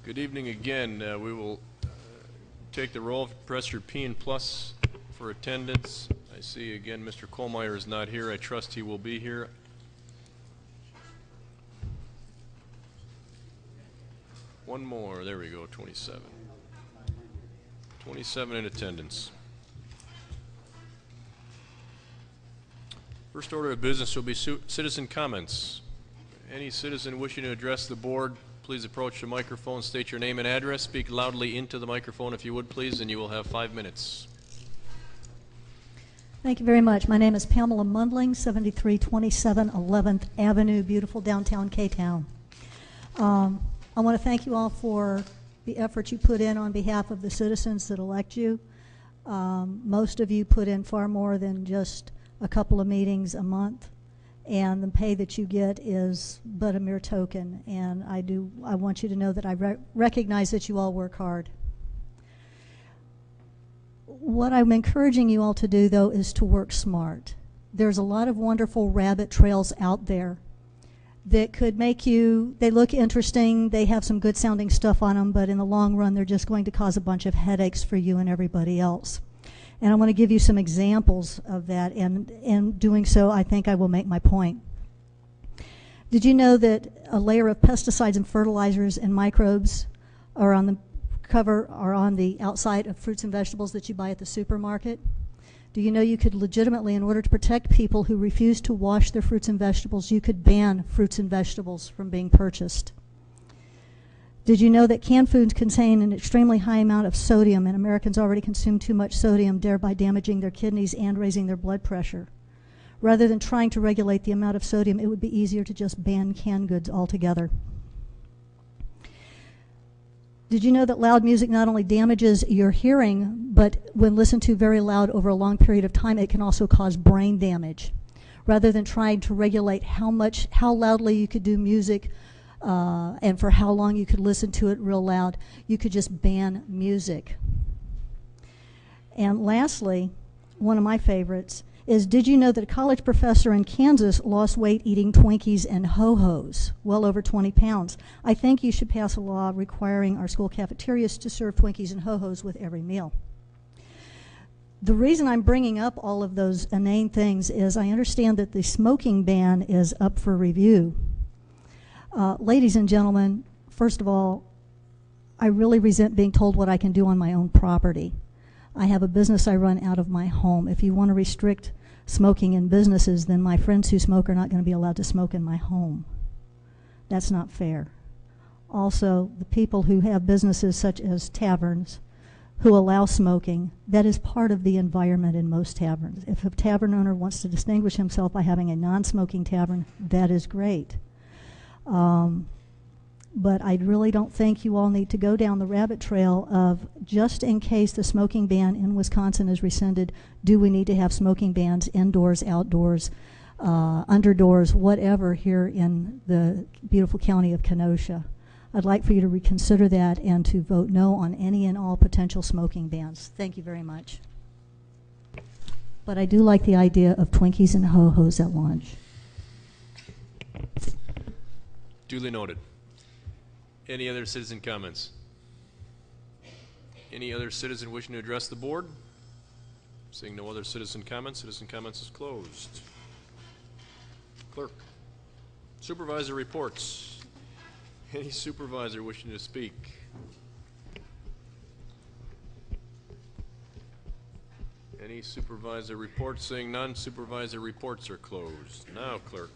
Good evening again. We will take the roll. Press your P and plus for attendance. I see again Mr. Kohlmeyer is not here. I trust he will be here. One more. There we go. 27. 27 in attendance. First order of business will be citizen comments. Any citizen wishing to address the board, please approach the microphone, state your name and address, speak loudly into the microphone if you would please, and you will have 5 minutes. Thank you very much. My name is Pamela Mundling, 7327 11th Avenue, beautiful downtown K-Town. I want to thank you all for the effort you put in on behalf of the citizens that elect you. Most of you put in far more than just a couple of meetings a month, and the pay that you get is but a mere token, and I want you to know that I recognize that you all work hard. What I'm encouraging you all to do, though, is to work smart. There's a lot of wonderful rabbit trails out there that could make you, they look interesting, they have some good sounding stuff on them, but in the long run they're just going to cause a bunch of headaches for you and everybody else. And I want to give you some examples of that, and in doing so, I think I will make my point. Did you know that a layer of pesticides and fertilizers and microbes are on the outside of fruits and vegetables that you buy at the supermarket? Do you know you could legitimately, in order to protect people who refuse to wash their fruits and vegetables, you could ban fruits and vegetables from being purchased? Did you know that canned foods contain an extremely high amount of sodium, and Americans already consume too much sodium, thereby damaging their kidneys and raising their blood pressure? Rather than trying to regulate the amount of sodium, it would be easier to just ban canned goods altogether. Did you know that loud music not only damages your hearing, but when listened to very loud over a long period of time, it can also cause brain damage? Rather than trying to regulate how loudly you could do music, and for how long you could listen to it real loud, you could just ban music. And lastly, one of my favorites is, did you know that a college professor in Kansas lost weight eating Twinkies and Ho-Hos, well over 20 pounds? I think you should pass a law requiring our school cafeterias to serve Twinkies and Ho-Hos with every meal. The reason I'm bringing up all of those inane things is I understand that the smoking ban is up for review. Ladies and gentlemen, first of all, I really resent being told what I can do on my own property. I have a business I run out of my home. If you want to restrict smoking in businesses, then my friends who smoke are not going to be allowed to smoke in my home. That's not fair. Also, the people who have businesses such as taverns who allow smoking, that is part of the environment in most taverns. If a tavern owner wants to distinguish himself by having a non-smoking tavern, that is great. But I really don't think you all need to go down the rabbit trail of, just in case the smoking ban in Wisconsin is rescinded, do we need to have smoking bans indoors, outdoors, underdoors, whatever, here in the beautiful county of Kenosha? I'd like for you to reconsider that and to vote no on any and all potential smoking bans. Thank you very much. But I do like the idea of Twinkies and Ho-Hos at lunch. Duly noted. Any other citizen comments? Any other citizen wishing to address the board? Seeing no other citizen comments is closed. Clerk. Supervisor reports. Any supervisor wishing to speak? Any supervisor reports? Seeing none, supervisor reports are closed. Now, clerk.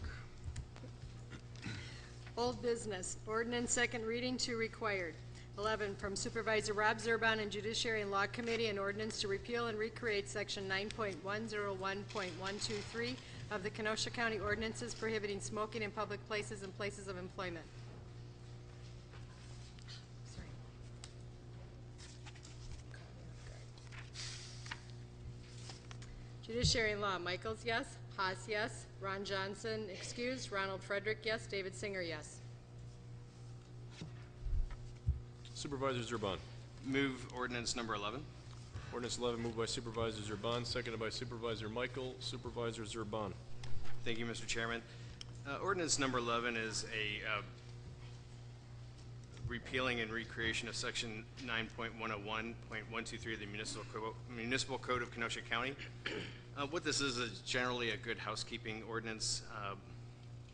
Old business, ordinance second reading to required. 11, from Supervisor Rob Zurbon and Judiciary and Law Committee, an ordinance to repeal and recreate section 9.101.123 of the Kenosha County ordinances prohibiting smoking in public places and places of employment. Sorry. Judiciary and Law, Michaels, yes. Haas, yes. Ron Johnson, excused. Ronald Frederick, yes. David Singer, yes. Supervisor Zurbon. Move ordinance number 11. Ordinance 11 moved by Supervisor Zurbon, seconded by Supervisor Michael. Supervisor Zurbon. Thank you, Mr. Chairman. Ordinance number 11 is a repealing and recreation of section 9.101.123 of the Municipal Code of Kenosha County. What this is generally a good housekeeping ordinance.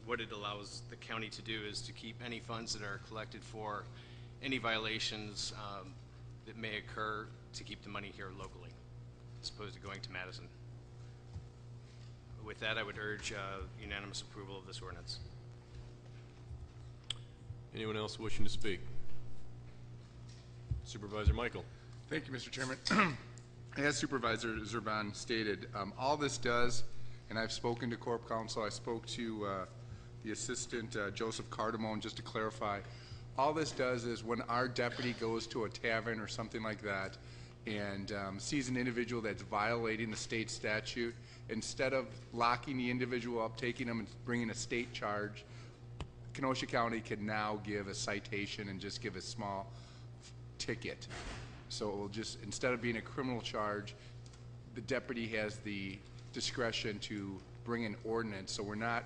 What it allows the county to do is to keep any funds that are collected for any violations that may occur, to keep the money here locally, as opposed to going to Madison. With that, I would urge unanimous approval of this ordinance. Anyone else wishing to speak? Supervisor Michael. Thank you, Mr. Chairman. As Supervisor Zerban stated, all this does, and I've spoken to Corp Counsel, I spoke to the Assistant Joseph Cardamone, just to clarify, all this does is when our deputy goes to a tavern or something like that and sees an individual that's violating the state statute, instead of locking the individual up, taking them and bringing a state charge, Kenosha County can now give a citation and just give a small ticket. So it will just, instead of being a criminal charge, the deputy has the discretion to bring an ordinance. So we're not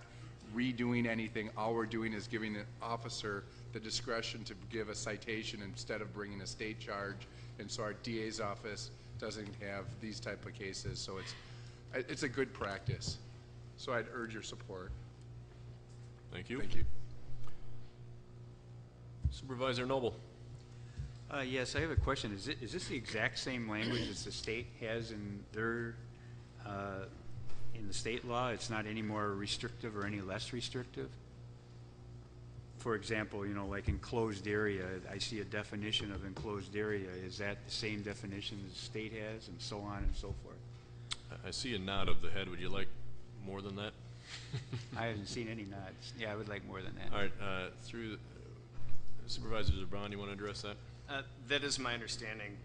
redoing anything. All we're doing is giving the officer the discretion to give a citation instead of bringing a state charge. And so our DA's office doesn't have these type of cases. So it's a good practice. So I'd urge your support. Thank you. Thank you. Supervisor Noble. Yes, I have a question. Is this the exact same language as the state has in their, in the state law? It's not any more restrictive or any less restrictive? For example, you know, like enclosed area, I see a definition of enclosed area. Is that the same definition as the state has, and so on and so forth? I see a nod of the head. Would you like more than that? I haven't seen any nods. Yeah, I would like more than that. All right, through Supervisor Zerban, you want to address that? That is my understanding,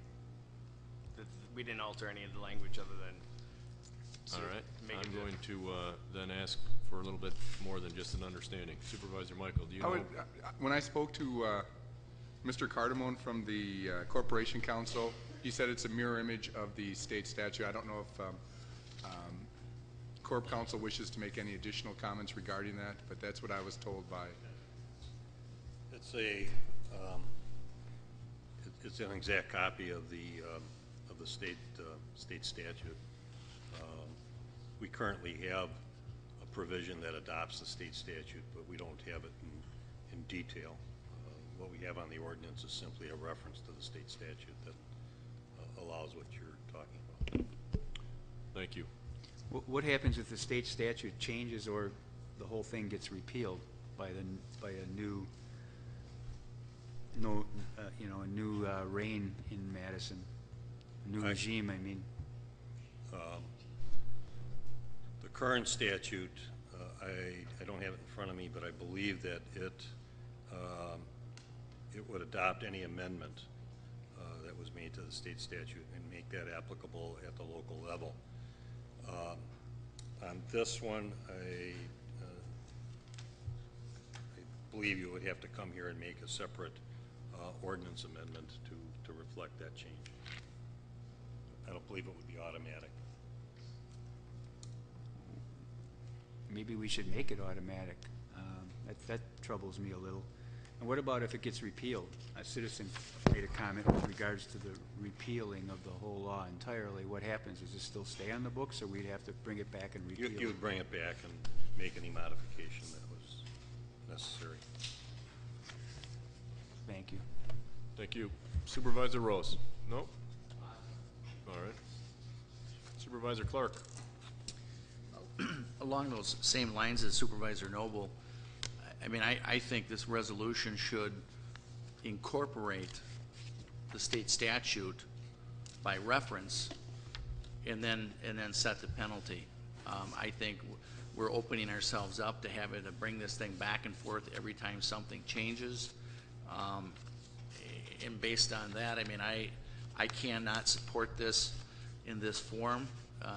that we didn't alter any of the language other than All right, make I'm it going to then ask for a little bit more than just an understanding. Supervisor Michael, do you know? When I spoke to Mr. Cardamone from the Corporation Council, he said it's a mirror image of the state statute. I don't know if Corp Council wishes to make any additional comments regarding that, but that's what I was told by. It's a it's an exact copy of the state statute. We currently have a provision that adopts the state statute, but we don't have it in detail. What we have on the ordinance is simply a reference to the state statute that allows what you're talking about. Thank you. What happens if the state statute changes or the whole thing gets repealed by a new a new reign in Madison, a new regime, I mean? The current statute, I don't have it in front of me, but I believe that it would adopt any amendment that was made to the state statute and make that applicable at the local level. On this one, I believe you would have to come here and make a separate ordinance amendment to reflect that change. I don't believe it would be automatic. Maybe we should make it automatic. That troubles me a little. And what about if it gets repealed? A citizen made a comment with regards to the repealing of the whole law entirely. What happens? Does it still stay on the books, or we'd have to bring it back and repeal it? You would bring it back and make any modification that was necessary. Thank you. Thank you. Supervisor Rose? No? All right. Supervisor Clark? Along those same lines as Supervisor Noble, I mean, I think this resolution should incorporate the state statute by reference and then set the penalty. I think we're opening ourselves up to having to bring this thing back and forth every time something changes. And based on that, I mean, I cannot support this in this form,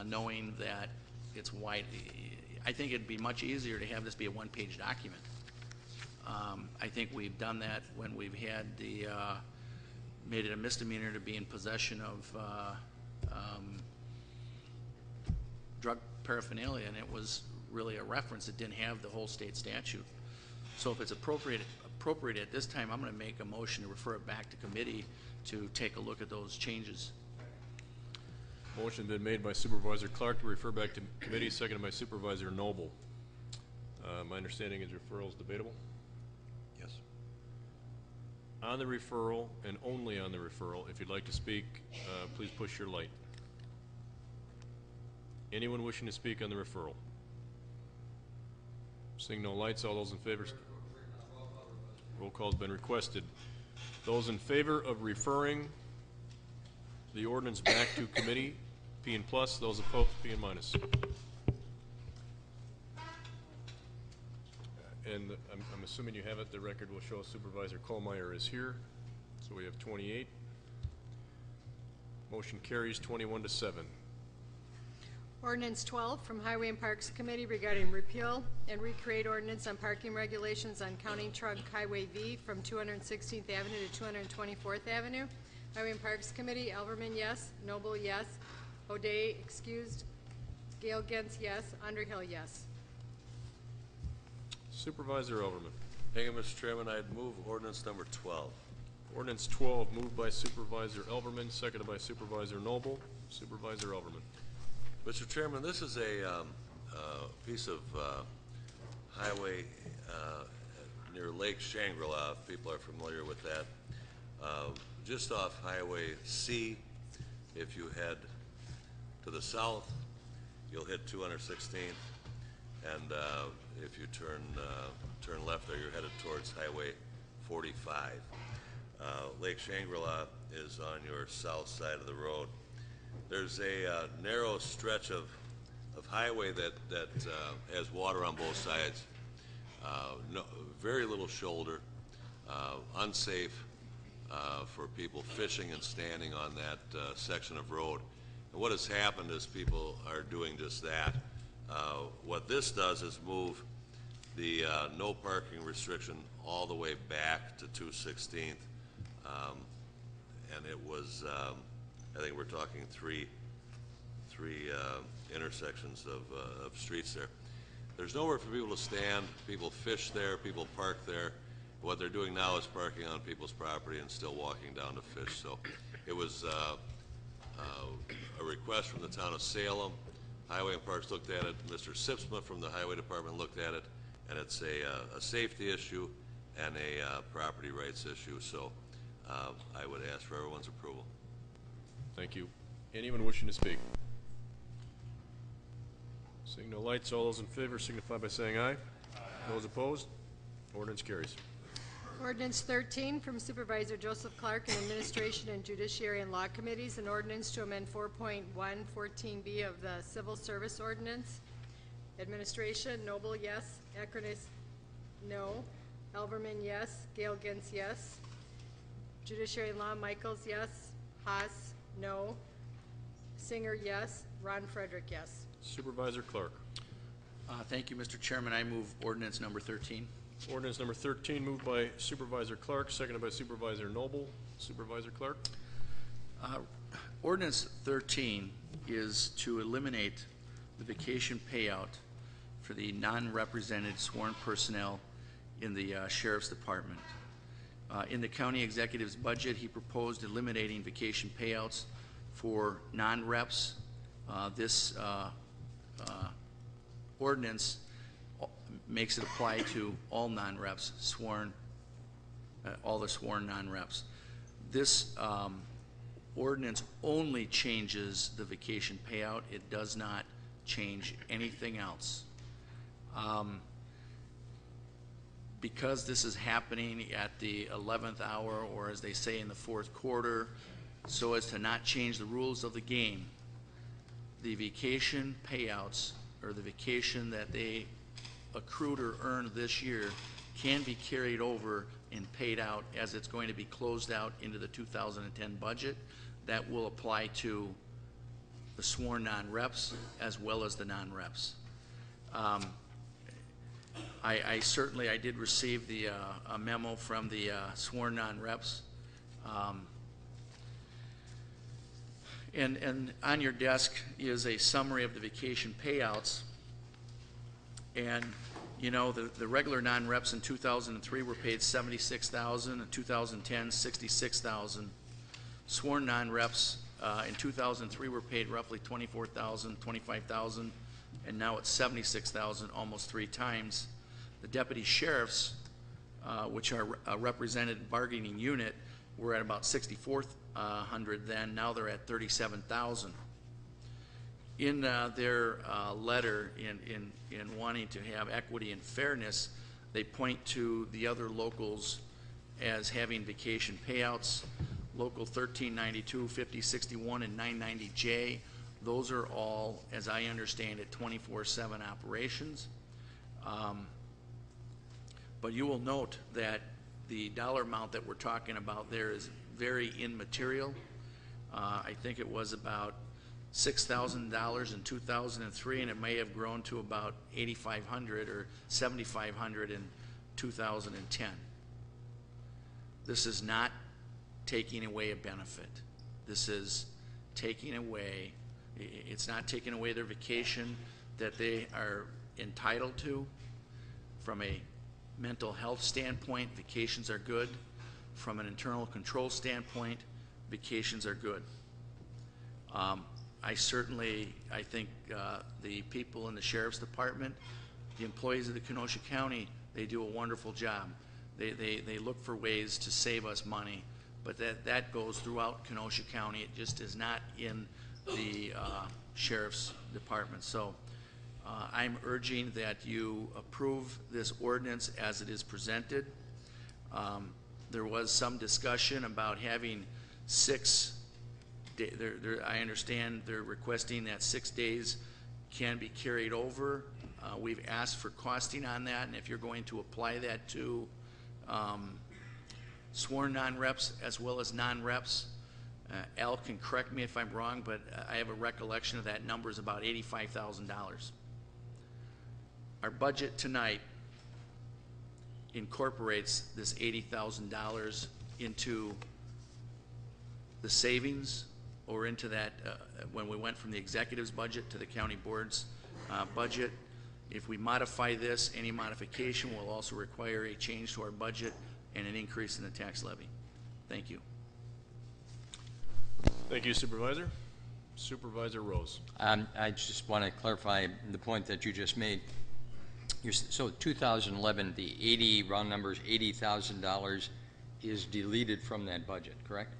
knowing that it's wide. I think it'd be much easier to have this be a one-page document. I think we've done that when we've had made it a misdemeanor to be in possession of drug paraphernalia, and it was really a reference. It didn't have the whole state statute. So if it's appropriate appropriate at this time, I'm going to make a motion to refer it back to committee to take a look at those changes. Motion been made by Supervisor Clark to refer back to committee, seconded by Supervisor Noble. My understanding is referral is debatable. Yes. On the referral, and only on the referral, if you'd like to speak, please push your light. Anyone wishing to speak on the referral? Seeing no lights, all those in favor? Roll call's been requested. Those in favor of referring the ordinance back to committee, P and plus. Those opposed, P and minus. And I'm assuming you have it. The record will show Supervisor Kohlmeyer is here. So we have 28. Motion carries 21-7. Ordinance 12 from Highway and Parks Committee regarding repeal and recreate ordinance on parking regulations on County Trunk Highway V from 216th Avenue to 224th Avenue. Highway and Parks Committee, Alverman, yes. Noble, yes. O'Day, excused. Gale Gentz, yes. Underhill, yes. Supervisor Elverman. Thank you, Mr. Chairman. I'd move ordinance number 12. Ordinance 12 moved by Supervisor Elverman, seconded by Supervisor Noble. Supervisor Elverman. Mr. Chairman, this is a piece of highway near Lake Shangri-La, if people are familiar with that. Just off Highway C, if you head to the south, you'll hit 216th, and if you turn left there, you're headed towards Highway 45. Lake Shangri-La is on your south side of the road. There's a narrow stretch of highway that has water on both sides. Very little shoulder, unsafe for people fishing and standing on that section of road. And what has happened is people are doing just that. What this does is move the no parking restriction all the way back to 216th, and it was I think we're talking three intersections of streets there. There's nowhere for people to stand. People fish there. People park there. What they're doing now is parking on people's property and still walking down to fish. So it was a request from the town of Salem. Highway and Parks looked at it. Mr. Sipsma from the Highway Department looked at it, and it's a safety issue and a property rights issue. So I would ask for everyone's approval. Thank you. Anyone wishing to speak? Seeing no lights, all those in favor signify by saying aye. Those opposed? Ordinance carries. Ordinance 13 from Supervisor Joseph Clark and Administration and Judiciary and Law Committees, an ordinance to amend 4.114B of the Civil Service Ordinance. Administration, Noble, yes. Acronis, no. Elverman, yes. Gale Gentz, yes. Judiciary and Law, Michaels, yes. Haas, no. Singer, yes. Ron Frederick, yes. Supervisor Clark. Thank you, Mr. Chairman. I move ordinance number 13. Ordinance number 13 moved by Supervisor Clark, seconded by Supervisor Noble. Supervisor Clark. Ordinance 13 is to eliminate the vacation payout for the non-represented sworn personnel in the Sheriff's Department. In the county executive's budget, he proposed eliminating vacation payouts for non-reps. This ordinance makes it apply to all non-reps, sworn, all the sworn non-reps. This ordinance only changes the vacation payout. It does not change anything else. Because this is happening at the 11th hour, or as they say in the fourth quarter, so as to not change the rules of the game, the vacation payouts, or the vacation that they accrued or earned this year, can be carried over and paid out as it's going to be closed out into the 2010 budget. That will apply to the sworn non-reps as well as the non-reps. I certainly did receive the a memo from the sworn non-reps. And on your desk is a summary of the vacation payouts. And You know, the regular non-reps in 2003 were paid $76,000, in 2010, $66,000. Sworn non-reps in 2003 were paid roughly $24,000, $25,000, and now it's $76,000, almost 3 times. The deputy sheriffs, which are a represented bargaining unit, were at about $6,400 then. Now they're at $37,000. In their letter, in wanting to have equity and fairness, they point to the other locals as having vacation payouts. Local 1392, 5061, and 990J, those are all, as I understand it, 24/7 operations. But you will note that the dollar amount that we're talking about there is very immaterial. I think it was about $6,000 in 2003, and it may have grown to about $8,500 or $7,500 in 2010. This is not taking away a benefit. This is taking away, it's not taking away their vacation that they are entitled to. From a mental health standpoint, vacations are good. From an internal control standpoint, vacations are good. I think the people in the Sheriff's Department, the employees of the Kenosha County, they do a wonderful job. They look for ways to save us money, but that goes throughout Kenosha County. It just is not in the Sheriff's Department. So I'm urging that you approve this ordinance as it is presented. There was some discussion about having 6 days. I understand they're requesting that 6 days can be carried over. We've asked for costing on that, and if you're going to apply that to sworn non-reps as well as non-reps, Al can correct me if I'm wrong, but I have a recollection of that number is about $85,000. Our budget tonight incorporates this $80,000 into the savings or into that when we went from the executive's budget to the county board's budget. If we modify this, any modification will also require a change to our budget and an increase in the tax levy. Thank you. Thank you, Supervisor. Supervisor Rose. I just want to clarify the point that you just made. So 2011, the 80, round numbers, $80,000 is deleted from that budget, correct?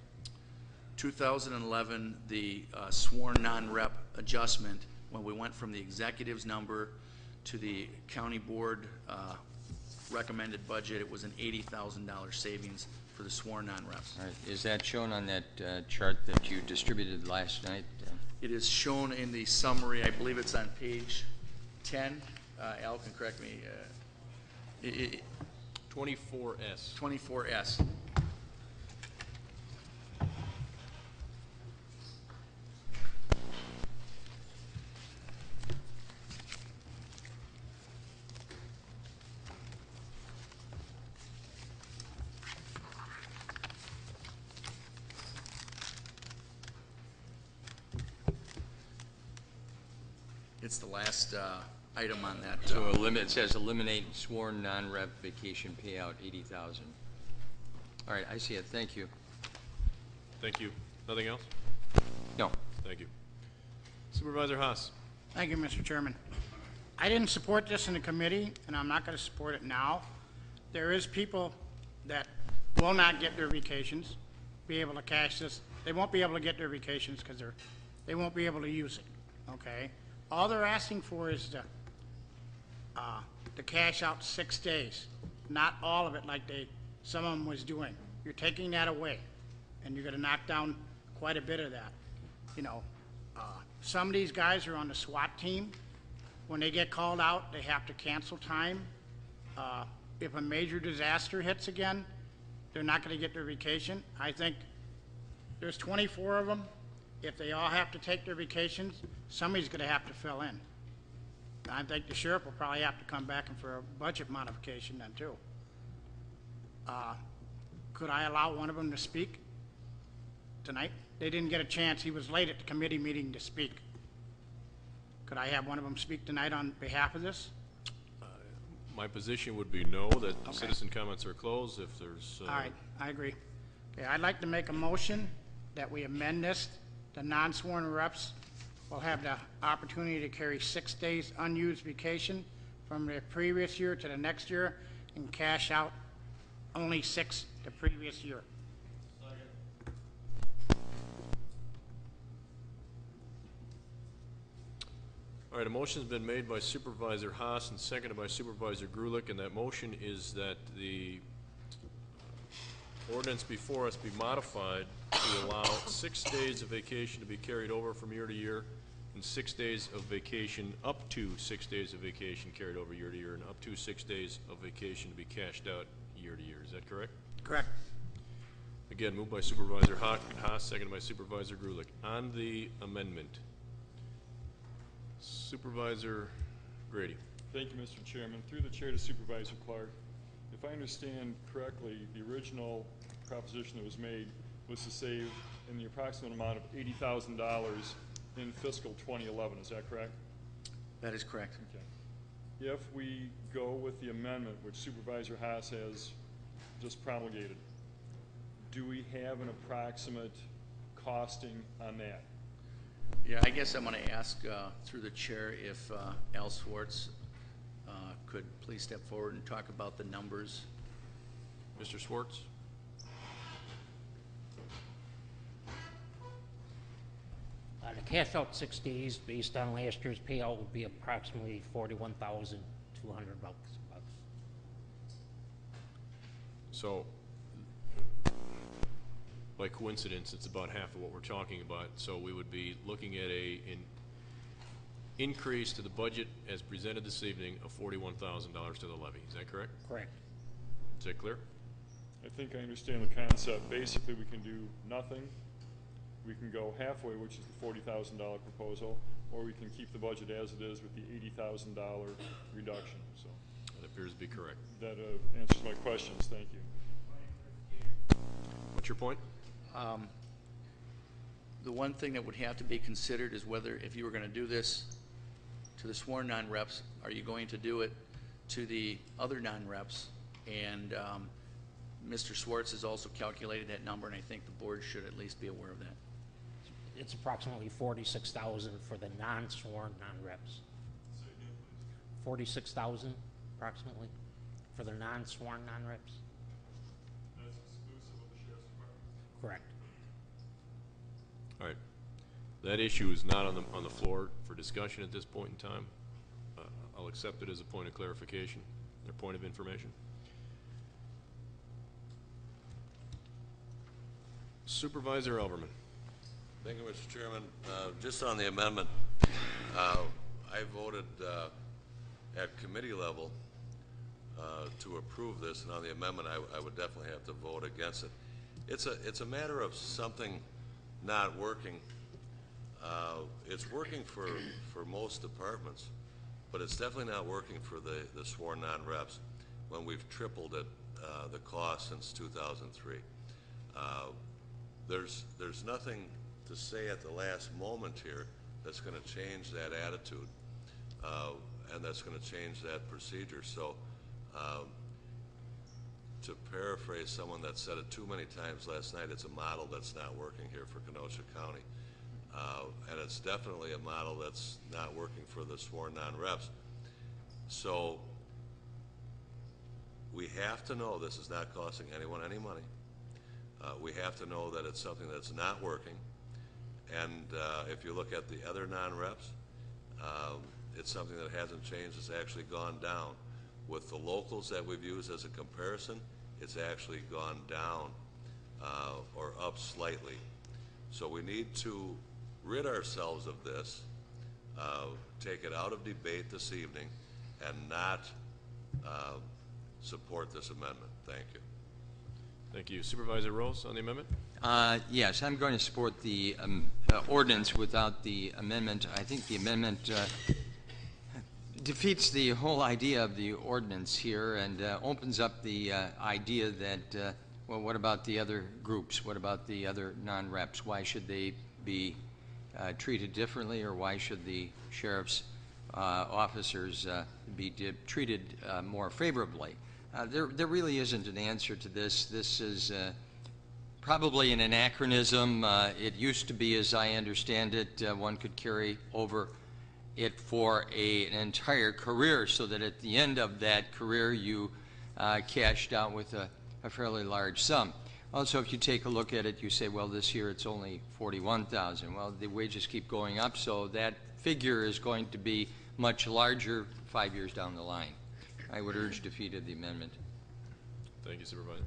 2011, the sworn non-rep adjustment, when we went from the executive's number to the county board recommended budget, it was an $80,000 savings for the sworn non-reps. All right. Is that shown on that chart that you distributed last night? It is shown in the summary. I believe it's on page 10. Al can correct me. 24S. 24S. It's the last item on that. So it says eliminate sworn non-rep vacation payout, $80,000. All right, I see it. Thank you. Thank you. Nothing else? No. Thank you. Supervisor Haas. Thank you, Mr. Chairman. I didn't support this in the committee, and I'm not going to support it now. There is people that will not get their vacations, be able to cash this. They won't be able to get their vacations because they won't be able to use it, okay? All they're asking for is to cash out 6 days, not all of it like some of them was doing. You're taking that away, and you're going to knock down quite a bit of that. You know, some of these guys are on the SWAT team. When they get called out, they have to cancel time. If a major disaster hits again, they're not going to get their vacation. I think there's 24 of them. If they all have to take their vacations, somebody's going to have to fill in. I think the sheriff will probably have to come back in for a budget modification then too. Could I allow one of them to speak tonight? They didn't get a chance. He was late at the committee meeting to speak. Could I have one of them speak tonight on behalf of this? My position would be no, that Okay. citizen comments are closed. If there's, All right, I agree. Okay, I'd like to make a motion that we amend this. The non-sworn reps will have the opportunity to carry 6 days unused vacation from the previous year to the next year and cash out only 6 the previous year. all right, a motion's been made by Supervisor Haas and seconded by Supervisor Grulich, and that motion is that the ordinance before us be modified to allow 6 days of vacation to be carried over from year to year, and 6 days of vacation, up to 6 days of vacation carried over year to year, and up to 6 days of vacation to be cashed out year to year. Is that correct? Correct. Again, moved by Supervisor Haas, seconded by Supervisor Grulich. On the amendment, Supervisor Grady. Thank you, Mr. Chairman. Through the chair to Supervisor Clark, if I understand correctly, the original proposition that was made was to save in the approximate amount of $80,000 in fiscal 2011. Is that correct? That is correct. Okay. If we go with the amendment which Supervisor Haas has just promulgated, do we have an approximate costing on that? Yeah, I guess I'm going to ask through the chair if Al Swartz could please step forward and talk about the numbers. Mr. Swartz? The cash out 6 days based on last year's payout would be approximately $41,200. So, by coincidence, it's about half of what we're talking about. So we would be looking at an increase to the budget as presented this evening of $41,000 to the levy. Is that correct? Correct. Is that clear? I think I understand the concept. Basically, we can do nothing. We can go halfway, which is the $40,000 proposal, or we can keep the budget as it is with the $80,000 reduction. So That appears to be correct. that answers my questions. Thank you. What's your point? The one thing that would have to be considered is whether, if you were going to do this to the sworn non-reps, are you going to do it to the other non-reps? And Mr. Swartz has also calculated that number, and I think the board should at least be aware of that. It's approximately $46,000 for the non-sworn non-reps. 46,000 approximately for the non-sworn non-reps. That's exclusive of the sheriff's department? Correct. All right. That issue is not on the floor for discussion at this point in time. I'll accept it as a point of clarification or point of information. Supervisor Elverman. Thank you, Mr. Chairman. Just on the amendment, I voted at committee level to approve this, and on the amendment, I would definitely have to vote against it. It's a matter of something not working. It's working for most departments, but it's definitely not working for the sworn non-reps when we've tripled it, the cost since 2003. There's nothing to say at the last moment here that's going to change that attitude, and that's going to change that procedure. So to paraphrase someone that said it too many times last night, it's a model that's not working here for Kenosha County. And it's definitely a model that's not working for the sworn non-reps. So we have to know this is not costing anyone any money. We have to know that it's something that's not working. And if you look at the other non-reps, it's something that hasn't changed. It's actually gone down. With the locals that we've used as a comparison, it's actually gone down or up slightly. So we need to rid ourselves of this, take it out of debate this evening, and not support this amendment. Thank you. Thank you. Supervisor Rose on the amendment? Yes, I'm going to support the ordinance without the amendment. I think the amendment defeats the whole idea of the ordinance here and opens up the idea that, well, what about the other groups? What about the other non-reps? Why should they be treated differently, or why should the sheriffs officers be treated more favorably. There really isn't an answer to this. This is probably an anachronism. It used to be, as I understand it, one could carry over it for an entire career, so that at the end of that career you cashed out with a fairly large sum. Also, if you take a look at it, you say, well, this year it's only $41,000. Well, the wages keep going up, so that figure is going to be much larger 5 years down the line. I would urge defeat of the amendment. Thank you, Supervisor.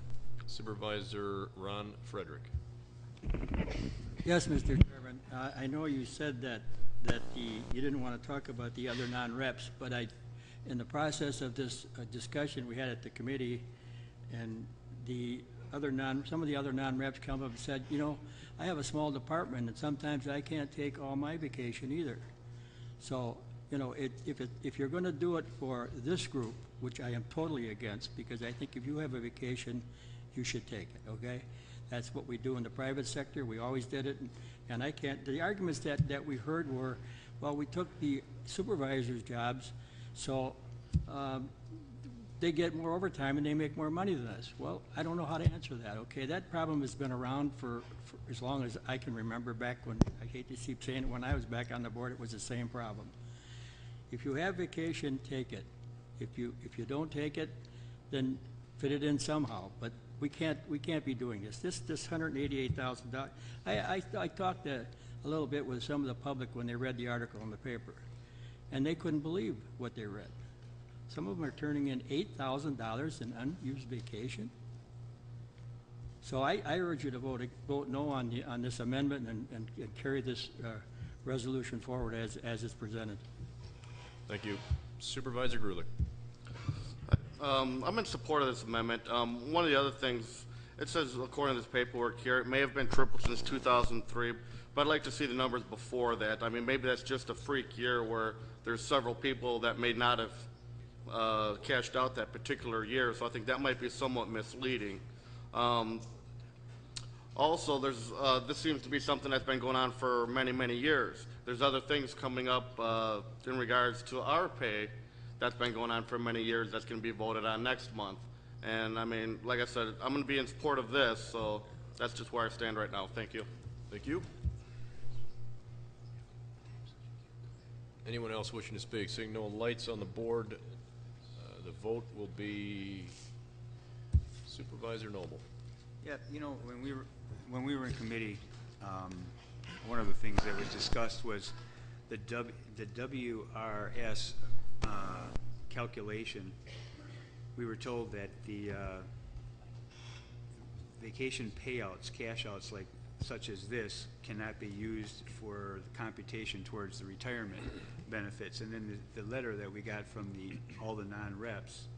Supervisor Ron Frederick. Yes, Mr. Chairman. I know you said that you didn't want to talk about the other non-reps, but in the process of this discussion we had at the committee, and some of the other non-reps come up and said, you know, I have a small department and sometimes I can't take all my vacation either. So, you know, if you're going to do it for this group, which I am totally against, because I think if you have a vacation, you should take it, okay? That's what we do in the private sector. We always did it, and I can't. The arguments that we heard were, well, we took the supervisors' jobs, so they get more overtime and they make more money than us. Well, I don't know how to answer that, okay? That problem has been around for as long as I can remember. Back when, I hate to keep saying it, when I was back on the board, it was the same problem. If you have vacation, take it. If you don't take it, then fit it in somehow. But we can't be doing this. This $188,000. I talked a little bit with some of the public when they read the article in the paper, and they couldn't believe what they read. Some of them are turning in $8,000 in unused vacation. So I urge you to vote no on this amendment and carry this resolution forward as it's presented. Thank you. Supervisor Grulich. I'm in support of this amendment. One of the other things, it says, according to this paperwork here, it may have been tripled since 2003, but I'd like to see the numbers before that. I mean, maybe that's just a freak year where there's several people that may not have cashed out that particular year, so I think that might be somewhat misleading. Also, this seems to be something that's been going on for many, many years. There's other things coming up in regards to our pay that's been going on for many years that's going to be voted on next month. And, I mean, like I said, I'm going to be in support of this, so that's just where I stand right now. Thank you. Thank you. Anyone else wishing to speak? Seeing no lights on the board, the vote will be Supervisor Noble. Yeah, you know, when we were in committee, one of the things that was discussed was the WRS calculation. We were told that the vacation payouts, cash outs such as this, cannot be used for the computation towards the retirement benefits. And then the letter that we got from all the non-reps,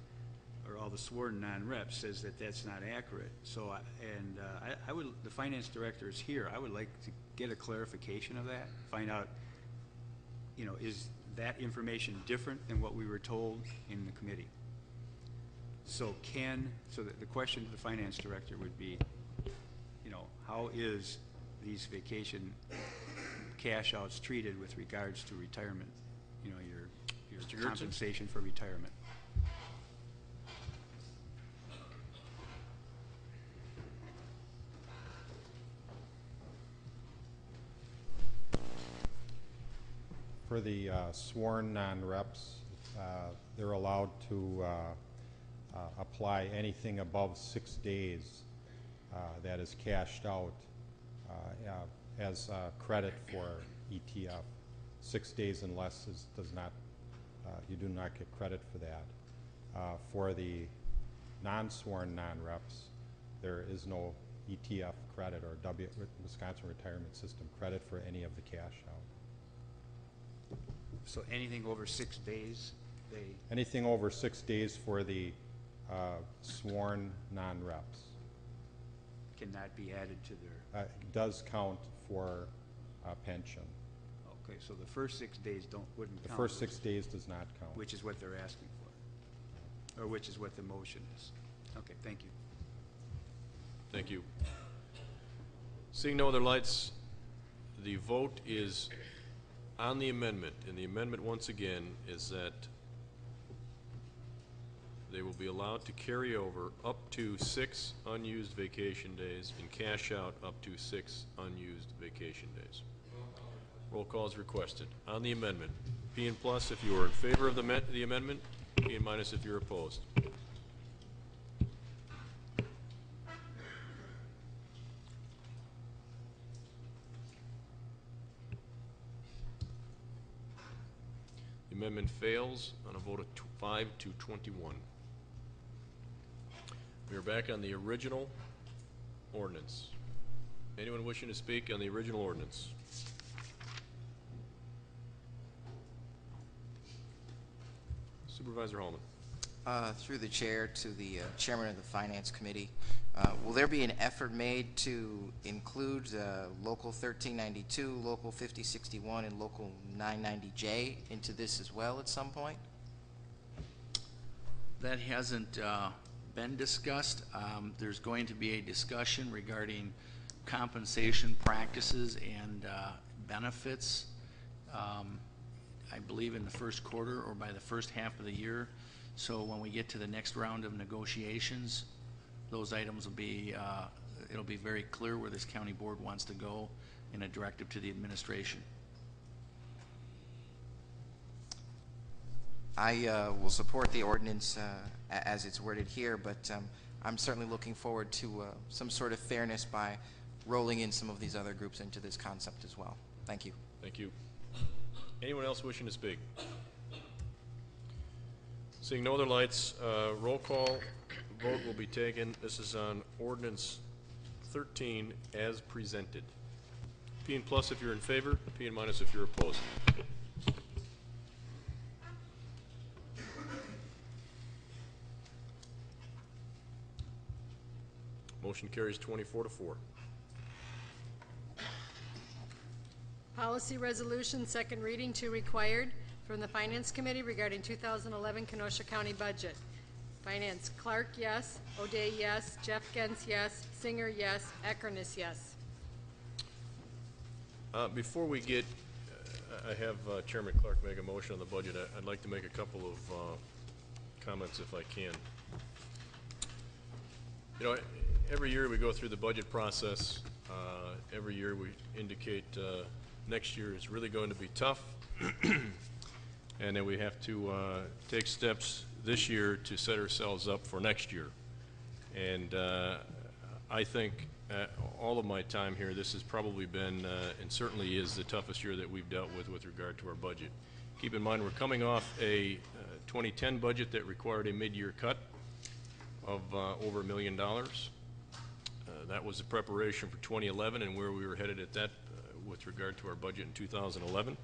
or all the sworn non-reps, says that that's not accurate. So, I would, the finance director is here. I would like to get a clarification of that, find out, you know, is that information different than what we were told in the committee? So the question to the finance director would be, you know, how is these vacation cash outs treated with regards to retirement? You know, your compensation for retirement. For the sworn non-reps, they're allowed to apply anything above 6 days that is cashed out as credit for ETF. 6 days and less does not, you do not get credit for that. For the non-sworn non-reps, there is no ETF credit or Wisconsin Retirement System credit for any of the cash out. So anything over 6 days, anything over 6 days for the sworn non-reps cannot be added to their. Does count for pension. Okay, so the first 6 days wouldn't count. The first 6 days does not count. Which is what they're asking for, or which is what the motion is. Okay, thank you. Thank you. Seeing no other lights, the vote is On the amendment, and the amendment once again is that they will be allowed to carry over up to 6 unused vacation days and cash out up to 6 unused vacation days. Roll call is requested. On the amendment, P and plus if you are in favor of the amendment, P and minus if you're opposed. The amendment fails on a vote of 5 to 21. We are back on the original ordinance. Anyone wishing to speak on the original ordinance? Supervisor Holman. Through the chair to the chairman of the Finance Committee, will there be an effort made to include Local 1392, Local 5061, and Local 990J into this as well at some point? That hasn't been discussed. There's going to be a discussion regarding compensation practices and benefits, I believe in the first quarter or by the first half of the year. So when we get to the next round of negotiations, those items will be, it'll be very clear where this county board wants to go in a directive to the administration. I will support the ordinance as it's worded here, but I'm certainly looking forward to some sort of fairness by rolling in some of these other groups into this concept as well. Thank you. Thank you. Anyone else wishing to speak? Seeing no other lights, roll call vote will be taken. This is on ordinance 13 as presented. P and plus if you're in favor, P and minus if you're opposed. Motion carries 24 to 4. Policy resolution, second reading, 2 required from the Finance Committee regarding 2011 Kenosha County budget. Finance, Clark, yes. O'Day, yes. Jeff Gens, yes. Singer, yes. Eckerness, yes. Before we get, I have Chairman Clark make a motion on the budget. I'd like to make a couple of comments if I can. You know, every year we go through the budget process. Every year we indicate next year is really going to be tough, and then we have to take steps this year to set ourselves up for next year. And I think all of my time here, this has probably been, and certainly is, the toughest year that we've dealt with regard to our budget. Keep in mind, we're coming off a 2010 budget that required a mid-year cut of over $1 million. That was the preparation for 2011 and where we were headed at that with regard to our budget in 2011.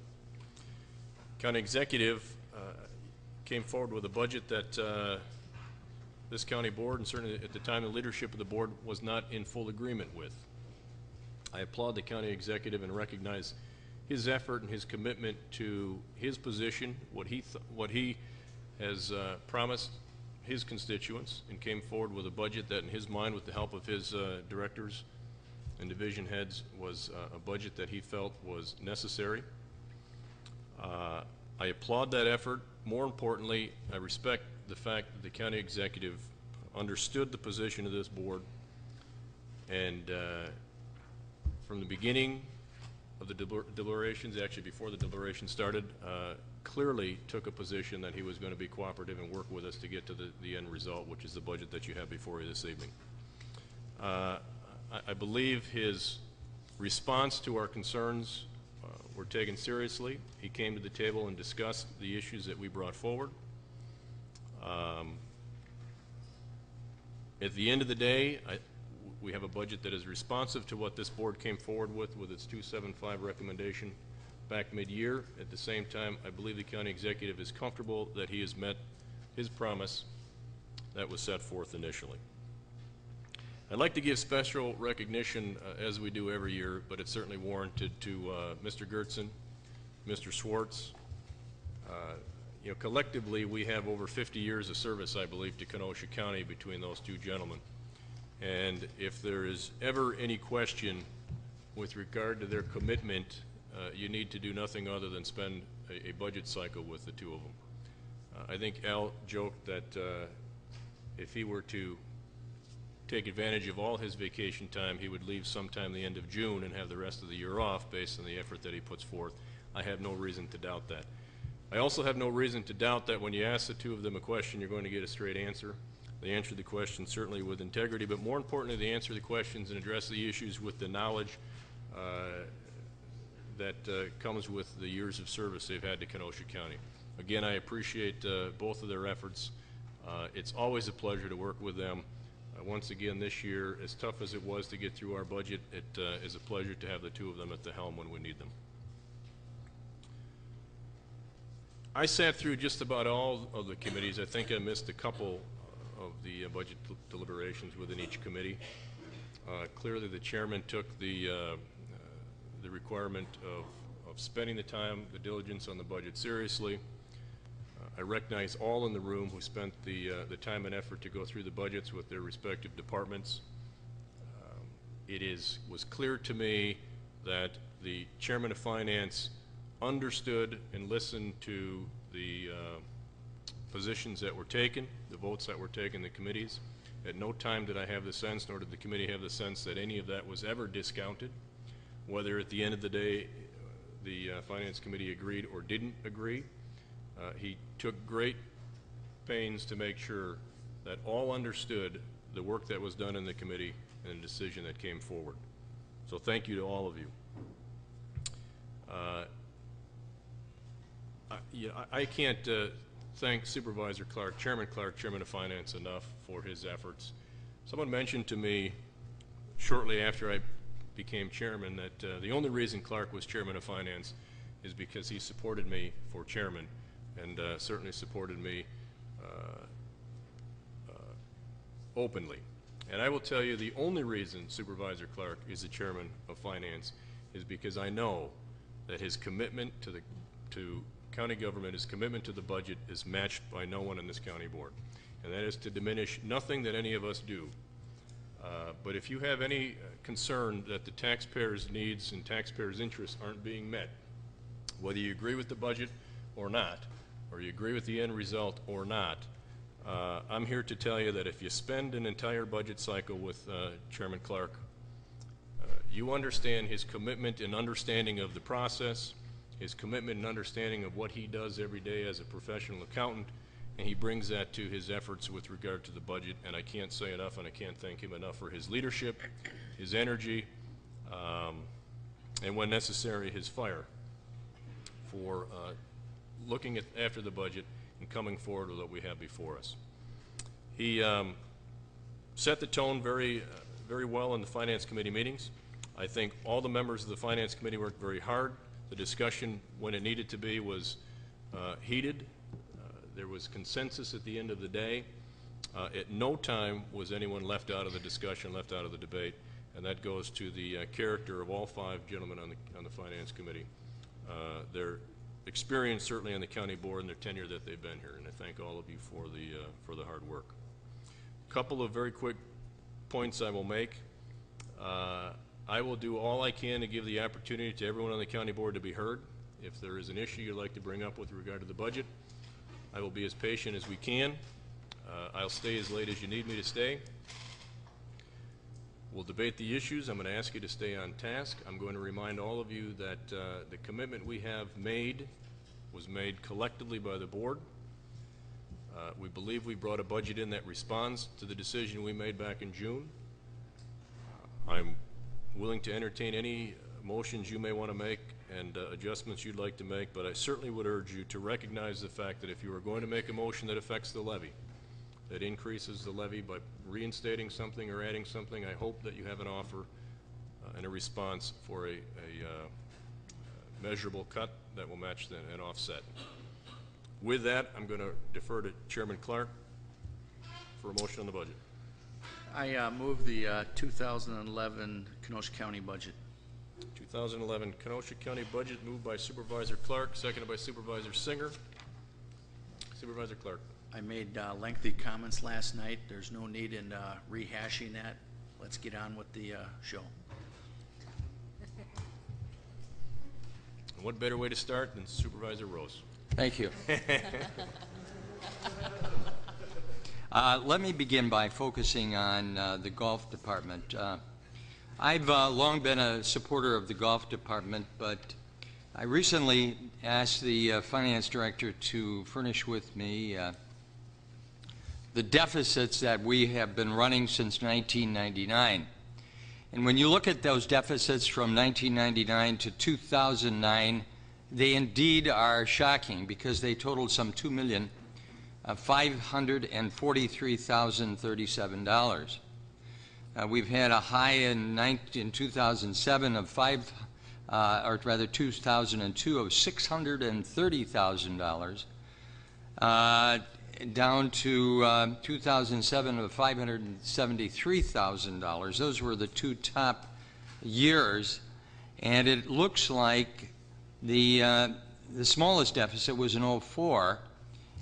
County Executive came forward with a budget that this county board, and certainly at the time the leadership of the board, was not in full agreement with. I applaud the county executive and recognize his effort and his commitment to his position, what he has promised his constituents, and came forward with a budget that in his mind, with the help of his directors and division heads, was a budget that he felt was necessary. I applaud that effort. More importantly, I respect the fact that the county executive understood the position of this board, and from the beginning of the deliberations, actually before the deliberations started, clearly took a position that he was going to be cooperative and work with us to get to the end result, which is the budget that you have before you this evening. I believe his response to our concerns were taken seriously. He came to the table and discussed the issues that we brought forward. At the end of the day, we have a budget that is responsive to what this board came forward with its 275 recommendation back mid-year. At the same time, I believe the county executive is comfortable that he has met his promise that was set forth initially. I'd like to give special recognition, as we do every year, but it's certainly warranted, to Mr. Gertzen, Mr. Schwartz. You know, collectively, we have over 50 years of service, I believe, to Kenosha County between those two gentlemen. And if there is ever any question with regard to their commitment you need to do nothing other than spend a budget cycle with the two of them. I think Al joked that if he were to take advantage of all his vacation time, he would leave sometime the end of June and have the rest of the year off based on the effort that he puts forth. I have no reason to doubt that. I also have no reason to doubt that when you ask the two of them a question, you're going to get a straight answer. They answer the question certainly with integrity, but more importantly, they answer the questions and address the issues with the knowledge that comes with the years of service they've had to Kenosha County. Again, I appreciate both of their efforts. It's always a pleasure to work with them. Once again, this year, as tough as it was to get through our budget, it is a pleasure to have the two of them at the helm when we need them. I sat through just about all of the committees. I think I missed a couple of the budget deliberations within each committee. Clearly, the chairman took the requirement of spending the time, the diligence on the budget seriously. I recognize all in the room who spent the time and effort to go through the budgets with their respective departments. It was clear to me that the chairman of finance understood and listened to the positions that were taken, the votes that were taken in the committees. At no time did I have the sense, nor did the committee have the sense, that any of that was ever discounted. Whether at the end of the day the Finance Committee agreed or didn't agree, he took great pains to make sure that all understood the work that was done in the committee and the decision that came forward. So thank you to all of you. I can't thank Supervisor Clark, Chairman of Finance, enough for his efforts. Someone mentioned to me shortly after I became chairman that the only reason Clark was Chairman of Finance is because he supported me for chairman, and certainly supported me openly. And I will tell you, the only reason Supervisor Clark is the Chairman of Finance is because I know that his commitment to county government, his commitment to the budget, is matched by no one in this county board. And that is to diminish nothing that any of us do. But if you have any concern that the taxpayers' needs and taxpayers' interests aren't being met, whether you agree with the budget or not, or you agree with the end result or not, I'm here to tell you that if you spend an entire budget cycle with Chairman Clark, you understand his commitment and understanding of the process, his commitment and understanding of what he does every day as a professional accountant, and he brings that to his efforts with regard to the budget. And I can't say enough, and I can't thank him enough for his leadership, his energy, and when necessary, his fire for looking after the budget and coming forward with what we have before us. He set the tone very well in the Finance Committee meetings. I think all the members of the Finance Committee worked very hard. The discussion, when it needed to be, was heated. There was consensus at the end of the day. At no time was anyone left out of the discussion, left out of the debate, and that goes to the character of all five gentlemen on the Finance Committee. Their experience certainly on the county board and their tenure that they've been here, and I thank all of you for the hard work. A couple of very quick points I will make. I will do all I can to give the opportunity to everyone on the county board to be heard. If there is an issue you'd like to bring up with regard to the budget, I will be as patient as we can. I'll stay as late as you need me to stay. We'll debate the issues. I'm going to ask you to stay on task. I'm going to remind all of you that the commitment we have made was made collectively by the board. We believe we brought a budget in that responds to the decision we made back in June. I'm willing to entertain any motions you may want to make and adjustments you'd like to make, but I certainly would urge you to recognize the fact that if you are going to make a motion that affects the levy, that increases the levy by reinstating something or adding something, I hope that you have an offer and a response for a measurable cut that will match an offset. With that, I'm going to defer to Chairman Clark for a motion on the budget. I move the 2011 Kenosha County budget. 2011 Kenosha County budget moved by Supervisor Clark, seconded by Supervisor Singer. Supervisor Clark. I made lengthy comments last night. There's no need in rehashing that. Let's get on with the show. And what better way to start than Supervisor Rose? Thank you. Let me begin by focusing on the golf department. I've long been a supporter of the golf department, but I recently asked the finance director to furnish with me the deficits that we have been running since 1999. And when you look at those deficits from 1999 to 2009, they indeed are shocking because they totaled some $2,543,037. We've had a high in 2007 of 2002 of $630,000, down to 2007 of $573,000. Those were the two top years, and it looks like the smallest deficit was in 04,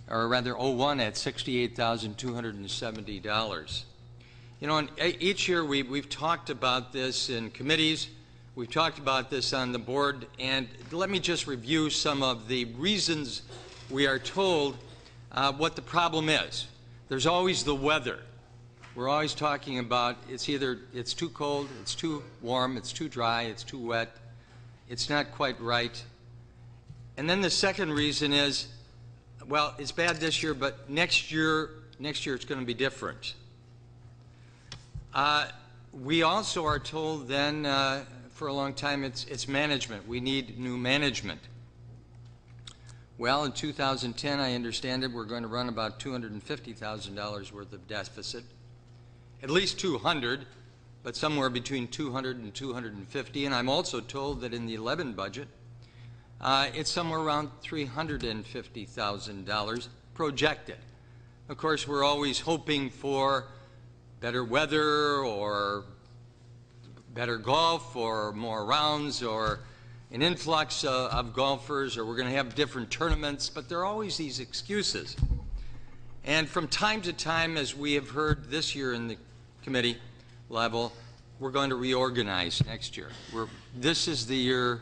or rather 01, at $68,270. You know, and each year we've talked about this in committees, we've talked about this on the board, and let me just review some of the reasons we are told what the problem is. There's always the weather. We're always talking about it's either it's too cold, it's too warm, it's too dry, it's too wet, it's not quite right. And then the second reason is, well, it's bad this year, but next year it's going to be different. We also are told then for a long time it's management. We need new management. Well, in 2010, I understand it, we're going to run about $250,000 worth of deficit. At least 200, but somewhere between 200 and 250. And I'm also told that in the 11 budget, it's somewhere around $350,000 projected. Of course, we're always hoping for better weather or better golf or more rounds or an influx of golfers, or we're going to have different tournaments, but there are always these excuses. And from time to time, as we have heard this year in the committee level, we're going to reorganize next year. This is the year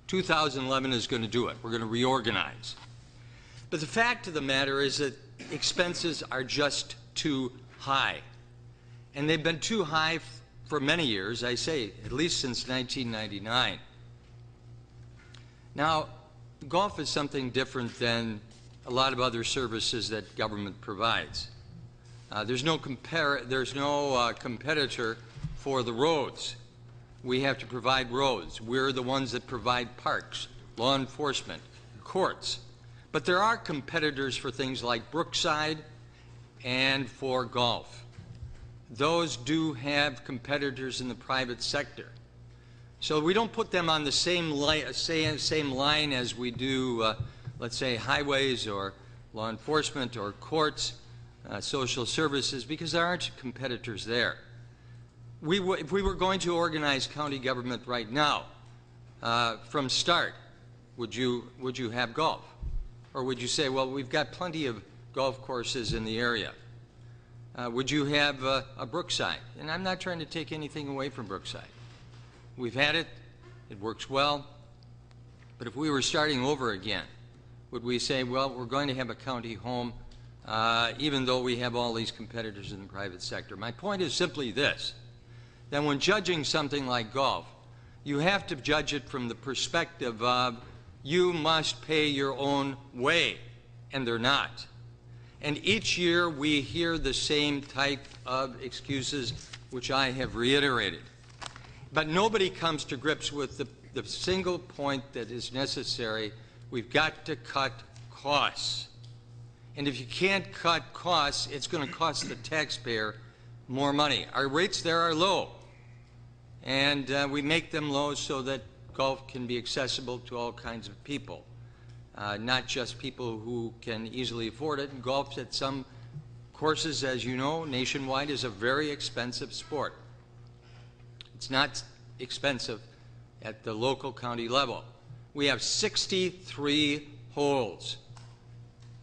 2011 is going to do it. We're going to reorganize. But the fact of the matter is that expenses are just too high. And they've been too high for many years, I say, at least since 1999. Now, golf is something different than a lot of other services that government provides. There's no competitor for the roads. We have to provide roads. We're the ones that provide parks, law enforcement, courts. But there are competitors for things like Brookside and for golf. Those do have competitors in the private sector. So we don't put them on the same line as we do, let's say, highways or law enforcement or courts, social services, because there aren't competitors there. If we were going to organize county government right now, from start, would you have golf? Or would you say, well, we've got plenty of golf courses in the area? Would you have a Brookside? And I'm not trying to take anything away from Brookside. We've had it. It works well. But if we were starting over again, would we say, well, we're going to have a county home even though we have all these competitors in the private sector? My point is simply this, that when judging something like golf, you have to judge it from the perspective of you must pay your own way, and they're not. And each year we hear the same type of excuses, which I have reiterated. But nobody comes to grips with the single point that is necessary. We've got to cut costs. And if you can't cut costs, it's going to cost the taxpayer more money. Our rates there are low. And we make them low so that golf can be accessible to all kinds of people, not just people who can easily afford it. And golf at some courses, as you know, nationwide is a very expensive sport. It's not expensive at the local county level. We have 63 holes.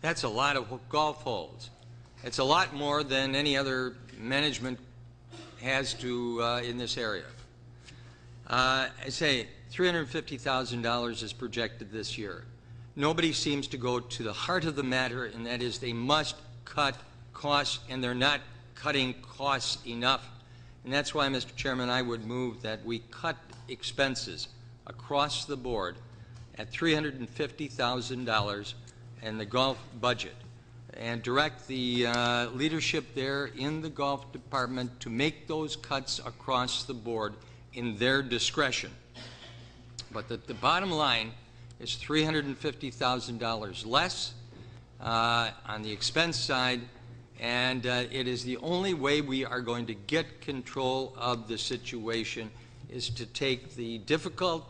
That's a lot of golf holes. It's a lot more than any other management has to in this area. I say $350,000 is projected this year. Nobody seems to go to the heart of the matter, and that is they must cut costs, and they're not cutting costs enough. And that's why, Mr. Chairman, I would move that we cut expenses across the board at $350,000 in the golf budget and direct the leadership there in the golf department to make those cuts across the board in their discretion. But the bottom line is $350,000 less on the expense side, and it is the only way we are going to get control of the situation is to take the difficult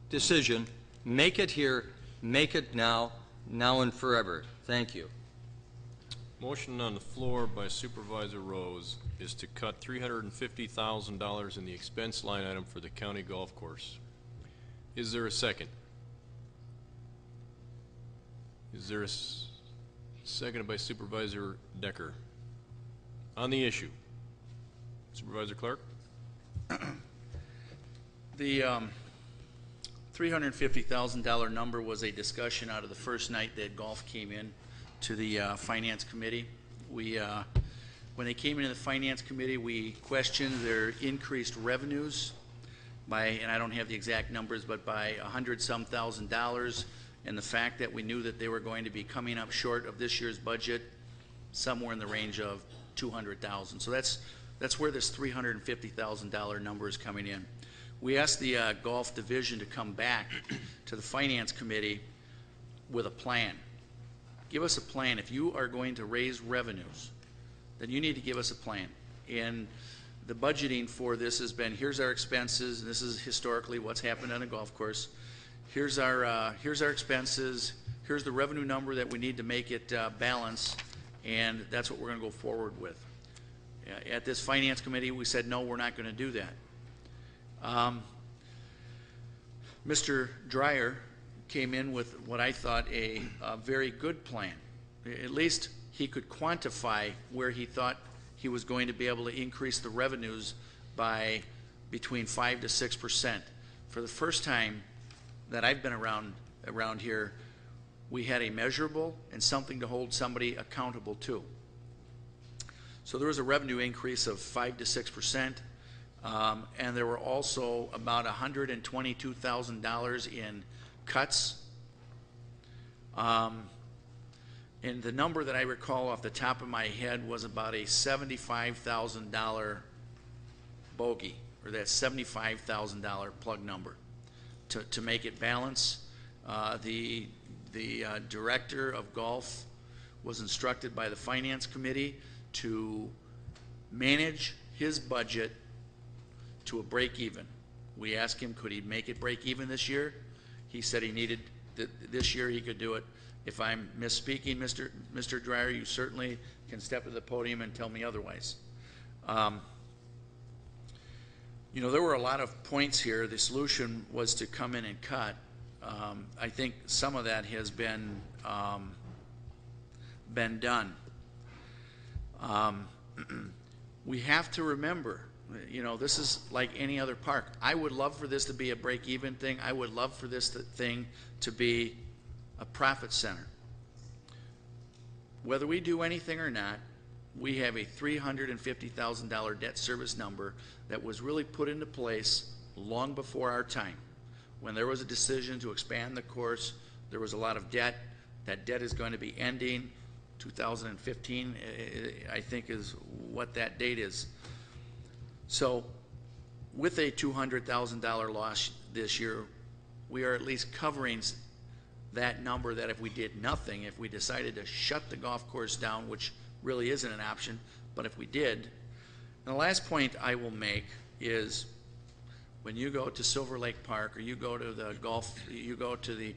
decision, make it here, make it now, now and forever. Thank you. Motion on the floor by Supervisor Rose is to cut $350,000 in the expense line item for the county golf course. Is there a second? Is there a second by Supervisor Decker? On the issue, Supervisor Clark? The $350,000 number was a discussion out of the first night that golf came in to the Finance Committee. We, when they came into the Finance Committee, we questioned their increased revenues by, and I don't have the exact numbers, but by $100-some thousand, and the fact that we knew that they were going to be coming up short of this year's budget somewhere in the range of $200,000. So that's where this $350,000 number is coming in. We asked the golf division to come back to the Finance Committee with a plan. Give us a plan. If you are going to raise revenues, then you need to give us a plan. And the budgeting for this has been, here's our expenses, and this is historically what's happened on a golf course. Here's our expenses, here's the revenue number that we need to make it balance, and that's what we're going to go forward with. At this Finance Committee, we said, no, we're not going to do that. Mr. Dreyer came in with what I thought a very good plan. At least he could quantify where he thought he was going to be able to increase the revenues by between 5 to 6%. For the first time that I've been around here, we had a measurable and something to hold somebody accountable to. So there was a revenue increase of 5 to 6%. And there were also about $122,000 in cuts. And the number that I recall off the top of my head was about a $75,000 bogey, or that $75,000 plug number to make it balance. The director of golf was instructed by the Finance Committee to manage his budget to a break even. We asked him, could he make it break even this year? He said he needed, this year he could do it. If I'm misspeaking, Mr. Dreyer, you certainly can step to the podium and tell me otherwise. You know, there were a lot of points here. The solution was to come in and cut. I think some of that has been done. We have to remember, you know, this is like any other park. I would love for this to be a break-even thing. I would love for this thing to be a profit center. Whether we do anything or not, we have a $350,000 debt service number that was really put into place long before our time. When there was a decision to expand the course, there was a lot of debt. That debt is going to be ending. 2015, I think, is what that date is. So with a $200,000 loss this year, we are at least covering that number that if we did nothing, if we decided to shut the golf course down, which really isn't an option, but if we did. And the last point I will make is when you go to Silver Lake Park, or you go to the golf, you go to the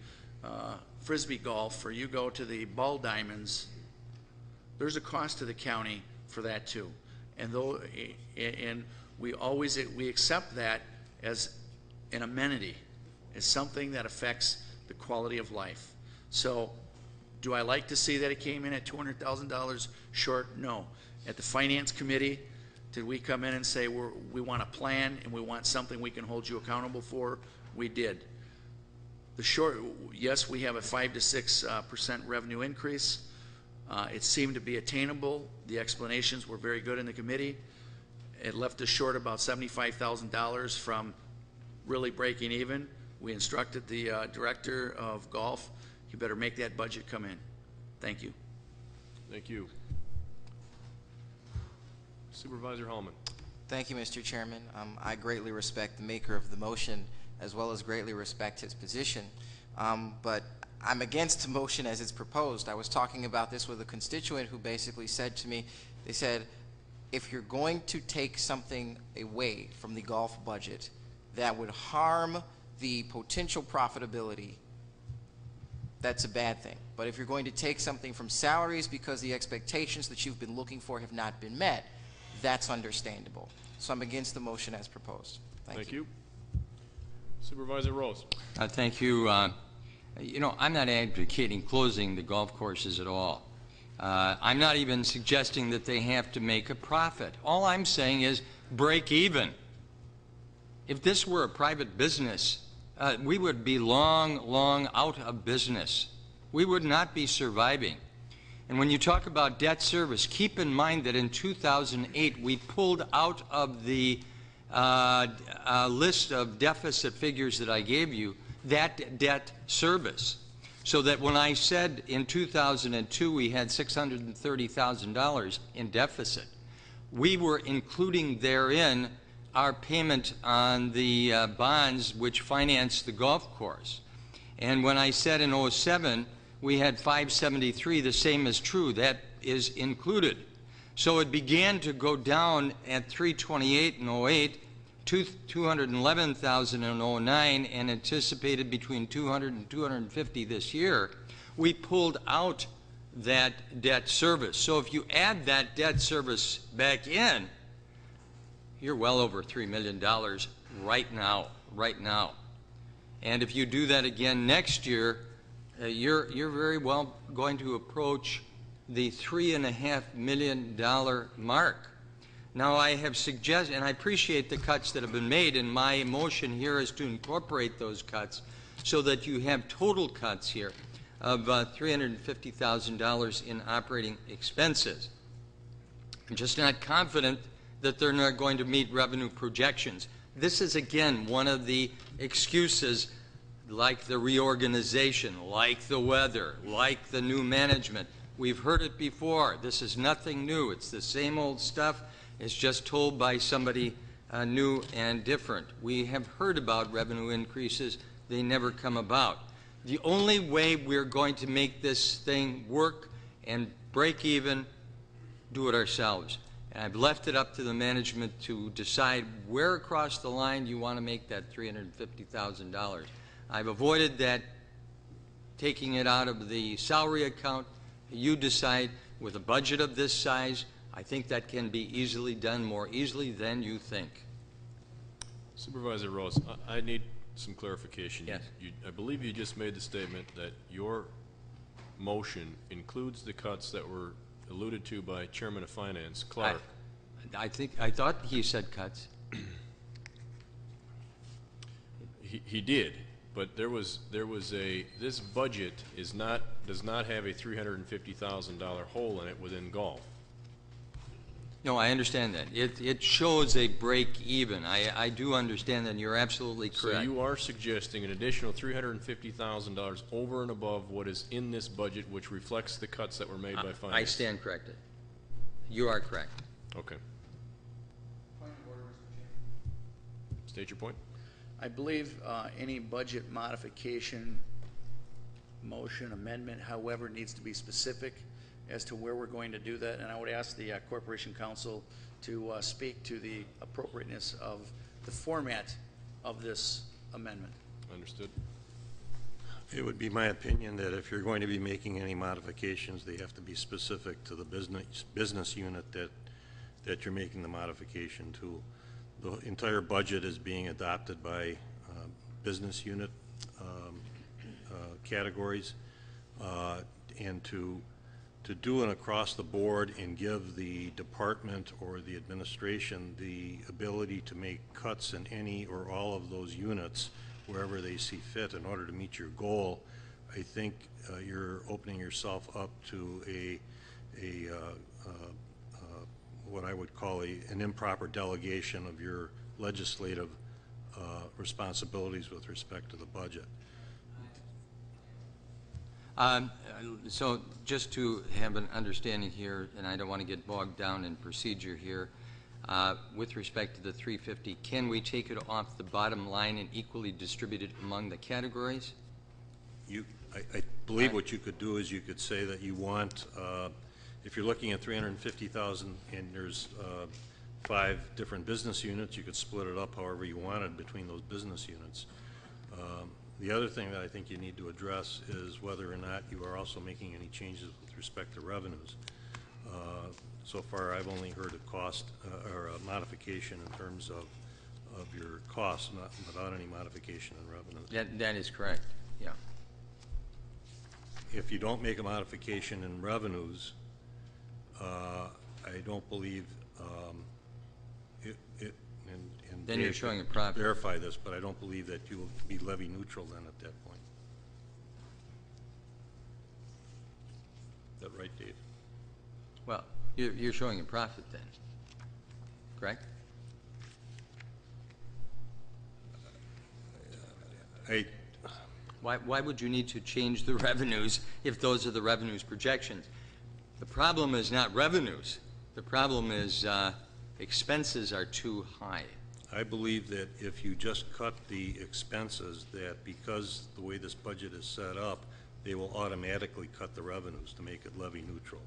Frisbee golf, or you go to the Ball Diamonds, there's a cost to the county for that too. And we accept that as an amenity, as something that affects the quality of life. So do I like to see that it came in at $200,000 short? No. At the Finance Committee, did we come in and say we want a plan and we want something we can hold you accountable for? we did. Yes, we have a 5 to 6% revenue increase. It seemed to be attainable. The explanations were very good in the committee. It left us short about $75,000 from really breaking even. We instructed the director of golf, you better make that budget come in. Thank you. Thank you. Supervisor Hallman. Thank you, Mr. Chairman. I greatly respect the maker of the motion as well as greatly respect his position. But I'm against the motion as it's proposed. I was talking about this with a constituent who basically said to me, they said, if you're going to take something away from the golf budget that would harm the potential profitability, that's a bad thing. But if you're going to take something from salaries because the expectations that you've been looking for have not been met, that's understandable. So I'm against the motion as proposed. Thank you. Supervisor Rose. Thank you. You know, I'm not advocating closing the golf courses at all. I'm not even suggesting that they have to make a profit. All I'm saying is break even. If this were a private business, we would be long out of business. We would not be surviving. And when you talk about debt service, keep in mind that in 2008 we pulled out of the list of deficit figures that I gave you that debt service. So that when I said in 2002 we had $630,000 in deficit, we were including therein our payment on the bonds which financed the golf course. And when I said in 07 we had 573, the same is true. That is included. So it began to go down at 328 in 08, 211,000 in 09, and anticipated between 200 and 250 this year. We pulled out that debt service. So if you add that debt service back in, you're well over $3 million right now. And if you do that again next year, you're very well going to approach the $3.5 million mark. Now I have suggested, and I appreciate the cuts that have been made, and my motion here is to incorporate those cuts so that you have total cuts here of $350,000 in operating expenses. I'm just not confident that they're not going to meet revenue projections. This is, again, one of the excuses, like the reorganization, like the weather, like the new management. We've heard it before. This is nothing new. It's the same old stuff. It's just told by somebody new and different. We have heard about revenue increases. They never come about. The only way we're going to make this thing work and break even, do it ourselves. And I've left it up to the management to decide where across the line you want to make that $350,000. I've avoided that, taking it out of the salary account. You decide. With a budget of this size, I think that can be easily done, more easily than you think. Supervisor Rose, I need some clarification. Yes. I believe you just made the statement that your motion includes the cuts that were alluded to by Chairman of Finance, Clark. I thought he said cuts. He did, but this budget does not have a $350,000 hole in it within golf. No, I understand that. It shows a break even. I do understand that, and you're absolutely correct. So you are suggesting an additional $350,000 over and above what is in this budget, which reflects the cuts that were made by Finance. I stand corrected. You are correct. Okay. State your point. I believe any budget modification, motion, amendment, however, needs to be specific as to where we're going to do that, and I would ask the Corporation Counsel to speak to the appropriateness of the format of this amendment. Understood. It would be my opinion that if you're going to be making any modifications, they have to be specific to the business unit that you're making the modification to. The entire budget is being adopted by business unit categories, and to do an across the board and give the department or the administration the ability to make cuts in any or all of those units wherever they see fit in order to meet your goal, I think you're opening yourself up to what I would call an improper delegation of your legislative responsibilities with respect to the budget. So just to have an understanding here, and I don't want to get bogged down in procedure here, with respect to the 350, can we take it off the bottom line and equally distribute it among the categories? I believe what you could do is you could say that you want, if you're looking at 350,000 and there's 5 different business units, you could split it up however you wanted between those business units. The other thing that I think you need to address is whether or not you are also making any changes with respect to revenues. So far, I've only heard a cost or a modification in terms of your costs, without any modification in revenues. That is correct, yeah. If you don't make a modification in revenues, I don't believe and then Dave you're showing can a profit. Verify this, but I don't believe that you will be levy neutral then at that point. Is that right, Dave? Well, you're showing a profit then, correct? Why would you need to change the revenues if those are the revenues projections? The problem is not revenues. The problem is expenses are too high. I believe that if you just cut the expenses, that because the way this budget is set up, they will automatically cut the revenues to make it levy neutral.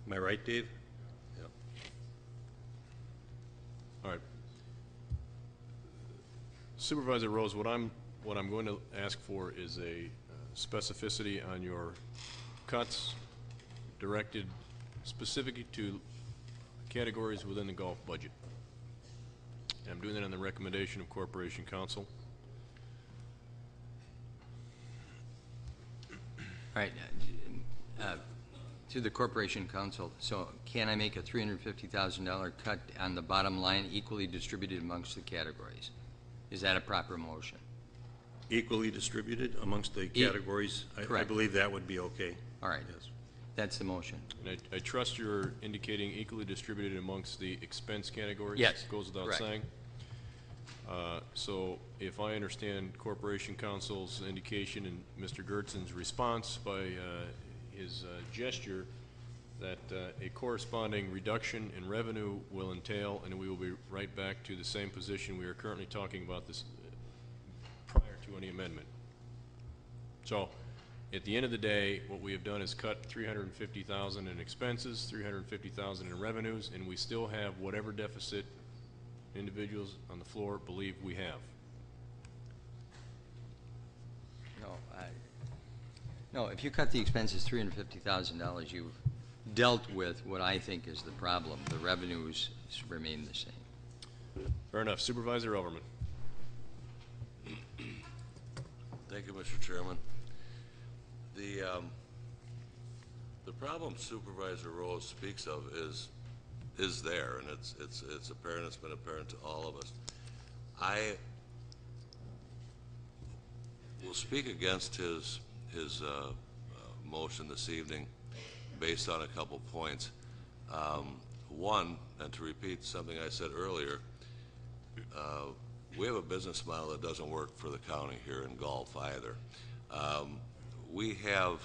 Am I right, Dave? Yeah. All right. Supervisor Rose, what I'm going to ask for is a specificity on your cuts directed specifically to categories within the golf budget. And I'm doing that on the recommendation of Corporation Counsel. All right. To the Corporation Counsel, so can I make a $350,000 cut on the bottom line equally distributed amongst the categories? Is that a proper motion? Equally distributed amongst the categories? I believe that would be okay. All right. Yes. That's the motion. And I trust you're indicating equally distributed amongst the expense categories? Yes. Goes without Correct. saying. So if I understand Corporation Counsel's indication and Mr. Gertzen's response by his gesture, that a corresponding reduction in revenue will entail, and we will be right back to the same position we are currently talking about this prior to any amendment. So at the end of the day, what we have done is cut $350,000 in expenses, $350,000 in revenues, and we still have whatever deficit individuals on the floor believe we have. No, if you cut the expenses $350,000, you've dealt with what I think is the problem. The revenues remain the same. Fair enough. Supervisor Elverman. Thank you, Mr. Chairman. The problem Supervisor Rose speaks of is there, and it's apparent. It's been apparent to all of us. I will speak against his motion this evening based on a couple points. One, and to repeat something I said earlier, we have a business model that doesn't work for the county here in golf either. We have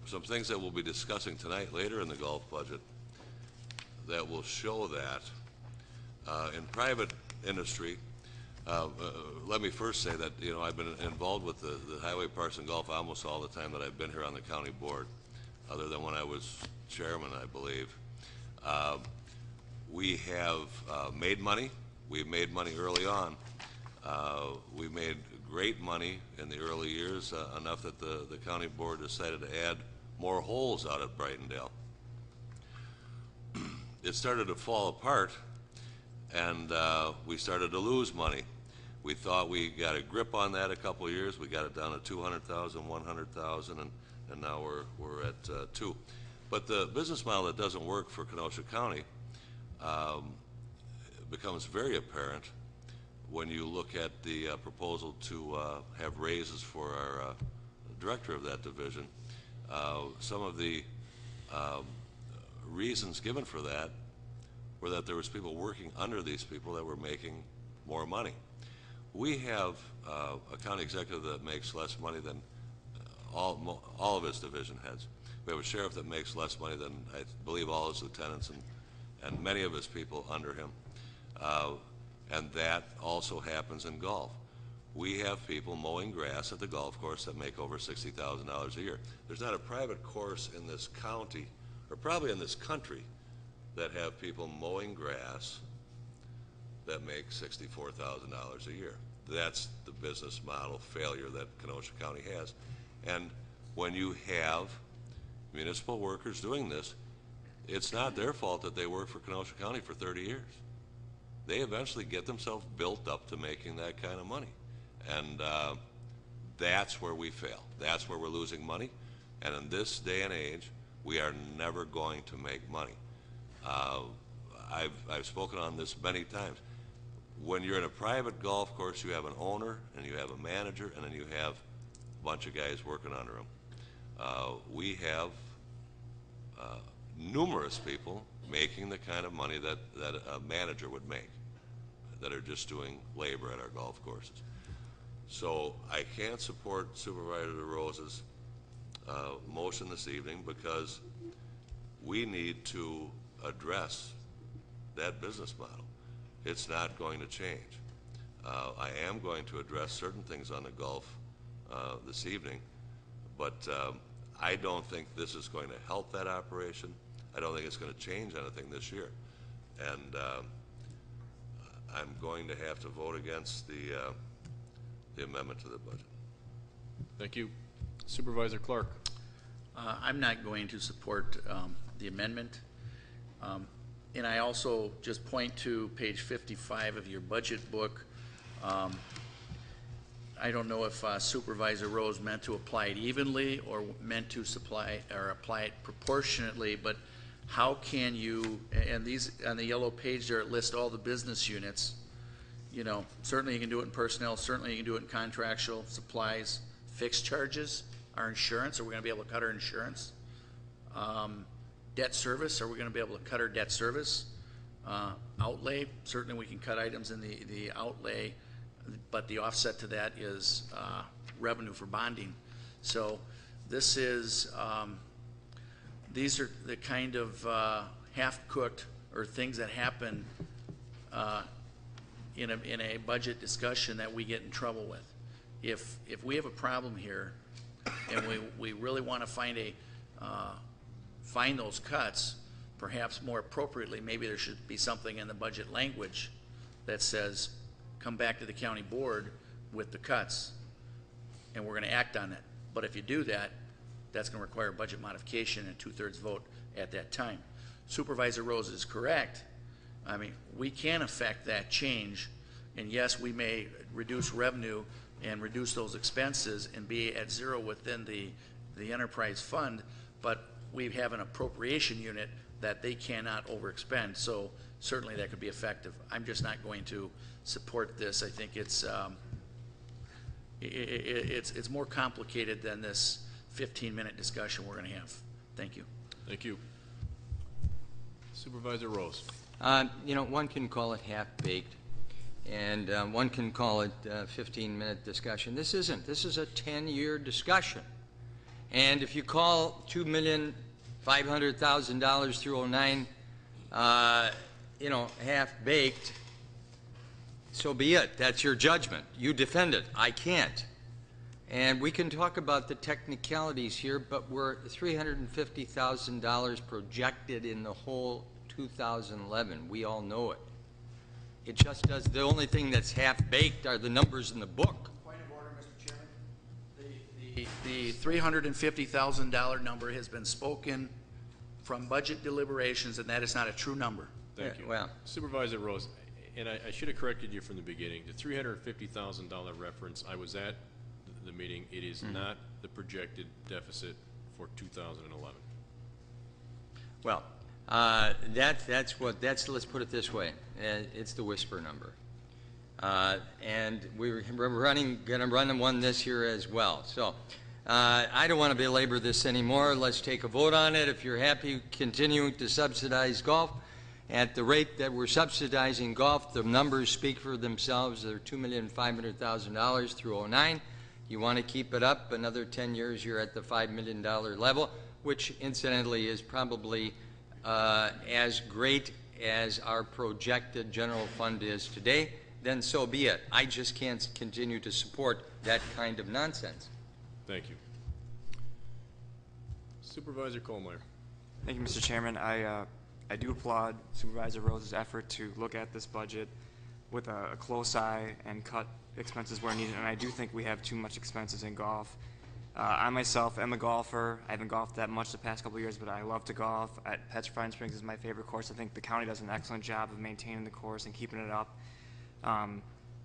some things that we'll be discussing tonight later in the golf budget that will show that. In private industry, let me first say that, you know, I've been involved with the Highway Parks and Golf almost all the time that I've been here on the county board, other than when I was chairman, I believe. We have made money. We've made money early on. We made great money in the early years, enough that the county board decided to add more holes out at Brightondale. It started to fall apart, and we started to lose money. We thought we got a grip on that a couple of years. We got it down to 200,000, 100,000, and now we're at 2. But the business model that doesn't work for Kenosha County, becomes very apparent when you look at the proposal to have raises for our director of that division. Some of the reasons given for that were that there was people working under these people that were making more money. We have a county executive that makes less money than all of his division heads. We have a sheriff that makes less money than, I believe, all his lieutenants and many of his people under him. And that also happens in golf. We have people mowing grass at the golf course that make over $60,000 a year. There's not a private course in this county, or probably in this country, that have people mowing grass that make $64,000 a year. That's the business model failure that Kenosha County has. And when you have municipal workers doing this, it's not their fault that they work for Kenosha County for 30 years. They eventually get themselves built up to making that kind of money. And that's where we fail. That's where we're losing money. And in this day and age, we are never going to make money. I've spoken on this many times. When you're in a private golf course, you have an owner, and you have a manager, and then you have a bunch of guys working under them. We have numerous people making the kind of money that a manager would make, that are just doing labor at our golf courses. So I can't support Supervisor DeRosa's motion this evening, because we need to address that business model. It's not going to change. I am going to address certain things on the golf this evening, but I don't think this is going to help that operation. I don't think it's going to change anything this year. And I'm going to have to vote against the amendment to the budget. Thank you. Supervisor Clark. I'm not going to support the amendment. And I also just point to page 55 of your budget book. I don't know if Supervisor Rose meant to apply it evenly or meant to apply it proportionately, but how can you, and these, on the yellow page there, it lists all the business units. You know, certainly you can do it in personnel, certainly you can do it in contractual, supplies, fixed charges, our insurance, are we gonna be able to cut our insurance? Debt service, are we gonna be able to cut our debt service? Outlay, certainly we can cut items in the outlay, but the offset to that is revenue for bonding. So this is, these are the kind of half-cooked or things that happen in a budget discussion that we get in trouble with. If we have a problem here and we really want to find those cuts, perhaps more appropriately, maybe there should be something in the budget language that says, come back to the county board with the cuts, and we're going to act on it. But if you do that, that's going to require budget modification and 2/3 vote at that time. Supervisor Rose is correct. I mean, we can affect that change, and yes, we may reduce revenue and reduce those expenses and be at zero within the enterprise fund, but we have an appropriation unit that they cannot overexpend, so certainly that could be effective. I'm just not going to support this. I think it's more complicated than this 15-minute discussion we're going to have. Thank you. Thank you. Supervisor Rose. You know, one can call it half-baked, and one can call it 15-minute discussion. This isn't. This is a 10-year discussion. And if you call $2,500,000 through 09, you know, half-baked, so be it. That's your judgment. You defend it. I can't. And we can talk about the technicalities here, but we're $350,000 projected in the whole 2011. We all know it. It just does. The only thing that's half-baked are the numbers in the book. Point of order, Mr. Chairman. The $350,000 number has been spoken from budget deliberations, and that is not a true number. Thank you. Well, Supervisor Rose, and I should have corrected you from the beginning. The $350,000 reference, I was at the meeting. It is not the projected deficit for 2011. well, Let's put it this way. It's the whisper number. And we're going to run one this year as well. So I don't want to belabor this anymore. Let's take a vote on it. If you're happy continuing to subsidize golf at the rate that we're subsidizing golf, the numbers speak for themselves. They're $2,500,000 through 2009. You want to keep it up another 10 years, you're at the $5 million level, which incidentally is probably as great as our projected general fund is today. Then so be it. I just can't continue to support that kind of nonsense. Thank you. Supervisor Kohlmeyer. Thank you, Mr. Chairman. I do applaud Supervisor Rose's effort to look at this budget with a close eye and cut expenses where needed, and I do think we have too much expenses in golf. I myself am a golfer. I haven't golfed that much the past couple of years, but I love to golf. At Petrifying Springs is my favorite course. I think the county does an excellent job of maintaining the course and keeping it up.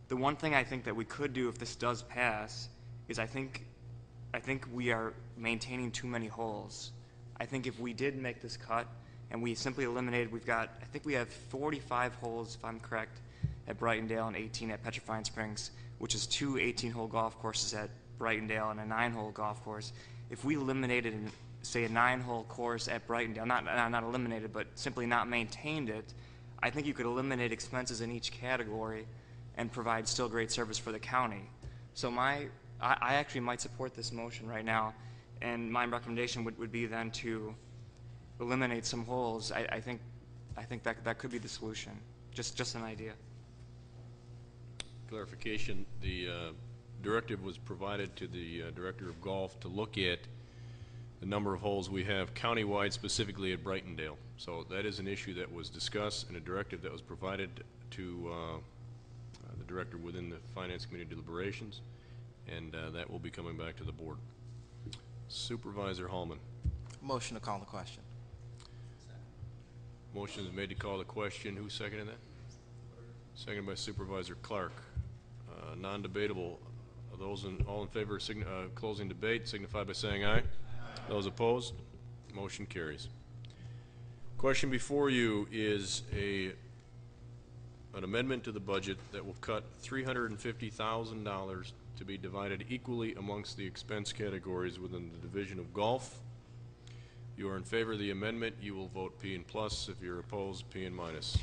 The one thing I think that we could do if this does pass is I think we are maintaining too many holes. I think if we did make this cut and we simply eliminated, I think we have 45 holes, if I'm correct, at Brightondale and 18 at Petrifying Springs, which is 2 18-hole golf courses at Brightondale and a 9-hole golf course. If we eliminated, say, a 9-hole course at Brightondale, not eliminated, but simply not maintained it, I think you could eliminate expenses in each category and provide still great service for the county. So I actually might support this motion right now, and my recommendation would be then to eliminate some holes. I think that could be the solution. Just an idea. Clarification, the directive was provided to the Director of Golf to look at the number of holes we have countywide, specifically at Brightondale. So that is an issue that was discussed and a directive that was provided to the Director within the Finance Committee deliberations, and that will be coming back to the Board. Supervisor Hallman. Motion to call the question. Motion is made to call the question. Who seconded that? Seconded by Supervisor Clark. Non-debatable. All in favor of closing debate signify by saying aye. Those opposed, motion carries. Question before you is an amendment to the budget that will cut $350,000 to be divided equally amongst the expense categories within the Division of Golf. If you are in favor of the amendment, you will vote P and plus. If you're opposed, P and minus.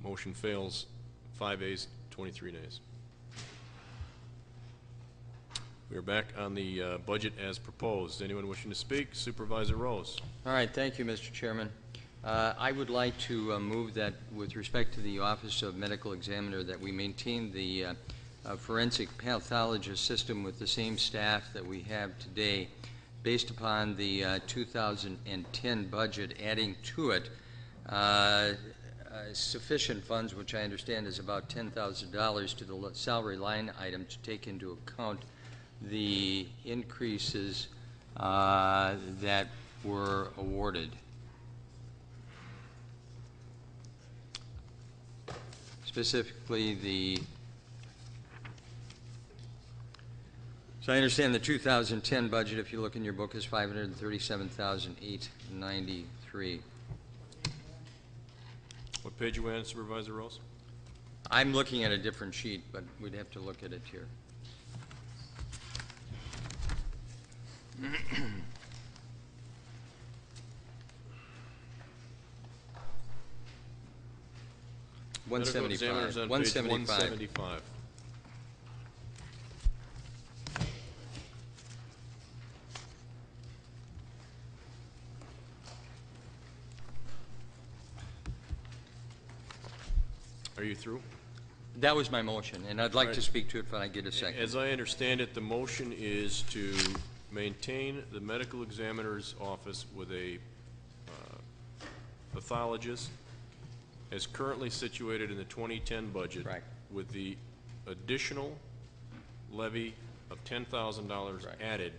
Motion fails. 5 ayes, 23 nays. We are back on the budget as proposed. Anyone wishing to speak? Supervisor Rose. All right, thank you, Mr. Chairman. I would like to move that with respect to the Office of Medical Examiner that we maintain the forensic pathologist system with the same staff that we have today based upon the 2010 budget, adding to it sufficient funds, which I understand is about $10,000 to the salary line item to take into account the increases that were awarded. Specifically, so I understand the 2010 budget, if you look in your book, is $537,893. What page are we on, Supervisor Rose? I'm looking at a different sheet, but we'd have to look at it here. Medical examiners on page 175. Are you through? That was my motion, and I'd like to speak to it when I get a second. As I understand it, the motion is to maintain the medical examiner's office with a pathologist as currently situated in the 2010 budget, with the additional levy of $10,000 added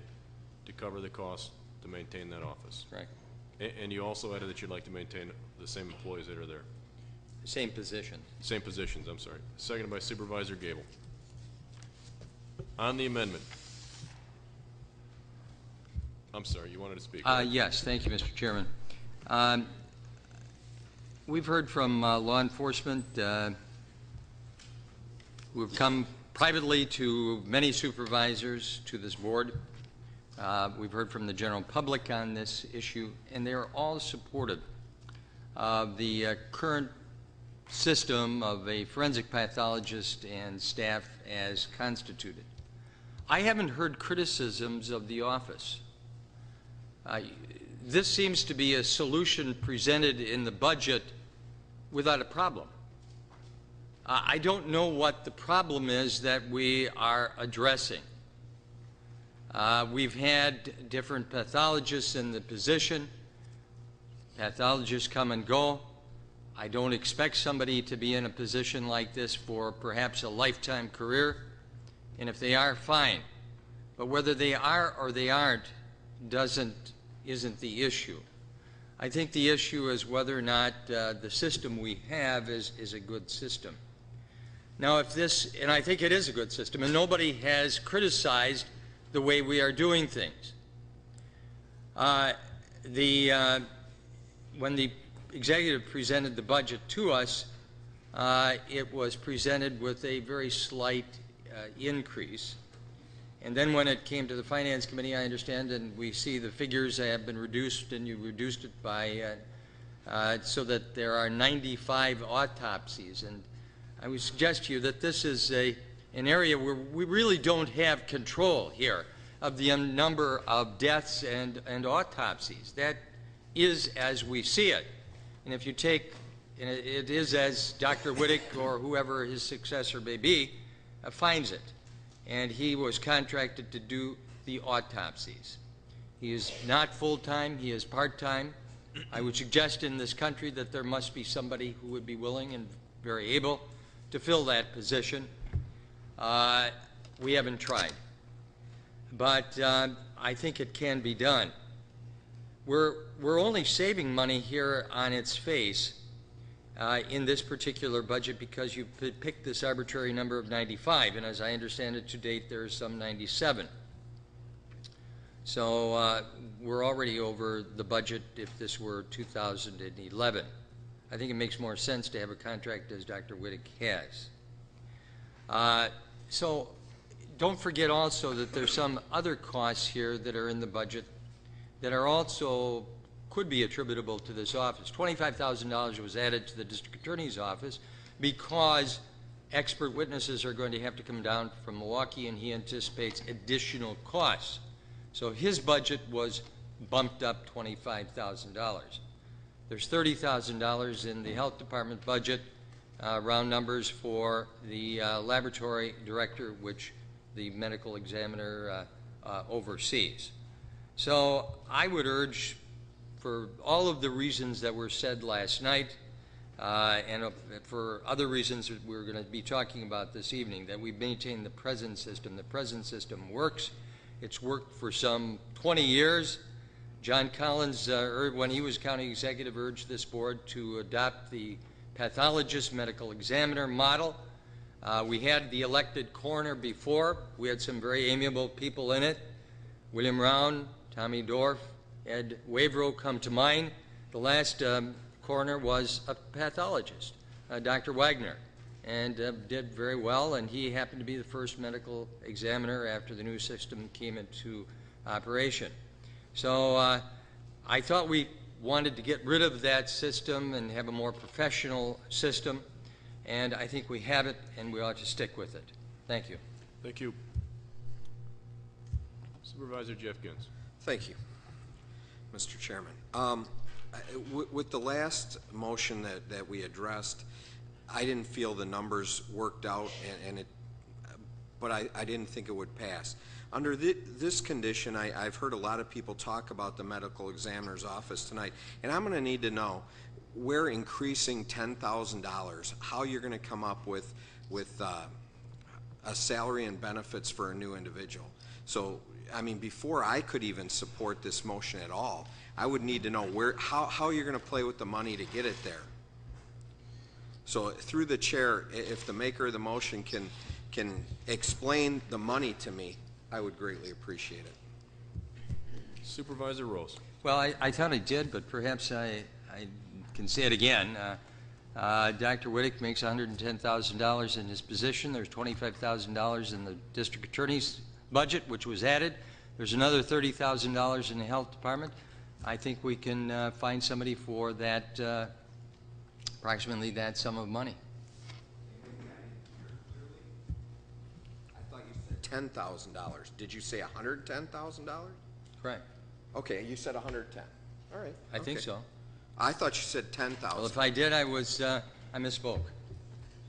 to cover the cost to maintain that office. Right. And you also added that you'd like to maintain the same employees that are there. Same position. Same positions, I'm sorry. Seconded by Supervisor Gable. On the amendment. I'm sorry, you wanted to speak. right? Yes, thank you, Mr. Chairman. We've heard from law enforcement who have come privately to many supervisors, to this board. We've heard from the general public on this issue, and they are all supportive of the current system of a forensic pathologist and staff as constituted. I haven't heard criticisms of the office. This seems to be a solution presented in the budget without a problem. I don't know what the problem is that we are addressing. We've had different pathologists in the position. Pathologists come and go. I don't expect somebody to be in a position like this for perhaps a lifetime career, and if they are, fine. But whether they are or they aren't isn't the issue. I think the issue is whether or not the system we have is a good system. Now, if this, and I think it is a good system, and nobody has criticized the way we are doing things. When the executive presented the budget to us, it was presented with a very slight increase. And then when it came to the Finance Committee, I understand, and we see the figures have been reduced, and you reduced it by, so that there are 95 autopsies. And I would suggest to you that this is an area where we really don't have control here of the number of deaths and autopsies. That is as we see it. And if you take, and it is as Dr. Wittick or whoever his successor may be, finds it. And he was contracted to do the autopsies. He is not full-time, he is part-time. I would suggest in this country that there must be somebody who would be willing and very able to fill that position. We haven't tried. But I think it can be done. We're only saving money here on its face in this particular budget because you picked this arbitrary number of 95, and as I understand it to date, there is some 97. So we're already over the budget if this were 2011. I think it makes more sense to have a contract as Dr. Wittick has. So don't forget also that there's some other costs here that are in the budget that are also could be attributable to this office. $25,000 was added to the district attorney's office because expert witnesses are going to have to come down from Milwaukee, and he anticipates additional costs. So his budget was bumped up $25,000. There's $30,000 in the health department budget, round numbers, for the laboratory director, which the medical examiner oversees. So I would urge, for all of the reasons that were said last night, and for other reasons that we're going to be talking about this evening, that we maintain the present system. The present system works. It's worked for some 20 years. John Collins, when he was county executive, urged this board to adopt the pathologist medical examiner model. We had the elected coroner before. We had some very amiable people in it. William Round, Tommy Dorff, Ed Wavero come to mind. The last coroner was a pathologist, Dr. Wagner, and did very well, and he happened to be the first medical examiner after the new system came into operation. So I thought we wanted to get rid of that system and have a more professional system, and I think we have it, and we ought to stick with it. Thank you. Thank you. Supervisor Jeff Gins. Thank you, Mr. Chairman. With the last motion that we addressed, I didn't feel the numbers worked out, but I didn't think it would pass. Under this condition, I've heard a lot of people talk about the medical examiner's office tonight, and I'm going to need to know, we're increasing $10,000, how you're going to come up with a salary and benefits for a new individual. So, I mean, before I could even support this motion at all, I would need to know how you're going to play with the money to get it there. So through the chair, if the maker of the motion can explain the money to me, I would greatly appreciate it. Supervisor Rose. Well, I thought I did, but perhaps I can say it again. Dr. Whittick makes $110,000 in his position. There's $25,000 in the district attorney's budget, which was added. There's another $30,000 in the health department. I think we can find somebody for that, approximately that sum of money. I thought you said $10,000. Did you say $110,000? Correct. Okay, you said 110. All right. I think okay. so. I thought you said 10,000. Well, if I did, I misspoke.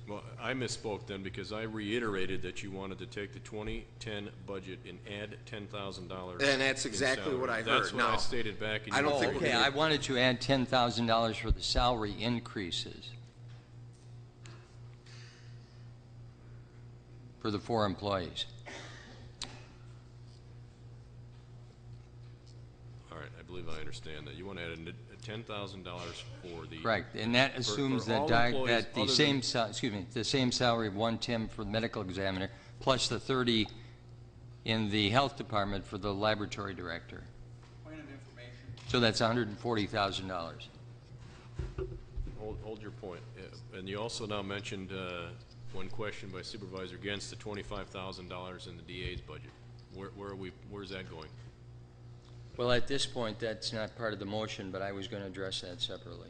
Well, I misspoke then because I reiterated that you wanted to take the 2010 budget and add $10,000. And that's exactly what I heard. That's what I stated back in. I don't think okay, I wanted to add $10,000 for the salary increases for the 4 employees. All right, I believe I understand that. You want to add $10,000 for the. Correct, and that assumes for all that employees the other same, than- the same salary of $110 for the medical examiner, plus the 30 in the health department for the laboratory director. Point of information. So that's $140,000. Hold your point. And you also now mentioned one question by Supervisor against the $25,000 in the DA's budget. Where's that going? Well, at this point, that's not part of the motion, but I was going to address that separately.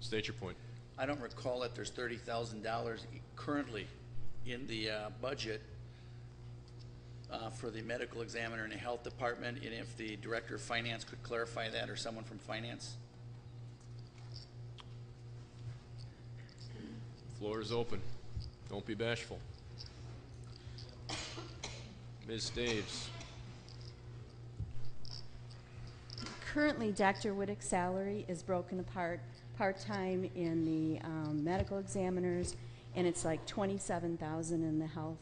State your point. I don't recall that there's $30,000 currently in the budget for the medical examiner in the health department, and if the director of finance could clarify that, or someone from finance. Floor is open. Don't be bashful. Ms. Daves. Currently, Dr. Whittick's salary is broken apart, part-time in the medical examiners, and it's like $27,000 in the health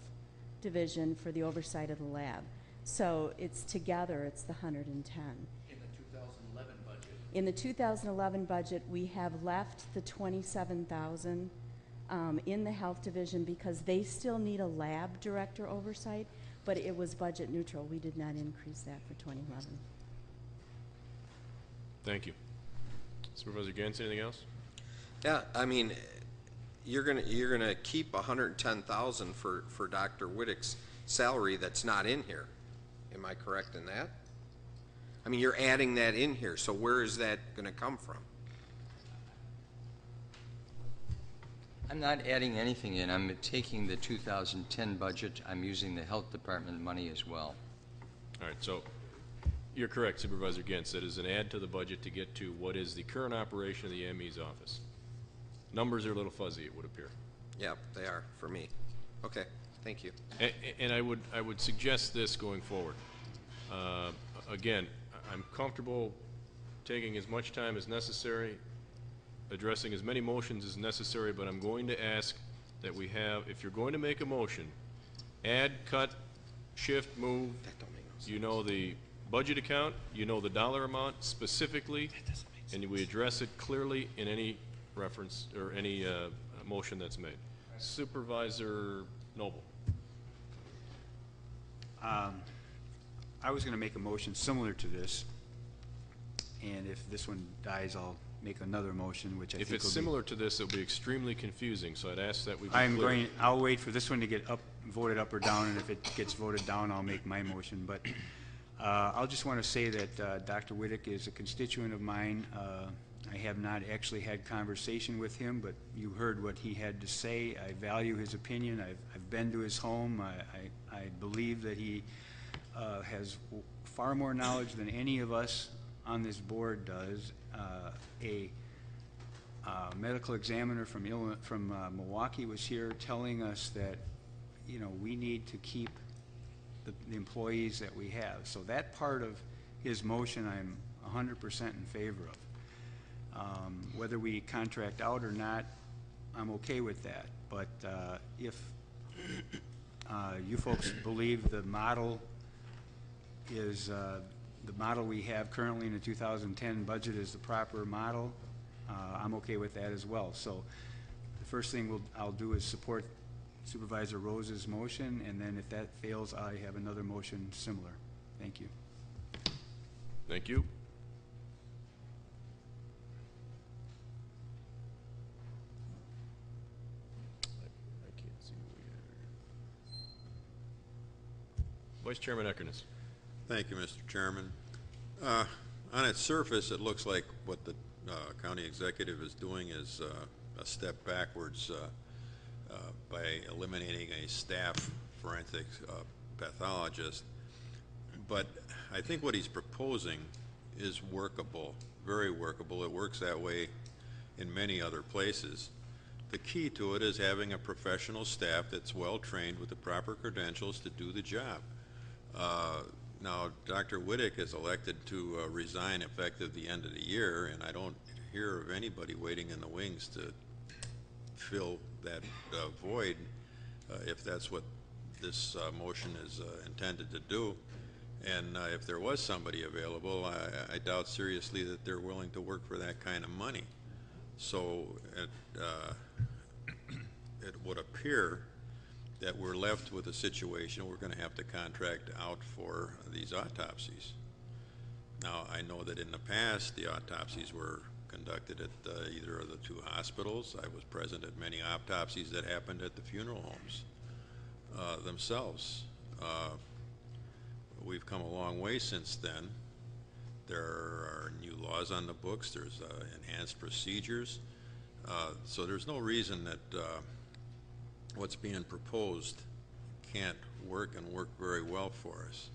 division for the oversight of the lab. So it's together, it's the 110. In the 2011 budget. In the 2011 budget, we have left the $27,000 in the health division because they still need a lab director oversight, but it was budget neutral. We did not increase that for 2011. Thank you. Supervisor Gantz, anything else? Yeah, I mean, you're gonna keep 110,000 for Dr. Whittick's salary that's not in here. Am I correct in that? I mean, you're adding that in here, so where is that gonna come from? I'm not adding anything in. I'm taking the 2010 budget. I'm using the health department money as well. All right, so you're correct, Supervisor Gantz. That is an add to the budget to get to what is the current operation of the ME's office. Numbers are a little fuzzy, it would appear. Yeah, they are for me. Okay, thank you. And I would suggest this going forward. Again, I'm comfortable taking as much time as necessary, addressing as many motions as necessary, but I'm going to ask that we have, if you're going to make a motion, add, cut, shift, move. That don't make no sense. You know the budget account, you know the dollar amount specifically, and we address it clearly in any reference or any motion that's made. Supervisor Noble. I was going to make a motion similar to this, and if this one dies, I'll make another motion, which I think If it's similar to this, it'll be extremely confusing, so I'd ask that we be clear. I'll wait for this one to get voted up or down, and if it gets voted down, I'll make my motion. But I'll just want to say that Dr. Whittick is a constituent of mine. I have not actually had conversation with him, but you heard what he had to say. I value his opinion. I've been to his home. I believe that he has far more knowledge than any of us on this board does. A medical examiner from Milwaukee was here telling us that, you know, we need to keep the employees that we have. So that part of his motion, I'm 100% in favor of. Whether we contract out or not, I'm okay with that. But if you folks believe the model is the model we have currently in the 2010 budget is the proper model, I'm okay with that as well. So the first thing I'll do is support Supervisor Rose's motion, and then if that fails, I have another motion similar. Thank you. Thank you. I can't see Vice Chairman Eckerness. Thank you, Mr. Chairman. On its surface, it looks like what the county executive is doing is a step backwards by eliminating a staff forensics pathologist. But I think what he's proposing is workable, very workable. It works that way in many other places. The key to it is having a professional staff that's well trained with the proper credentials to do the job. Now, Dr. Whittick is elected to resign effective the end of the year, and I don't hear of anybody waiting in the wings to fill that void if that's what this motion is intended to do. And if there was somebody available, I doubt seriously that they're willing to work for that kind of money. So it would appear that we're left with a situation we're going to have to contract out for these autopsies. Now, I know that in the past the autopsies were conducted at either of the two hospitals. I was present at many autopsies that happened at the funeral homes themselves. We've come a long way since then. There are new laws on the books. There's enhanced procedures. So there's no reason that what's being proposed can't work and work very well for us.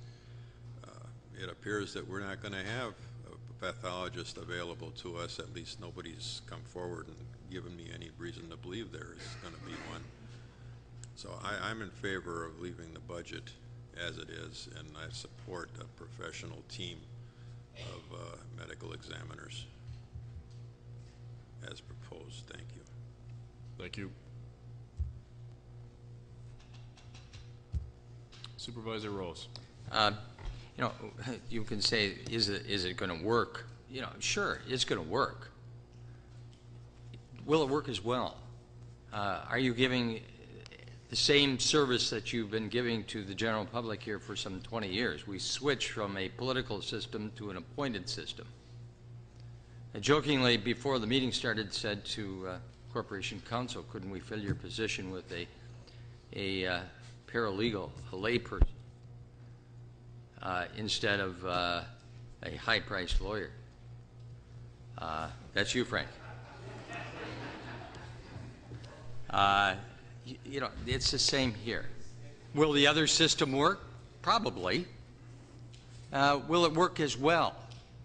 It appears that we're not going to have a pathologist available to us. At least nobody's come forward and given me any reason to believe there is going to be one. So I'm in favor of leaving the budget as it is, and I support a professional team of medical examiners as proposed. Thank you. Thank you. Supervisor Rose. You know, you can say, is it going to work? You know, sure, it's going to work. Will it work as well? Are you giving the same service that you've been giving to the general public here for some 20 years? We switched from a political system to an appointed system. I jokingly, before the meeting started, said to Corporation Counsel, couldn't we fill your position with a paralegal, a layperson, instead of a high-priced lawyer? That's you, Frank. You know, it's the same here. Will the other system work? Probably. Will it work as well?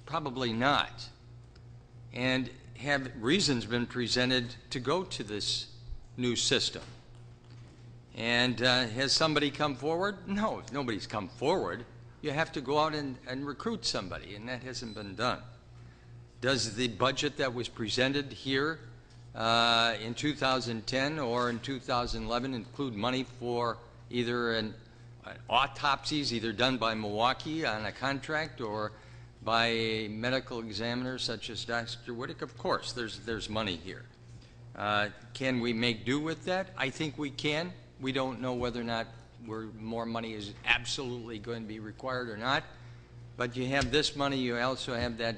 Probably not. And have reasons been presented to go to this new system? And has somebody come forward? No, nobody's come forward. You have to go out and recruit somebody, and that hasn't been done. Does the budget that was presented here in 2010 or in 2011 include money for either autopsies, either done by Milwaukee on a contract or by a medical examiner such as Dr. Whittick? Of course, there's money here. Can we make do with that? I think we can. We don't know whether or not more money is absolutely going to be required or not. But you have this money. You also have that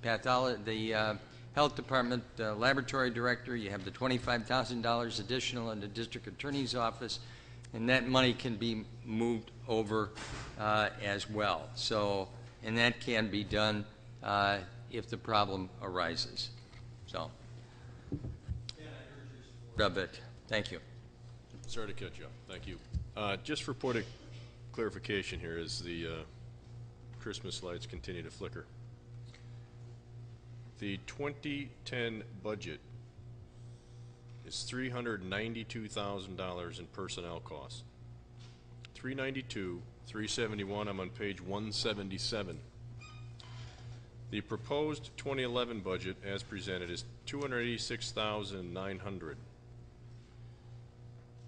the Health Department laboratory director. You have the $25,000 additional in the district attorney's office, and that money can be moved over as well. So, and that can be done if the problem arises. So, of it. Thank you. Sorry to cut you off. Thank you. Just for point of clarification here, as the Christmas lights continue to flicker, the 2010 budget is $392,000 in personnel costs. 392, 371. I'm on page 177. The proposed 2011 budget, as presented, is $286,900.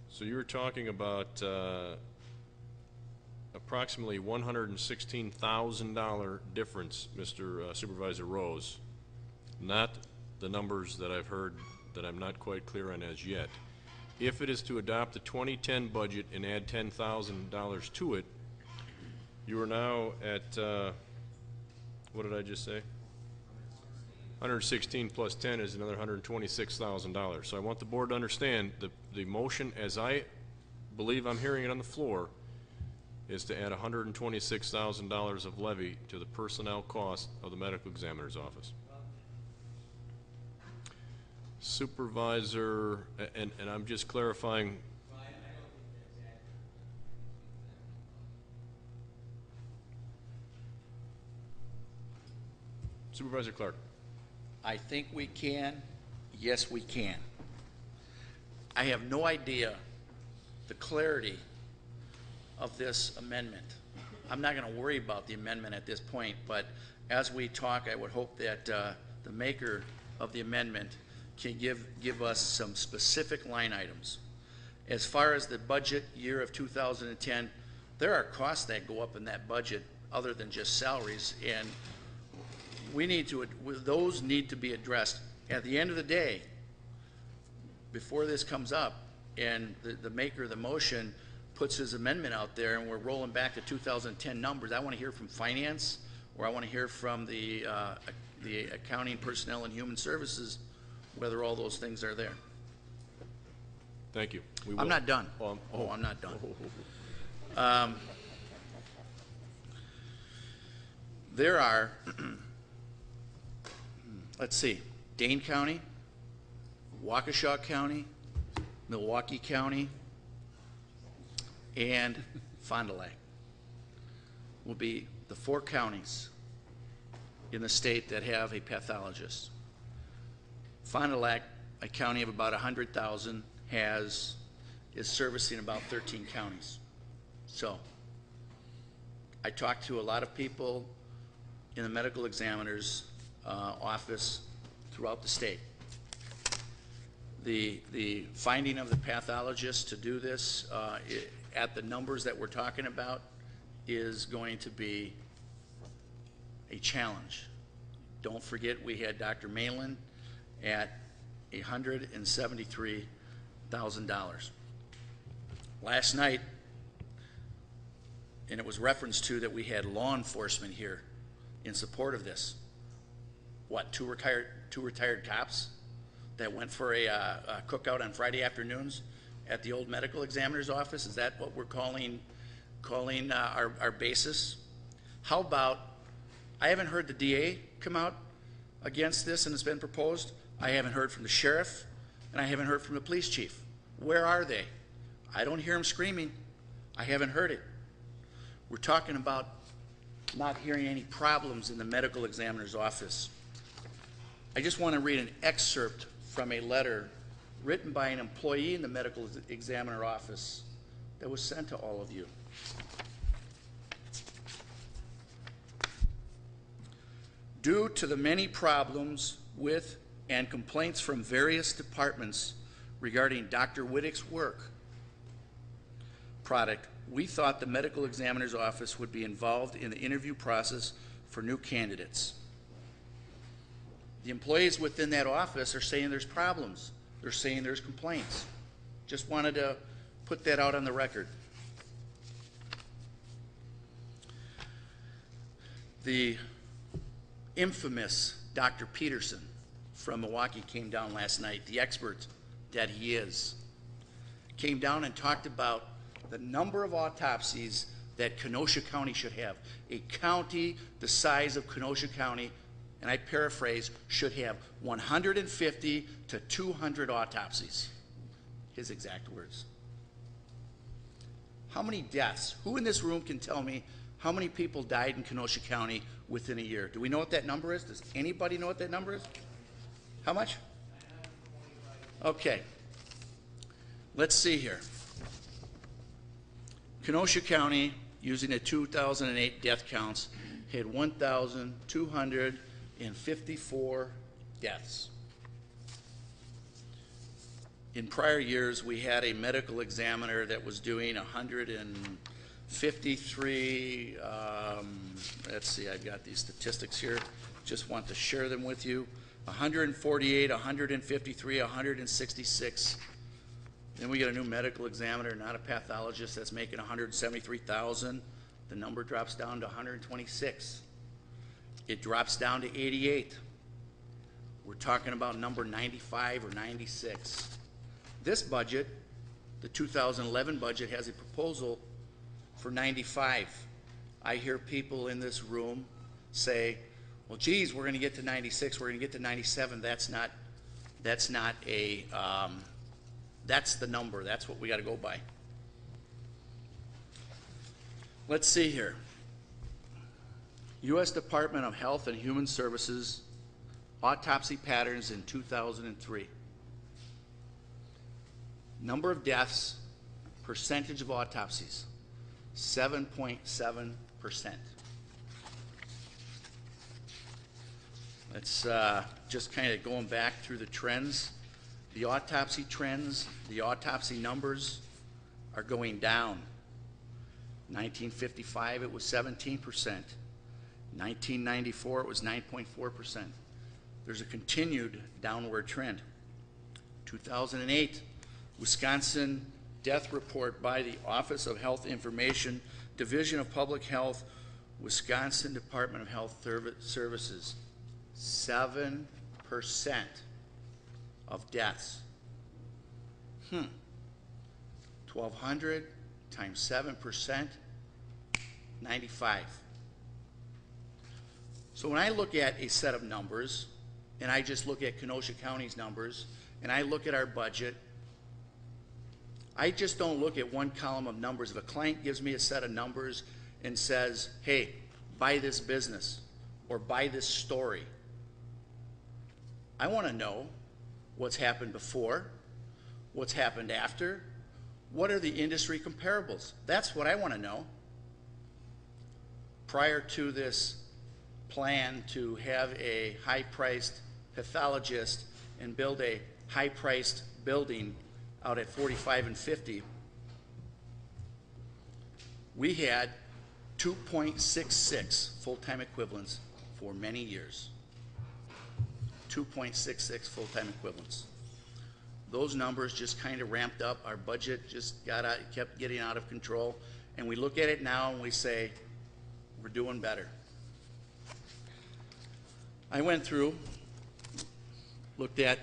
So you were talking about approximately $116,000 difference, Mr. Supervisor Rose, not the numbers that I've heard that I'm not quite clear on as yet. If it is to adopt the 2010 budget and add $10,000 to it, you are now at, what did I just say? 116 plus 10 is another $126,000. So I want the board to understand the motion, as I believe I'm hearing it on the floor, is to add $126,000 of levy to the personnel cost of the medical examiner's office. Supervisor, and I'm just clarifying. Supervisor Clark. I think we can. Yes, we can. I have no idea the clarity of this amendment. I'm not going to worry about the amendment at this point, but as we talk, I would hope that the maker of the amendment can give us some specific line items. As far as the budget year of 2010, there are costs that go up in that budget other than just salaries, and those need to be addressed. At the end of the day, before this comes up and the maker of the motion puts his amendment out there and we're rolling back to 2010 numbers, I want to hear from finance, or I want to hear from the accounting, personnel, and human services, whether all those things are there. Thank you. I'm not done. I'm not done. There are, let's see, Dane County, Waukesha County, Milwaukee County, and Fond du Lac will be the 4 counties in the state that have a pathologist. Fond du Lac, a county of about 100,000, is servicing about 13 counties. So I talked to a lot of people in the medical examiner's office throughout the state. The finding of the pathologist to do this at the numbers that we're talking about is going to be a challenge. Don't forget, we had Dr. Malin at $173,000. Last night, and it was referenced to that we had law enforcement here in support of this. What, two retired cops that went for a cookout on Friday afternoons at the old medical examiner's office? Is that what we're calling our basis? How about, I haven't heard the DA come out against this and it's been proposed. I haven't heard from the sheriff, and I haven't heard from the police chief. Where are they? I don't hear them screaming. I haven't heard it. We're talking about not hearing any problems in the medical examiner's office. I just want to read an excerpt from a letter written by an employee in the medical examiner office that was sent to all of you. Due to the many problems with and complaints from various departments regarding Dr. Wittick's work product, we thought the medical examiner's office would be involved in the interview process for new candidates. The employees within that office are saying there's problems. They're saying there's complaints. Just wanted to put that out on the record. The infamous Dr. Peterson from Milwaukee came down last night, the expert that he is, came down and talked about the number of autopsies that Kenosha County should have. A county the size of Kenosha County, and I paraphrase, should have 150 to 200 autopsies. His exact words. How many deaths? Who in this room can tell me how many people died in Kenosha County within a year? Do we know what that number is? Does anybody know what that number is? How much? Okay. Let's see here. Kenosha County, using the 2008 death counts, had 1,254 deaths. In prior years, we had a medical examiner that was doing 150 53, let's see, I've got these statistics here, just want to share them with you. 148, 153, 166. Then we get a new medical examiner, not a pathologist, that's making 173,000. The number drops down to 126. It drops down to 88. We're talking about number 95 or 96. This budget, the 2011 budget, has a proposal for 95. I hear people in this room say, well, geez, we're going to get to 96, we're going to get to 97. That's not a, that's the number. That's what we got to go by. Let's see here. U.S. Department of Health and Human Services autopsy patterns in 2003. Number of deaths, percentage of autopsies, 7.7%. Let's just kind of going back through the trends. The autopsy trends, the autopsy numbers are going down. 1955, it was 17%. 1994, it was 9.4%. There's a continued downward trend. 2008, Wisconsin death report by the Office of Health Information, Division of Public Health, Wisconsin Department of Health Services. 7% of deaths. 1,200 times 7%, 95. So when I look at a set of numbers, and I just look at Kenosha County's numbers, and I look at our budget, I just don't look at one column of numbers. If a client gives me a set of numbers and says, hey, buy this business or buy this story, I want to know what's happened before, what's happened after, what are the industry comparables. That's what I want to know. Prior to this plan to have a high-priced pathologist and build a high-priced building out at 45 and 50, we had 2.66 full-time equivalents for many years. 2.66 full-time equivalents. Those numbers just kind of ramped up. Our budget just kept getting out of control. And we look at it now and we say, we're doing better. I went through, looked at,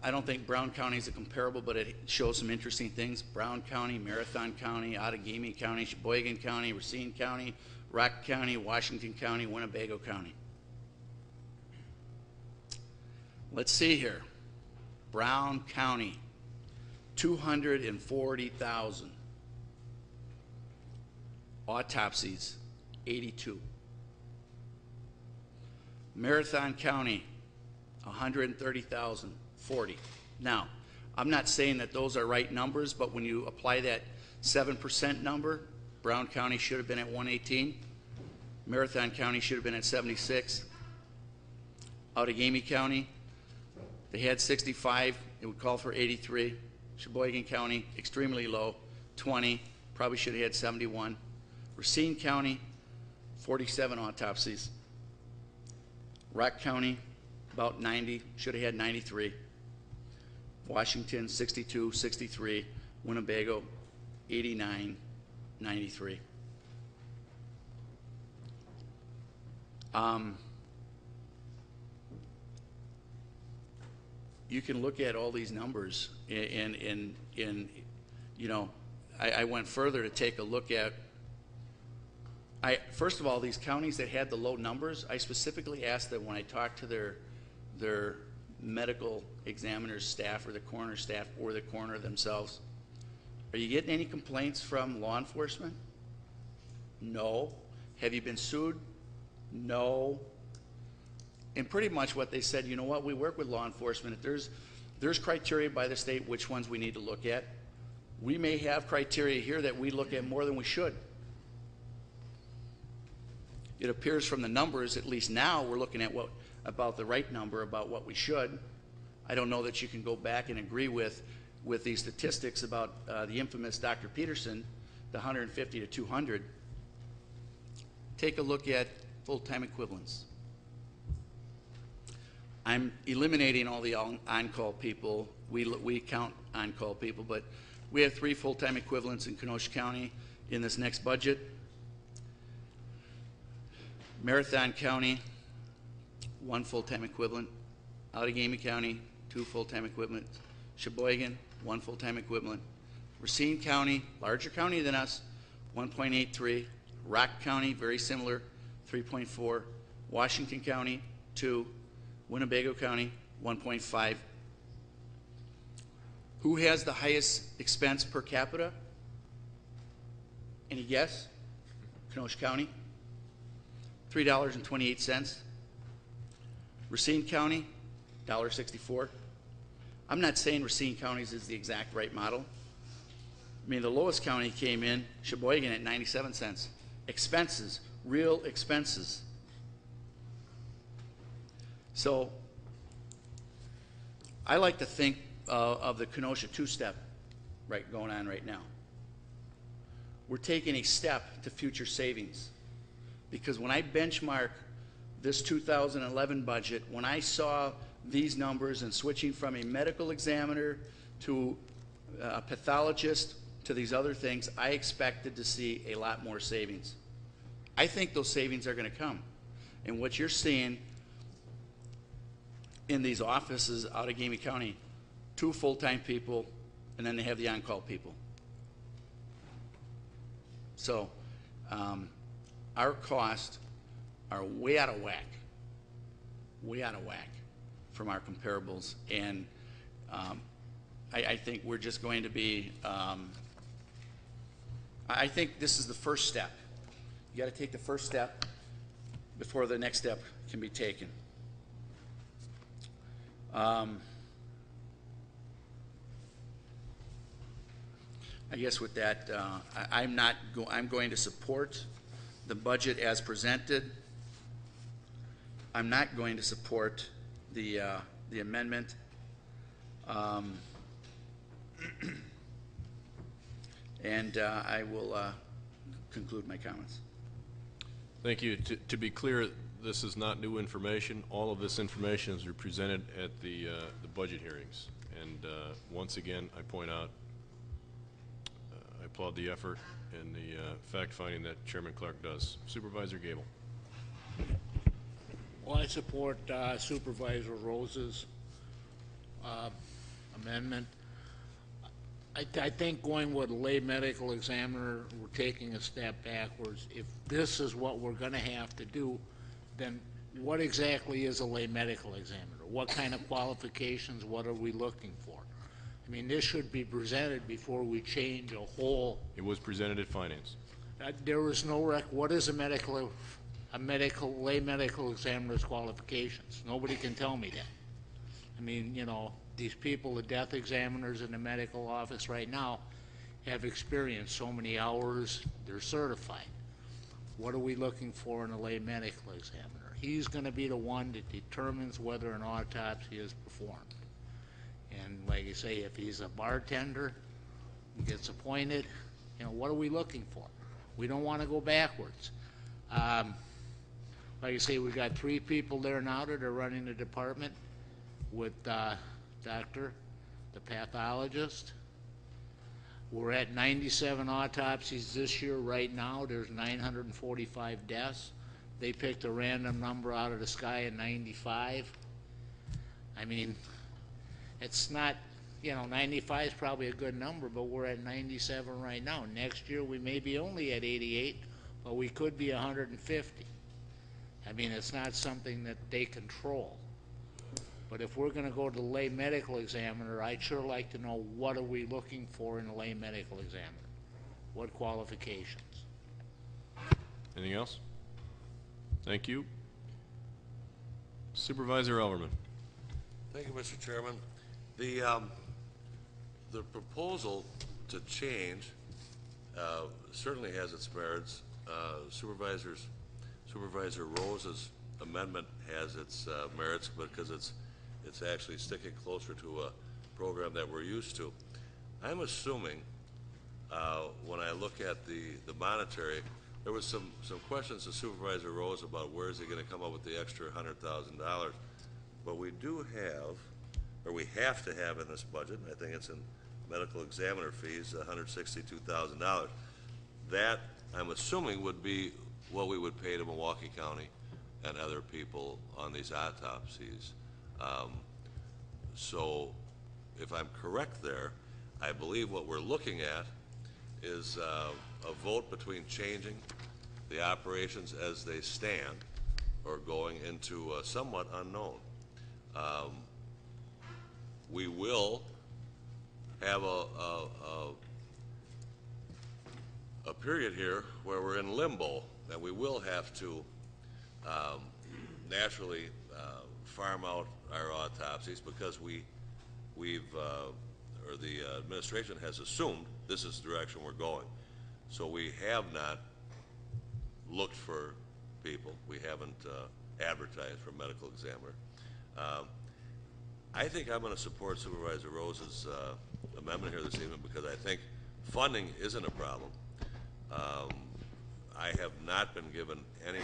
I don't think Brown County is a comparable, but it shows some interesting things. Brown County, Marathon County, Outagamie County, Sheboygan County, Racine County, Rock County, Washington County, Winnebago County. Let's see here. Brown County, 240,000. Autopsies, 82. Marathon County, 130,000, 40. Now, I'm not saying that those are right numbers, but when you apply that 7% number, Brown County should have been at 118. Marathon County should have been at 76. Outagamie County, they had 65, it would call for 83. Sheboygan County, extremely low, 20, probably should have had 71. Racine County, 47 autopsies. Rock County, about 90, should have had 93. Washington, 62, 63. Winnebago, 89, 93. You can look at all these numbers and you know, I went further to take a look at, first of all, these counties that had the low numbers, I specifically asked them when I talked to their medical examiner's staff or the coroner staff or the coroner themselves, are you getting any complaints from law enforcement? No. Have you been sued? No. And pretty much what they said, you know what, we work with law enforcement. If there's criteria by the state which ones we need to look at. We may have criteria here that we look at more than we should. It appears from the numbers, at least now, we're looking at about the right number, about what we should. I don't know that you can go back and agree with these statistics about the infamous Dr. Peterson, the 150 to 200, take a look at full-time equivalents. I'm eliminating all the on-call people. We count on-call people, but we have 3 full-time equivalents in Kenosha County in this next budget. Marathon County, 1 full-time equivalent. Outagamie County, 2 full-time equivalents. Sheboygan, 1 full-time equivalent. Racine County, larger county than us, 1.83. Rock County, very similar, 3.4. Washington County, 2. Winnebago County, 1.5. Who has the highest expense per capita? Any guess? Kenosha County, $3.28. Racine County, $1.64. I'm not saying Racine County's is the exact right model. I mean, the lowest county came in, Sheboygan, at 97 cents. Expenses, real expenses. So I like to think of the Kenosha two-step going on right now. We're taking a step to future savings. Because when I benchmark this 2011 budget, when I saw these numbers and switching from a medical examiner to a pathologist to these other things, I expected to see a lot more savings. I think those savings are going to come. And what you're seeing in these offices out of Outagamie County, 2 full-time people, and then they have the on-call people. So our costs are way out of whack from our comparables, and I think we're just going to be, I think this is the first step. You got to take the first step before the next step can be taken. I guess with that, I'm going to support the budget as presented. I'm not going to support the amendment. And I will conclude my comments. Thank you. To be clear, this is not new information. All of this information is presented at the budget hearings. And once again, I point out, I applaud the effort and the fact-finding that Chairman Clark does. Supervisor Gable. Well, I support Supervisor Rose's amendment. I think going with a lay medical examiner, we're taking a step backwards. If this is what we're going to have to do, then what exactly is a lay medical examiner? What kind of qualifications, what are we looking for? I mean, this should be presented before we change a whole. It was presented at finance. There was no what is a lay medical examiner's qualifications? Nobody can tell me that. I mean, you know, these people, the death examiners in the medical office right now, have experienced so many hours, they're certified. What are we looking for in a lay medical examiner? He's going to be the one that determines whether an autopsy is performed. And like you say, if he's a bartender, he gets appointed, you know, what are we looking for? We don't want to go backwards. Like you say, we got 3 people there now that are running the department with doctor, the pathologist. We're at 97 autopsies this year. Right now, there's 945 deaths. They picked a random number out of the sky at 95. I mean, it's not, you know, 95 is probably a good number, but we're at 97 right now. Next year, we may be only at 88, but we could be 150. I mean, it's not something that they control. But if we're going to go to the lay medical examiner, I'd sure like to know what are we looking for in a lay medical examiner? What qualifications? Anything else? Thank you. Supervisor Elverman. Thank you, Mr. Chairman. The proposal to change certainly has its merits. Supervisor Rose's amendment has its merits because it's actually sticking closer to a program that we're used to. I'm assuming when I look at the monetary, there was some questions to Supervisor Rose about where is he gonna come up with the extra $100,000. But we do have, or we have to have in this budget, and I think it's in medical examiner fees, $162,000. That, I'm assuming, would be what we would pay to Milwaukee County and other people on these autopsies. So if I'm correct there, I believe what we're looking at is a vote between changing the operations as they stand or going into somewhat unknown. We will have a period here where we're in limbo, and we will have to naturally farm out our autopsies because the administration has assumed this is the direction we're going. So we have not looked for people. We haven't advertised for medical examiner. I think I'm going to support Supervisor Rose's amendment here this evening because I think funding isn't a problem. I have not been given any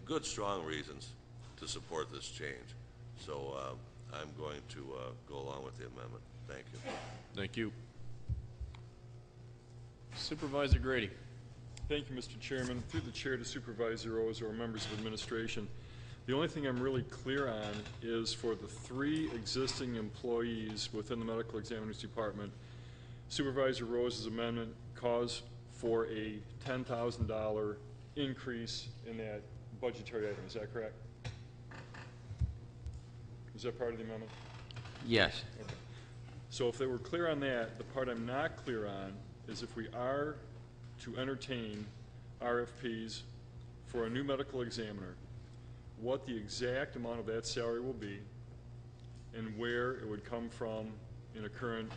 good, strong reasons to support this change. So I'm going to go along with the amendment. Thank you. Thank you. Supervisor Grady. Thank you, Mr. Chairman. Through the chair to Supervisor Rose or members of administration, the only thing I'm really clear on is for the 3 existing employees within the medical examiner's department, Supervisor Rose's amendment calls for a $10,000 increase in that budgetary item. Is that correct? Is that part of the amendment? Yes. Okay. So if they were clear on that, the part I'm not clear on is if we are to entertain RFPs for a new medical examiner, what the exact amount of that salary will be and where it would come from in a current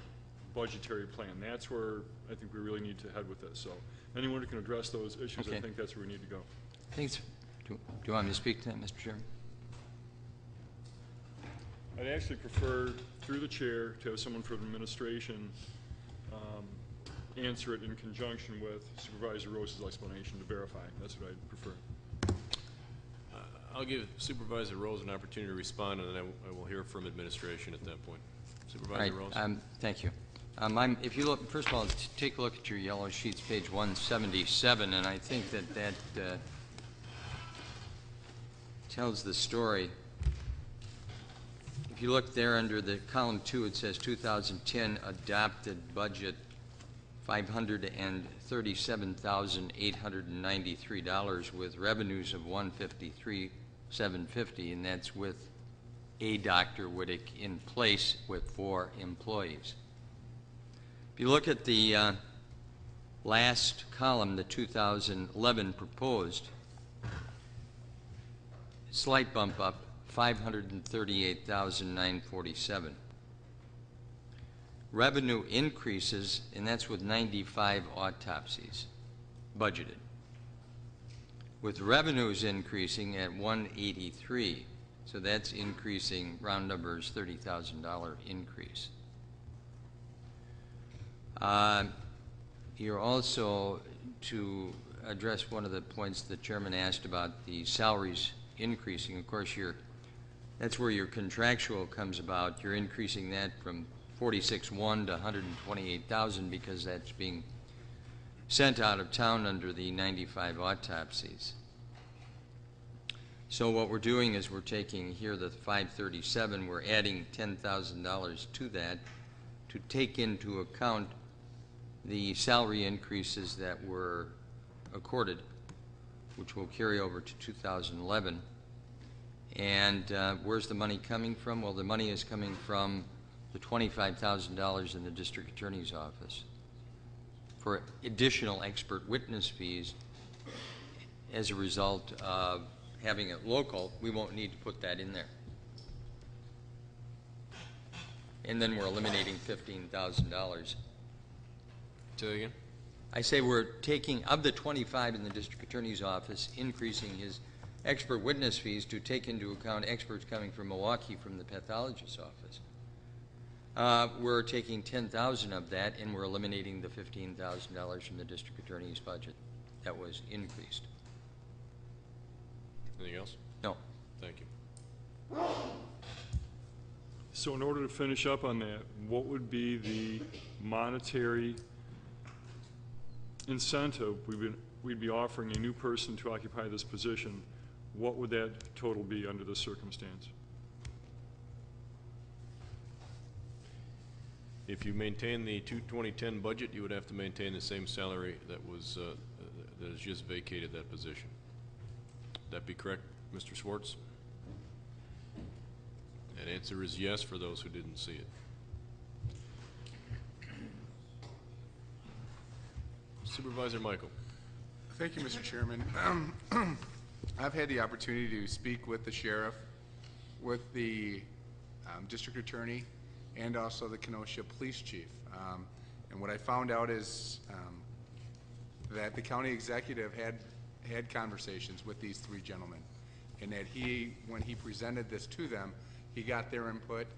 budgetary plan. That's where I think we really need to head with this. So anyone who can address those issues, Okay. I think that's where we need to go. Thanks. Do you want me to speak to that, Mr. Chairman? I'd actually prefer, through the chair, to have someone from administration answer it in conjunction with Supervisor Rose's explanation to verify. That's what I'd prefer. I'll give Supervisor Rose an opportunity to respond, and then I will hear from administration at that point. Supervisor Rose. Thank you. If you look, first of all, take a look at your yellow sheets, page 177, and I think that tells the story. If you look there under the column 2, it says 2010 adopted budget $537,893 with revenues of $153,750, and that's with a Dr. Wittick in place with 4 employees. If you look at the last column, the 2011 proposed, slight bump up, $538,947. Revenue increases, and that's with 95 autopsies budgeted, with revenues increasing at 183. So that's increasing, round numbers, $30,000 increase. You're also, to address one of the points the chairman asked about the salaries increasing, of course, that's where your contractual comes about. You're increasing that from 46.1 to 128,000 because that's being sent out of town under the 95 autopsies. So what we're doing is we're taking here the 537, we're adding $10,000 to that to take into account the salary increases that were accorded, which will carry over to 2011. And where's the money coming from? Well, the money is coming from the $25,000 in the district attorney's office for additional expert witness fees. As a result of having it local, we won't need to put that in there. And then we're eliminating $15,000. Say it again? I say we're taking, of the 25 in the district attorney's office, increasing his expert witness fees to take into account experts coming from Milwaukee from the pathologist's office. We're taking 10,000 of that, and we're eliminating the $15,000 from the district attorney's budget that was increased. Anything else? No. Thank you. So in order to finish up on that, what would be the monetary incentive we'd be offering a new person to occupy this position? What would that total be under this circumstance? If you maintain the 2010 budget, you would have to maintain the same salary that was, that has just vacated that position. Would that be correct, Mr. Schwartz? That answer is yes for those who didn't see it. Supervisor Michael. Thank you, Mr. Chairman. I've had the opportunity to speak with the sheriff, with the district attorney, and also the Kenosha police chief. And what I found out is that the county executive had conversations with these three gentlemen, and that when he presented this to them, he got their input,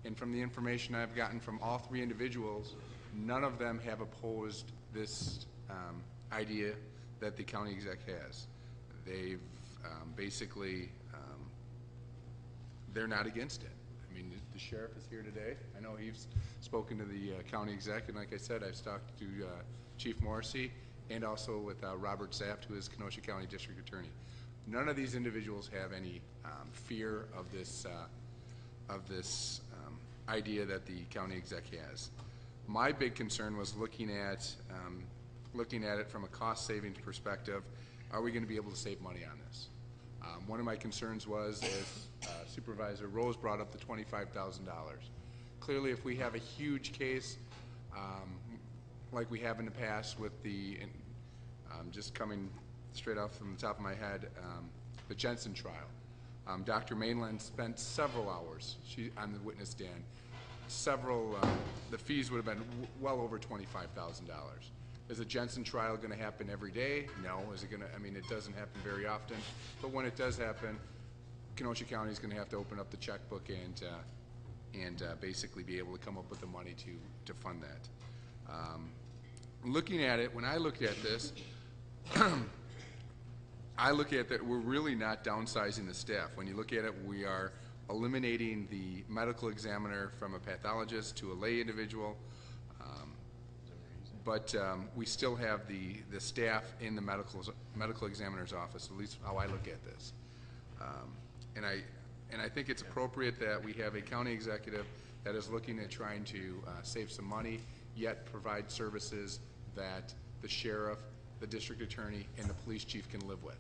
and from the information I've gotten from all three individuals, none of them have opposed this idea that the county exec has. They've basically, they're not against it. I mean, the sheriff is here today. I know he's spoken to the county exec, and like I said, I've talked to Chief Morrissey and also with Robert Saft, who is Kenosha County District Attorney. None of these individuals have any fear of this idea that the county exec has. My big concern was looking at it from a cost savings perspective. Are we going to be able to save money on this? One of my concerns was, as Supervisor Rose brought up, the $25,000. Clearly, if we have a huge case, like we have in the past with the, just coming straight off from the top of my head, the Jensen trial. Dr. Mainland spent several hours on the witness stand. The fees would have been well over $25,000. Is a Jensen trial going to happen every day? No. Is it going to, I mean, it doesn't happen very often, but when it does happen, Kenosha County is going to have to open up the checkbook and basically be able to come up with the money to fund that. Looking at it, when I looked at this, I look at that we're really not downsizing the staff. When you look at it, we are eliminating the medical examiner from a pathologist to a lay individual. But we still have the staff in the medical examiner's office, at least how I look at this. And I think it's appropriate that we have a county executive that is looking at trying to save some money, yet provide services that the sheriff, the district attorney, and the police chief can live with.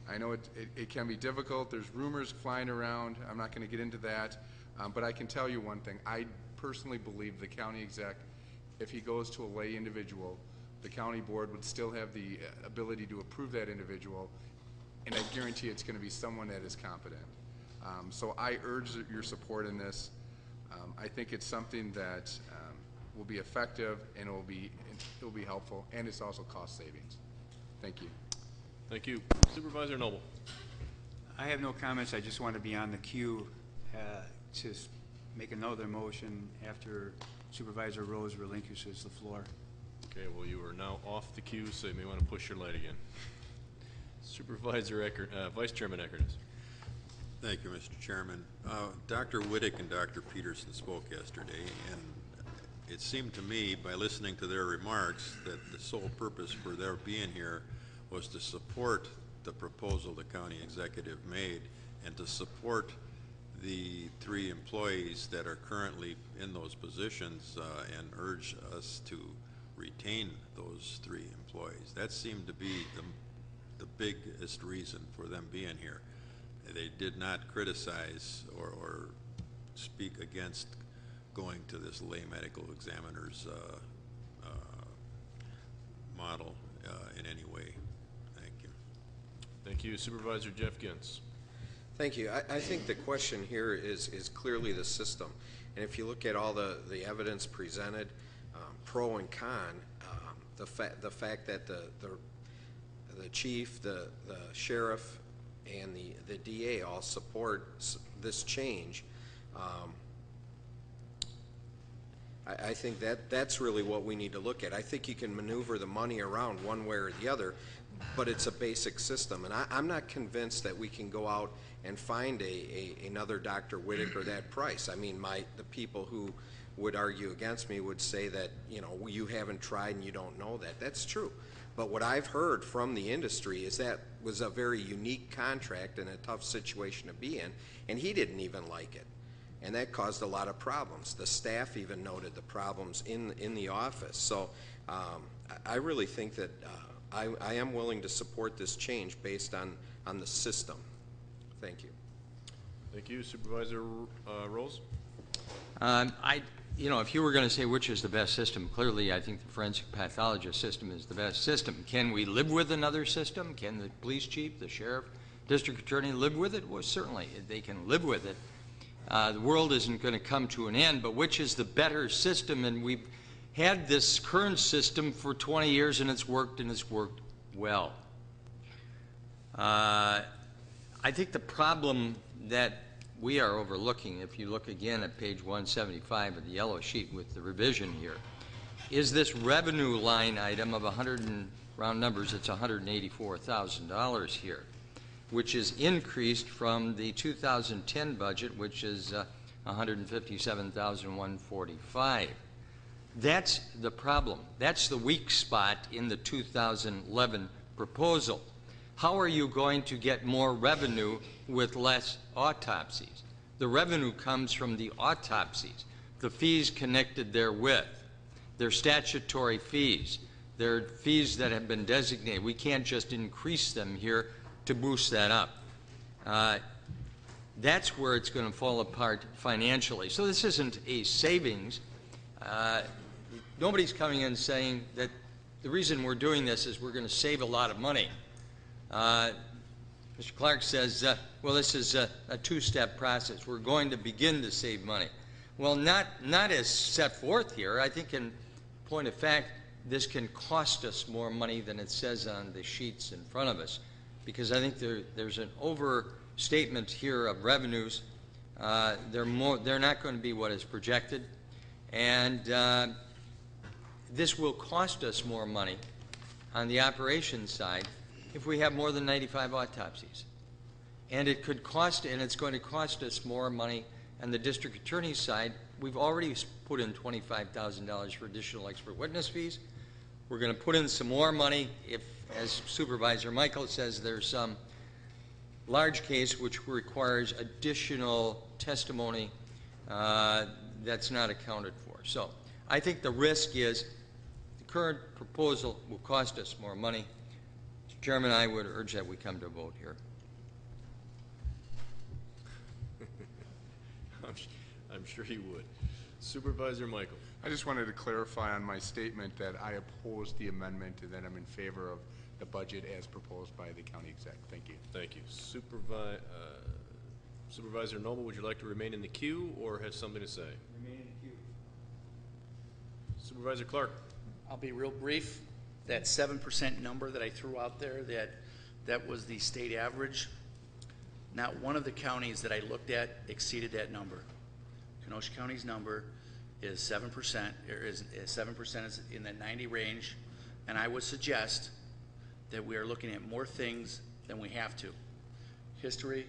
I know it can be difficult. There's rumors flying around. I'm not going to get into that. But I can tell you one thing. I personally believe the county exec, if he goes to a lay individual, the county board would still have the ability to approve that individual, and I guarantee it's going to be someone that is competent. So I urge your support in this. I think it's something that will be effective, and it will be helpful, and it's also cost savings. Thank you. Thank you. Supervisor Noble. I have no comments. I just want to be on the queue to make another motion after Supervisor Rose relinquishes the floor. Okay, well, you are now off the queue, so you may want to push your light again. Supervisor Vice Chairman Eckert. Thank you, Mr. Chairman. Dr. Whittick and Dr. Peterson spoke yesterday, and it seemed to me, by listening to their remarks, that the sole purpose for their being here was to support the proposal the county executive made and to support the three employees that are currently in those positions and urge us to retain those three employees. That seemed to be the biggest reason for them being here. They did not criticize or speak against going to this lay medical examiner's model in any way. Thank you. Thank you. Supervisor Jeff Gintz. Thank you. I think the question here is clearly the system. And if you look at all the evidence presented, pro and con, the fact that the chief, the sheriff, and the DA all support this change, I think that's really what we need to look at. I think you can maneuver the money around one way or the other, but it's a basic system. And I'm not convinced that we can go out and find another Dr. Whitaker that price. I mean, the people who would argue against me would say that, you know, you haven't tried and you don't know that. That's true. But what I've heard from the industry is that was a very unique contract and a tough situation to be in, and he didn't even like it. And that caused a lot of problems. The staff even noted the problems in the office. So I really think that I am willing to support this change based on the system. Thank you. Thank you. Supervisor Rose? You know, if you were going to say which is the best system, clearly I think the forensic pathologist system is the best system. Can we live with another system? Can the police chief, the sheriff, district attorney live with it? Well, certainly they can live with it. The world isn't going to come to an end, but which is the better system? And we've had this current system for 20 years, and it's worked well. I think the problem that we are overlooking, if you look again at page 175 of the yellow sheet with the revision here, is this revenue line item of round numbers, it's $184,000 here, which is increased from the 2010 budget, which is $157,145. That's the problem. That's the weak spot in the 2011 proposal. How are you going to get more revenue with less autopsies? The revenue comes from the autopsies, the fees connected therewith. They're statutory fees. They're fees that have been designated. We can't just increase them here to boost that up. That's where it's going to fall apart financially. So this isn't a savings. Nobody's coming in saying that the reason we're doing this is we're going to save a lot of money. Mr. Clark says, well, this is a two-step process. We're going to begin to save money. Well, not as set forth here. I think in point of fact, this can cost us more money than it says on the sheets in front of us, because I think there's an overstatement here of revenues. They're not going to be what is projected, and this will cost us more money on the operations side if we have more than 95 autopsies. And it could cost, and it's going to cost us more money on the district attorney's side. We've already put in $25,000 for additional expert witness fees. We're going to put in some more money if, as Supervisor Michael says, there's some large case which requires additional testimony that's not accounted for. So I think the risk is the current proposal will cost us more money. Mr. Chairman, I would urge that we come to a vote here. I'm sure you would. Supervisor Michael. I just wanted to clarify on my statement that I oppose the amendment and that I'm in favor of the budget as proposed by the county exec. Thank you. Thank you. Supervisor Noble, would you like to remain in the queue or have something to say? Remain in the queue. Supervisor Clark. I'll be real brief. That 7% number that I threw out there, that was the state average. Not one of the counties that I looked at exceeded that number. Kenosha County's number is 7%, or is 7% is in that 90 range, and I would suggest that we are looking at more things than we have to. History,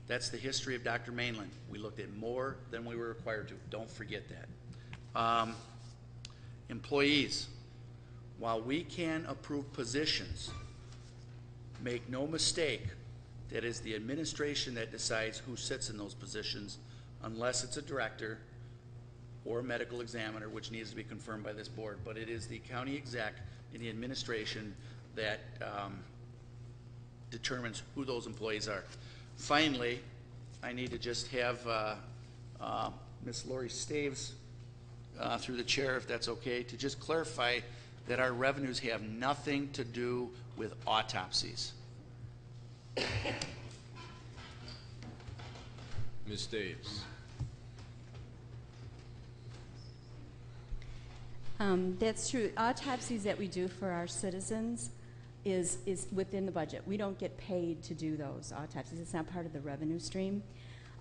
that's the history of Dr. Mainland. We looked at more than we were required to. Don't forget that. Employees, while we can approve positions, make no mistake that is the administration that decides who sits in those positions, unless it's a director or a medical examiner, which needs to be confirmed by this board. But it is the county exec and the administration that determines who those employees are. Finally, I need to just have Ms. Lori Staves, through the chair, if that's okay, to just clarify that our revenues have nothing to do with autopsies. Ms. Staves. That's true. Autopsies that we do for our citizens is within the budget. We don't get paid to do those autopsies. It's not part of the revenue stream.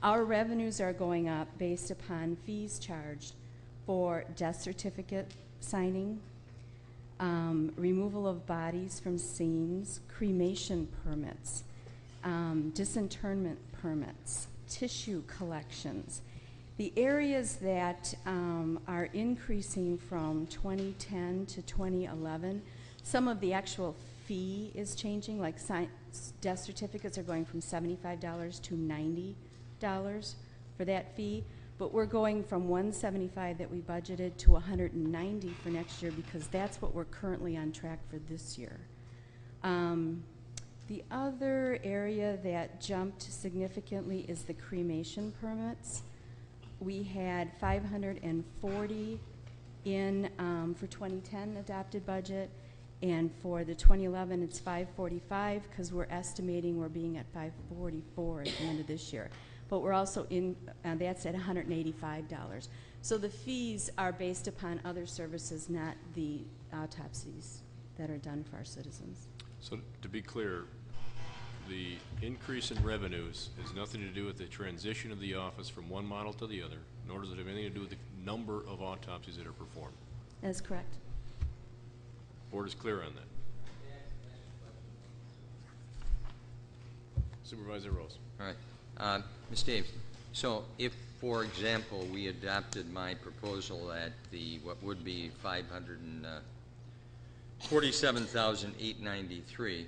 Our revenues are going up based upon fees charged for death certificate signing, removal of bodies from scenes, cremation permits, disinterment permits, tissue collections. The areas that are increasing from 2010 to 2011, some of the actual fee is changing, like death certificates are going from $75 to $90 for that fee, but we're going from $175 that we budgeted to $190 for next year because that's what we're currently on track for this year. The other area that jumped significantly is the cremation permits. We had 540 in for 2010 adopted budget, and for the 2011 it's 545 because we're estimating we're being at 544 at the end of this year. But we're also in, that's at $185. So the fees are based upon other services, not the autopsies that are done for our citizens. So to be clear, the increase in revenues has nothing to do with the transition of the office from one model to the other, nor does it have anything to do with the number of autopsies that are performed. That is correct. Board is clear on that. Supervisor Rose. All right. Ms. Davis, so if, for example, we adopted my proposal at the, what would be $547,893,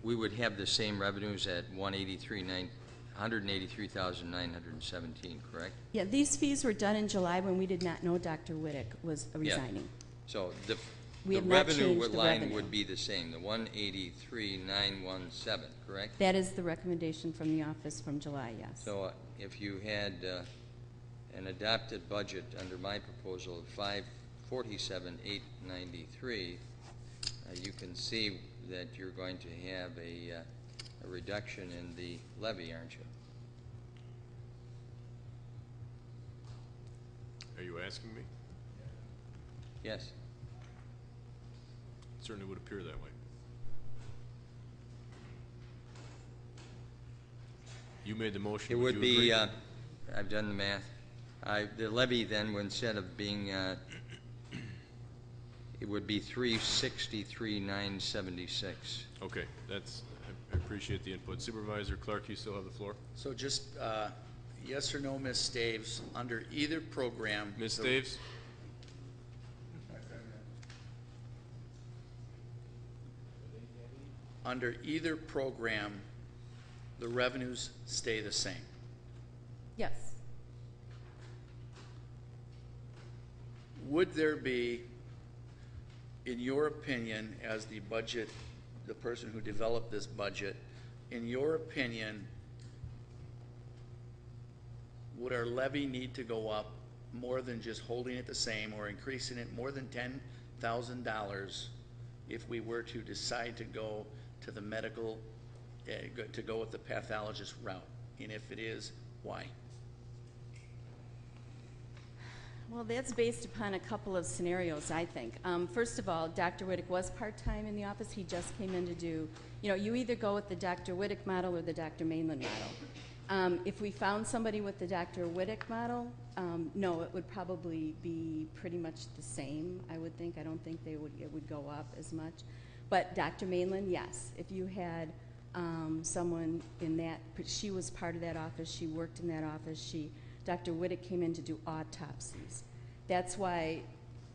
we would have the same revenues at $183,917, correct? Yeah, these fees were done in July when we did not know Dr. Wittick was resigning. Yeah. So the We have not revenue changed the line revenue. would be the same, the 183,917, correct? That is the recommendation from the office from July, yes. So if you had an adopted budget under my proposal of $547,893, you can see that you're going to have a reduction in the levy, aren't you? Are you asking me? Yes. It certainly would appear that way. You made the motion. It would you be, agree? I've done the math. The levy then, instead of being, it would be $363,976. Okay, that's, I appreciate the input. Supervisor Clark, you still have the floor? So just, yes or no, Ms. Staves, under either program. Ms. Staves? Under either program, the revenues stay the same. Yes. Would there be, in your opinion, as the budget, the person who developed this budget, in your opinion, would our levy need to go up more than just holding it the same or increasing it more than $10,000 if we were to decide to go to the medical, to go with the pathologist route? And if it is, why? Well, that's based upon a couple of scenarios, I think. First of all, Dr. Wittick was part-time in the office. He just came in to do, you know, you either go with the Dr. Wittick model or the Dr. Mainland model. If we found somebody with the Dr. Wittick model, no, it would probably be pretty much the same, I would think. I don't think it would go up as much. But Dr. Mainland, yes. If you had someone in that, she was part of that office, she worked in that office, Dr. Wittick came in to do autopsies. That's why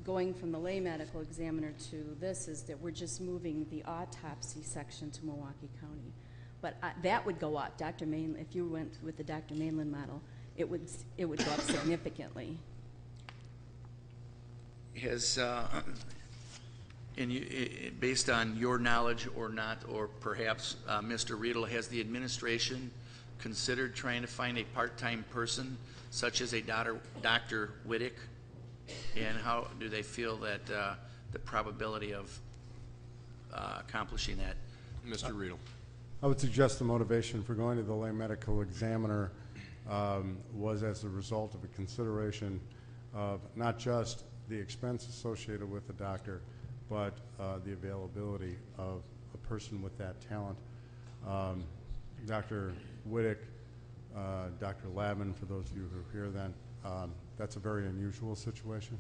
going from the lay medical examiner to this is that we're just moving the autopsy section to Milwaukee County. But that would go up. Dr. Mainland, if you went with the Dr. Mainland model, it would go up significantly. Has, based on your knowledge or not, or perhaps Mr. Riedel, has the administration considered trying to find a part-time person such as a Dr. Wittick? And how do they feel that the probability of accomplishing that? Mr. Riedel. I would suggest the motivation for going to the lay medical examiner was as a result of a consideration of not just the expense associated with the doctor, but the availability of a person with that talent. Dr. Wittick Dr. Lavin, for those of you who are here then, that's a very unusual situation.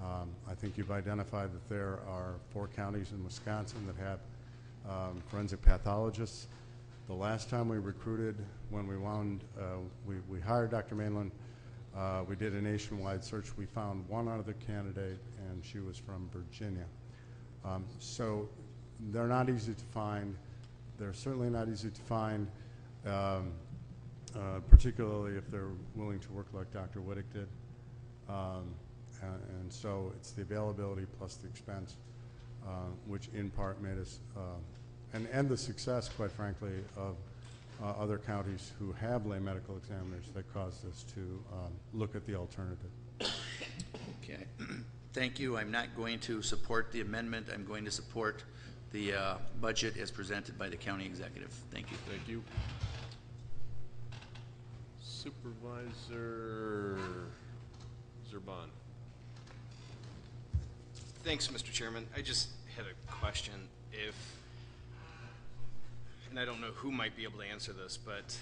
I think you've identified that there are 4 counties in Wisconsin that have forensic pathologists. The last time we recruited, when we hired Dr. Mainland, we did a nationwide search. We found one other candidate, and she was from Virginia. So they're not easy to find. They're certainly not easy to find, particularly if they're willing to work like Dr. Wittick did. And so it's the availability plus the expense, which in part made us, and the success, quite frankly, of other counties who have lay medical examiners that caused us to look at the alternative. Okay. Thank you. I'm not going to support the amendment. I'm going to support the budget as presented by the county executive. Thank you. Thank you. Supervisor Zerban. Thanks, Mr. Chairman. I just had a question. And I don't know who might be able to answer this, but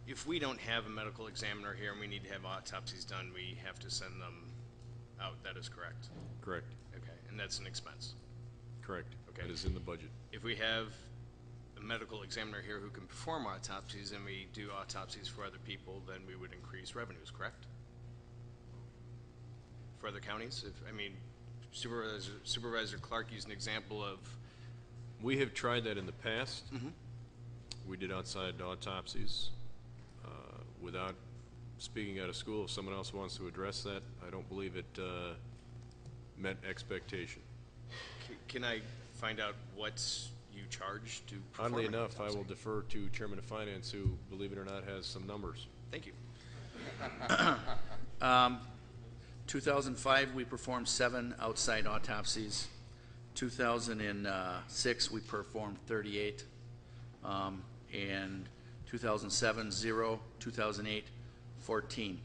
if we don't have a medical examiner here and we need to have autopsies done, we have to send them out. That is correct? Correct. Okay, and that's an expense? Correct. Okay. That is in the budget. If we have a medical examiner here who can perform autopsies and we do autopsies for other people, then we would increase revenues, correct? For other counties? Supervisor Clark used an example of... We have tried that in the past. We did outside autopsies. Without speaking out of school, if someone else wants to address that, I don't believe it met expectation. Can I find out what you charge to perform Oddly an enough, I autopsy? will defer to Chairman of Finance, who, believe it or not, has some numbers. Thank you. 2005, we performed 7 outside autopsies. 2006, we performed 38. And 2007, 0. 2008, 14.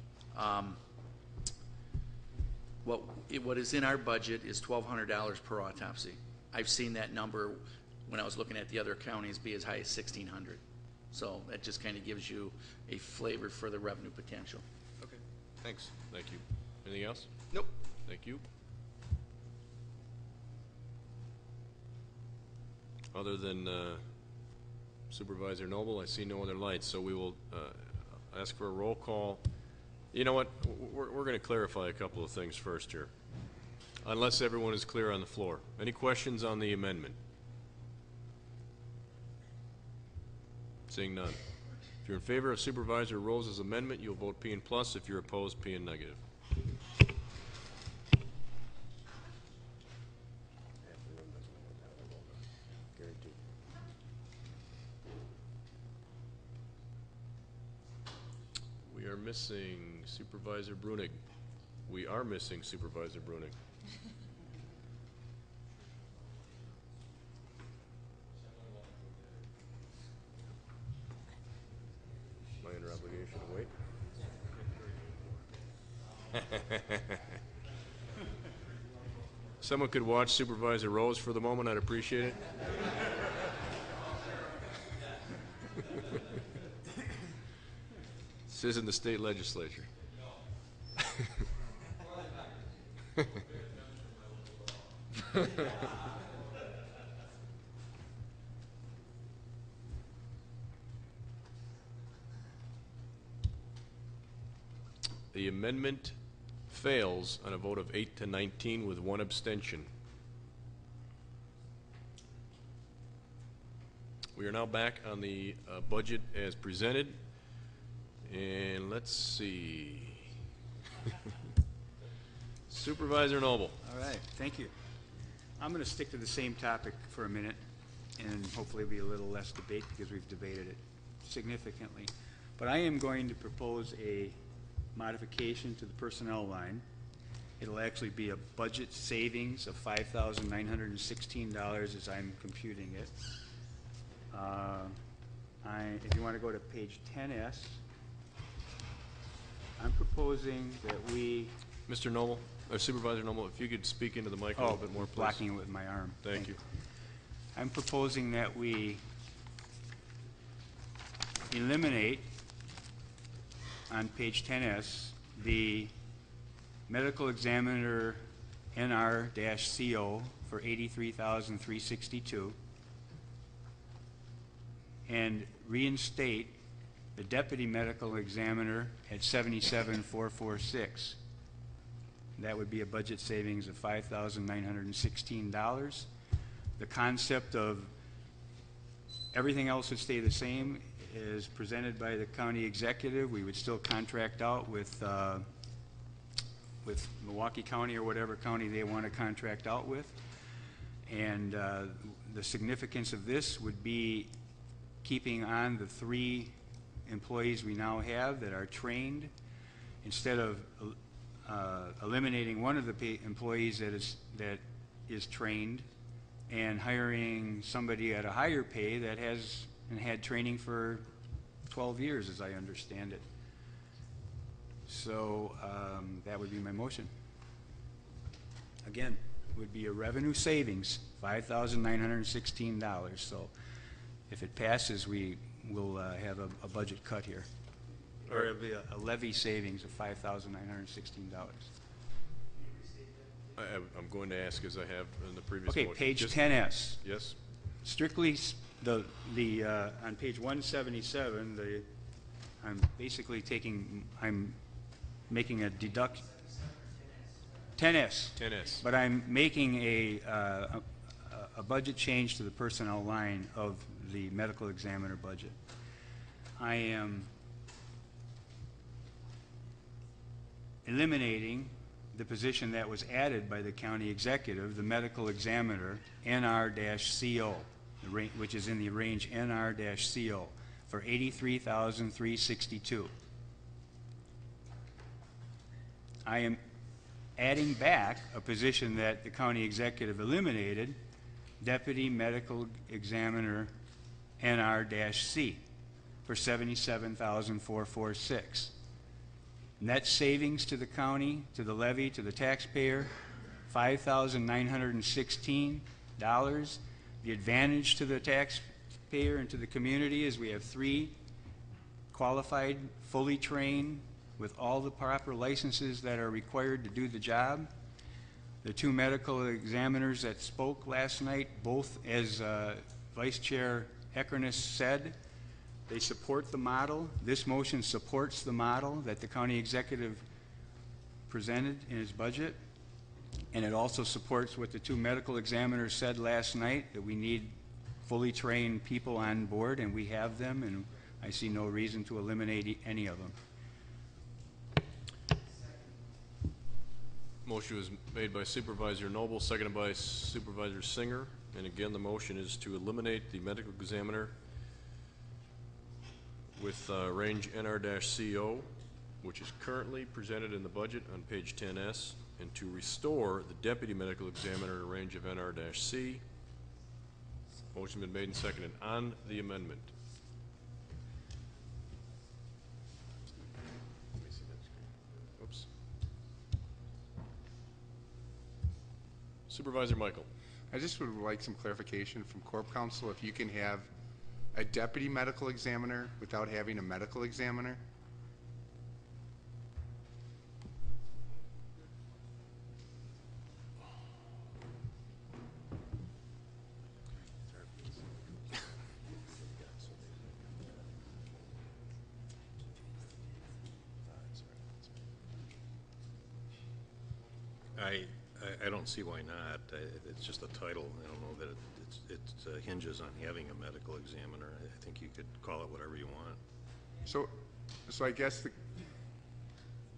What is in our budget is $1,200 per autopsy. I've seen that number when I was looking at the other counties be as high as $1,600. So that just kind of gives you a flavor for the revenue potential. Okay, thanks. Thank you. Anything else? Nope. Thank you. Other than Supervisor Noble, I see no other lights, so we will ask for a roll call. You know what? We're going to clarify a couple of things first here, unless everyone is clear on the floor. Any questions on the amendment? Seeing none. If you're in favor of Supervisor Rose's amendment, you'll vote P and plus. If you're opposed, P and negative. We are missing Supervisor Brunig. We are missing Supervisor Brunig. Am I under obligation to wait? Someone could watch Supervisor Rose for the moment, I'd appreciate it. This isn't the state legislature. The amendment fails on a vote of 8 to 19 with 1 abstention. We are now back on the budget as presented. And let's see. Supervisor Noble. All right, thank you. I'm going to stick to the same topic for a minute and hopefully be a little less debate because we've debated it significantly. But I am going to propose a modification to the personnel line. It'll actually be a budget savings of $5,916 as I'm computing it. If you want to go to page 10S, I'm proposing that we... Mr. Noble, or Supervisor Noble, if you could speak into the mic a little bit more, please. Blocking it with my arm. Thank you. I'm proposing that we eliminate on page 10S the medical examiner NR-CO for $83,362 and reinstate the deputy medical examiner at $77,446. That would be a budget savings of $5,916. The concept of everything else would stay the same is presented by the county executive. We would still contract out with Milwaukee County or whatever county they want to contract out with. And the significance of this would be keeping on the 3 employees we now have that are trained, instead of eliminating one of the employees that is trained and hiring somebody at a higher pay that has and had training for 12 years, as I understand it. So that would be my motion. Again, would be a revenue savings, $5,916. So if it passes, we will have a budget cut here. Or it'll be a levy savings of $5,916. I'm going to ask, as I have in the previous Okay, motion. page Just- 10S. Yes? Strictly, on page 177, I'm basically I'm making a deduction. 10S. 10S. But I'm making a budget change to the personnel line of the medical examiner budget. I am eliminating the position that was added by the county executive, the medical examiner, NR-CO, which is in the range NR-CO, for $83,362. I am adding back a position that the county executive eliminated, deputy medical examiner NR-C, for $77,446. Net savings to the county, to the levy, to the taxpayer, $5,916. The advantage to the taxpayer and to the community is we have 3 qualified, fully trained, with all the proper licenses that are required to do the job. The 2 medical examiners that spoke last night, both, as Vice Chair Eckerness said, they support the model. This motion supports the model that the county executive presented in his budget. And it also supports what the 2 medical examiners said last night, that we need fully trained people on board, and we have them, and I see no reason to eliminate any of them. Motion was made by Supervisor Noble, seconded by Supervisor Singer. And again, the motion is to eliminate the medical examiner with range NR-CO, which is currently presented in the budget on page 10S, and to restore the deputy medical examiner in a range of NR-C. Motion been made and seconded on the amendment. Let me see that screen. Oops. Supervisor Michael. I just would like some clarification from Corp Counsel, if you can have a deputy medical examiner without having a medical examiner? I don't see why not. It's just a title. I don't know that it hinges on having a medical examiner. I think you could call it whatever you want. So I guess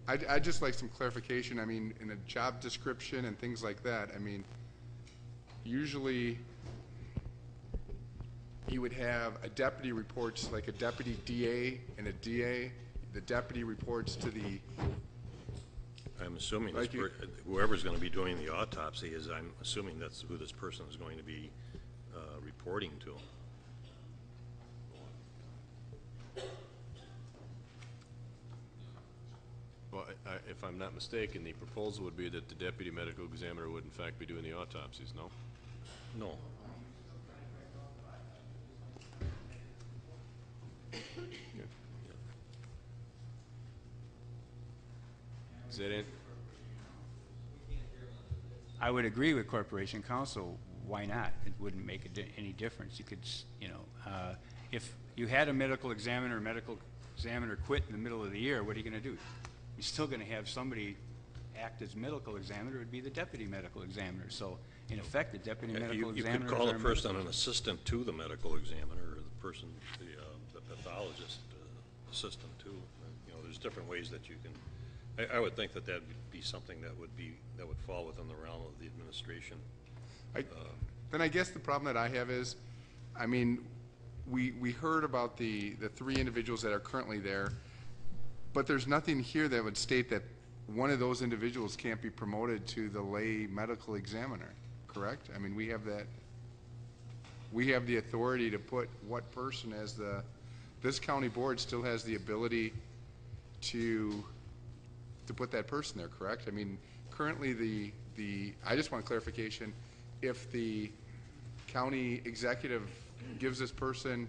I'd just like some clarification. I mean, in a job description and things like that, I mean, usually you would have a deputy reports, like a deputy DA and a DA. The deputy reports to the... I'm assuming Like whoever's going to be doing the autopsy I'm assuming that's who this person is going to be reporting to. Well, if I'm not mistaken, the proposal would be that the deputy medical examiner would in fact be doing the autopsies, no? No. Is that it? I would agree with Corporation Counsel. Why not? It wouldn't make any difference. You could, if you had a medical examiner quit in the middle of the year, what are you going to do? You're still going to have somebody act as medical examiner. It would be the deputy medical examiner. So, in effect, the deputy medical You examiner. could call the person an assistant to the medical examiner, or the person, the pathologist assistant too. There's different ways that you can. I would think that would be something that would fall within the realm of the administration. Then I guess the problem that I have is, I mean, we heard about the 3 individuals that are currently there, but there's nothing here that would state that one of those individuals can't be promoted to the lay medical examiner, correct? I mean, we have the authority to put what person as this county board still has the ability to put that person there, correct? I mean, currently I just want clarification, if the county executive gives this person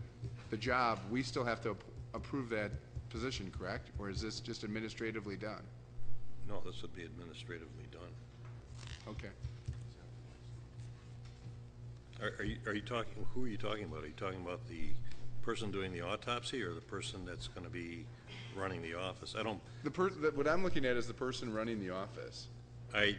the job, we still have to approve that position, correct? Or is this just administratively done? No, this would be administratively done. Okay. Are you talking, who are you talking about? Are you talking about the person doing the autopsy or the person that's going to be running the office? What I'm looking at is the person running the office. I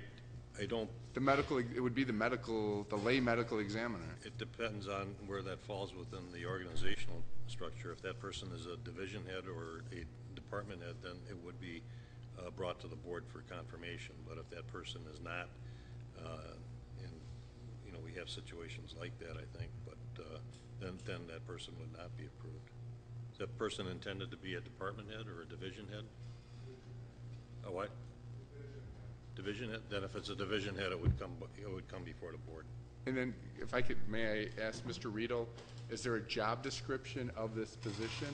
don't. It would be the lay medical examiner. It depends on where that falls within the organizational structure. If that person is a division head or a department head, then it would be brought to the board for confirmation. But if that person is not, and we have situations like that, I think, but then that person would not be approved. Is that person intended to be a department head or a division head? A what? Division head? Then if it's a division head, it would come before the board. And then, if I could, may I ask Mr. Riedel, is there a job description of this position?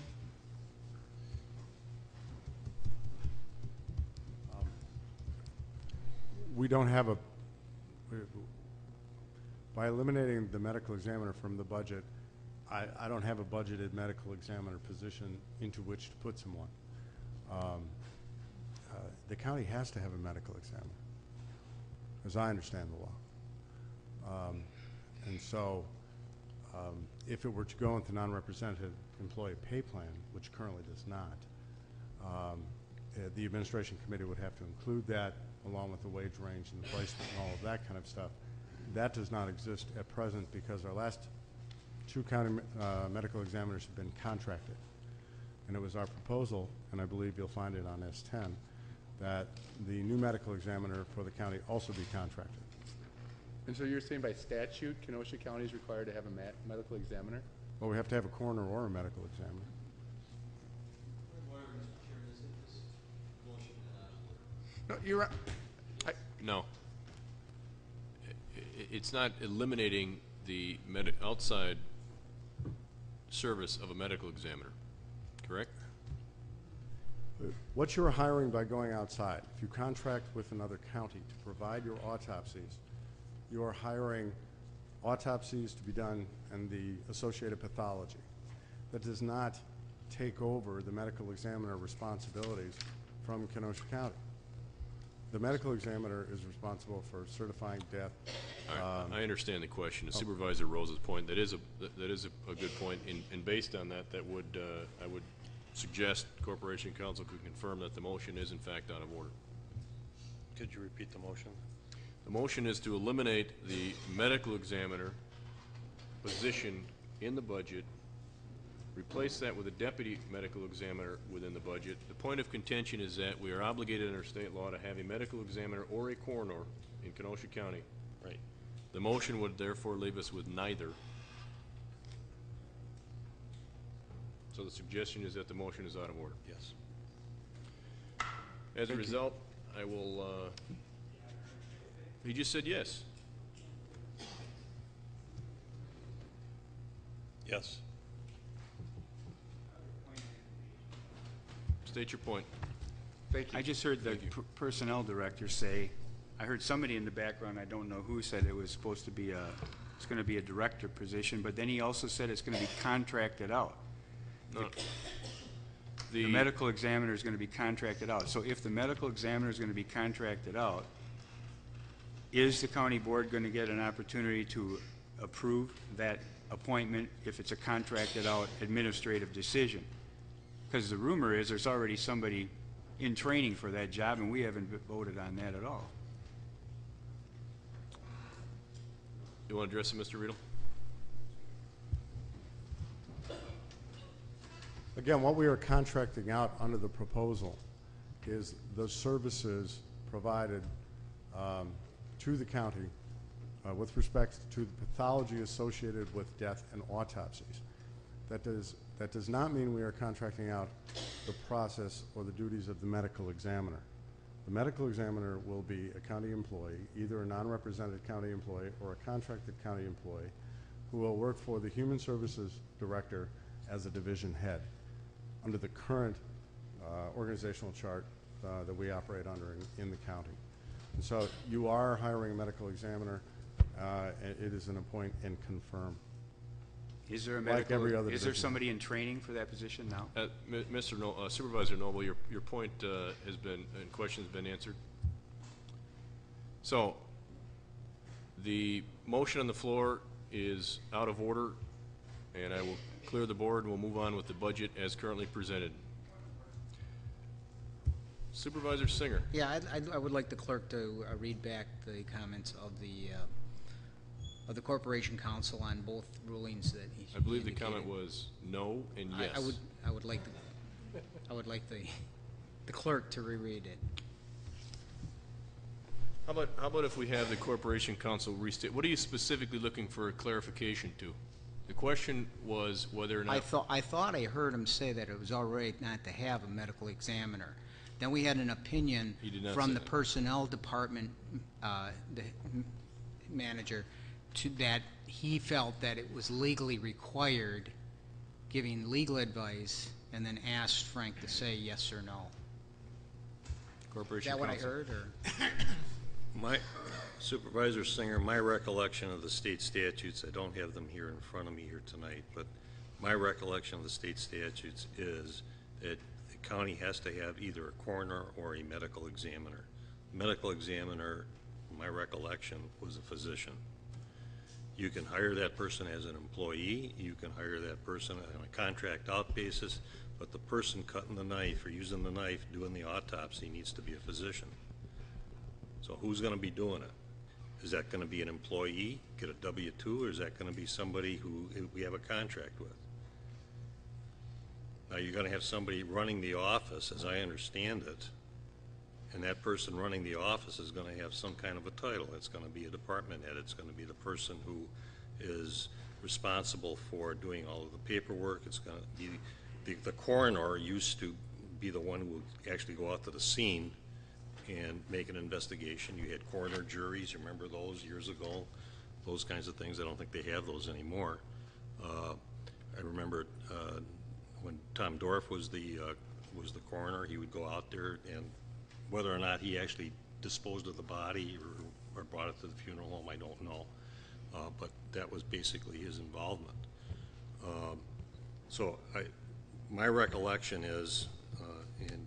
We don't have by eliminating the medical examiner from the budget, I don't have a budgeted medical examiner position into which to put someone. The county has to have a medical examiner, as I understand the law. And so, if it were to go into non-represented employee pay plan, which currently does not, the administration committee would have to include that along with the wage range and the placement and all of that kind of stuff. That does not exist at present because our last 2 county medical examiners have been contracted. And it was our proposal, and I believe you'll find it on S10, that the new medical examiner for the county also be contracted. And so you're saying by statute, Kenosha County is required to have a medical examiner? Well, we have to have a coroner or a medical examiner. No, you're right. No. It's not eliminating the outside service of a medical examiner, correct? What you're hiring by going outside, if you contract with another county to provide your autopsies, you are hiring autopsies to be done and the associated pathology. That does not take over the medical examiner responsibilities from Kenosha County. The medical examiner is responsible for certifying death. I understand the question. To Supervisor Rose's point, that is a good point. And based on that, I would suggest Corporation Counsel could confirm that the motion is in fact out of order. Could you repeat the motion? The motion is to eliminate the medical examiner position in the budget, replace that with a deputy medical examiner within the budget. The point of contention is that we are obligated under state law to have a medical examiner or a coroner in Kenosha County. Right. The motion would therefore leave us with neither. So the suggestion is that the motion is out of order. Yes. As a result, I will, he just said yes. Yes. State your point. Thank you. I just heard the personnel director say, I heard somebody in the background, I don't know who, said it was supposed to be it's going to be a director position, but then he also said it's going to be contracted out. No. The medical examiner is going to be contracted out. So if the medical examiner is going to be contracted out, is the county board going to get an opportunity to approve that appointment if it's a contracted out administrative decision? Because the rumor is there's already somebody in training for that job, and we haven't voted on that at all. You want to address it, Mr. Riedel? Again, what we are contracting out under the proposal is the services provided to the county with respect to the pathology associated with death and autopsies. That does not mean we are contracting out the process or the duties of the medical examiner. The medical examiner will be a county employee, either a non-represented county employee or a contracted county employee, who will work for the Human Services Director as a division head under the current organizational chart that we operate under in the county. And so you are hiring a medical examiner. It is an appoint and confirm. Is there a Like medical, every other is there division. somebody in training for that position now? Supervisor Noble, your point has been, and question has been answered. So, the motion on the floor is out of order, and I will clear the board, and we'll move on with the budget as currently presented. Supervisor Singer. Yeah, I would like the clerk to read back the comments of the Corporation Council on both rulings that he I believe the indicated. comment was no and yes. I would like the clerk to reread it. How about if we have the Corporation Council restate? What are you specifically looking for a clarification to? The question was whether or not. I thought I heard him say that it was all right not to have a medical examiner. Then we had an opinion from the personnel department, the manager, that he felt that it was legally required, giving legal advice, and then asked Frank to say yes or no. Corporation Is that what I Council. heard, or? My Supervisor Singer, my recollection of the state statutes, I don't have them here in front of me here tonight, but my recollection of the state statutes is that the county has to have either a coroner or a medical examiner. Medical examiner, my recollection, was a physician. You can hire that person as an employee, you can hire that person on a contract out basis, but the person cutting the knife or using the knife, doing the autopsy, needs to be a physician. So who's going to be doing it? Is that going to be an employee, get a W-2, or is that going to be somebody who we have a contract with? Now, you're going to have somebody running the office, as I understand it, and that person running the office is going to have some kind of a title. It's going to be a department head. It's going to be the person who is responsible for doing all of the paperwork. It's going to be the coroner used to be the one who would actually go out to the scene and make an investigation. You had coroner juries, you remember those years ago? Those kinds of things. I don't think they have those anymore. I remember when Tom Dorff was the coroner, he would go out there, and whether or not he actually disposed of the body or brought it to the funeral home, I don't know. But that was basically his involvement. My recollection is, and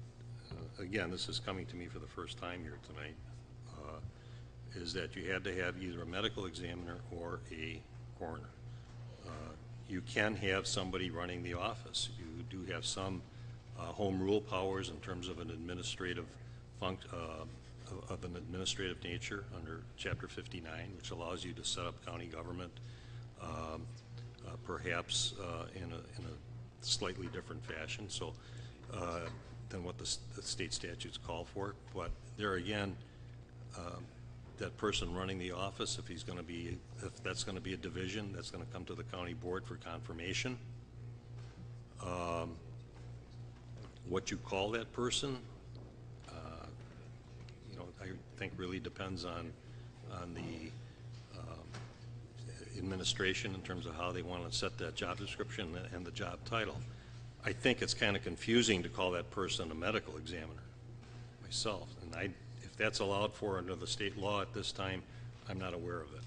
again, this is coming to me for the first time here tonight, is that you had to have either a medical examiner or a coroner. You can have somebody running the office. You do have some home rule powers in terms of an administrative nature under Chapter 59, which allows you to set up county government, perhaps in a slightly different fashion than what the state statutes call for. But there again, that person running the office, if that's going to be a division, that's going to come to the county board for confirmation. What you call that person, I think really depends on the administration in terms of how they want to set that job description and the job title. I think it's kind of confusing to call that person a medical examiner myself, and if that's allowed for under the state law at this time, I'm not aware of it.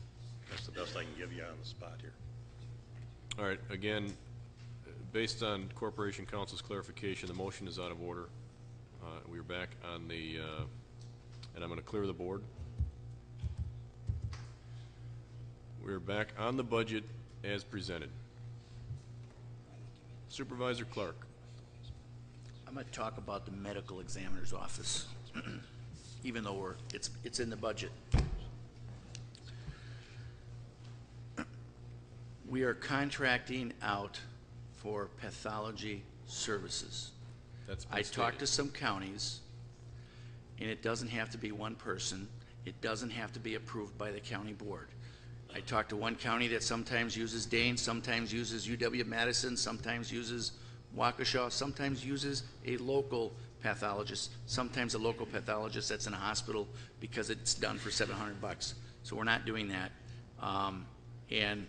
That's the best I can give you on the spot here. All right, again, Based on Corporation Counsel's clarification, the motion is out of order. We're back on the, and I'm going to clear the board. We're back on the budget as presented. Supervisor Clark. I'm going to talk about the medical examiner's office, even though it's in the budget. We are contracting out for pathology services. I talked to some counties, and it doesn't have to be one person. It doesn't have to be approved by the county board. I talked to one county that sometimes uses Dane, sometimes uses UW-Madison, sometimes uses Waukesha, sometimes uses a local pathologist, sometimes a local pathologist that's in a hospital because it's done for $700. So we're not doing that. And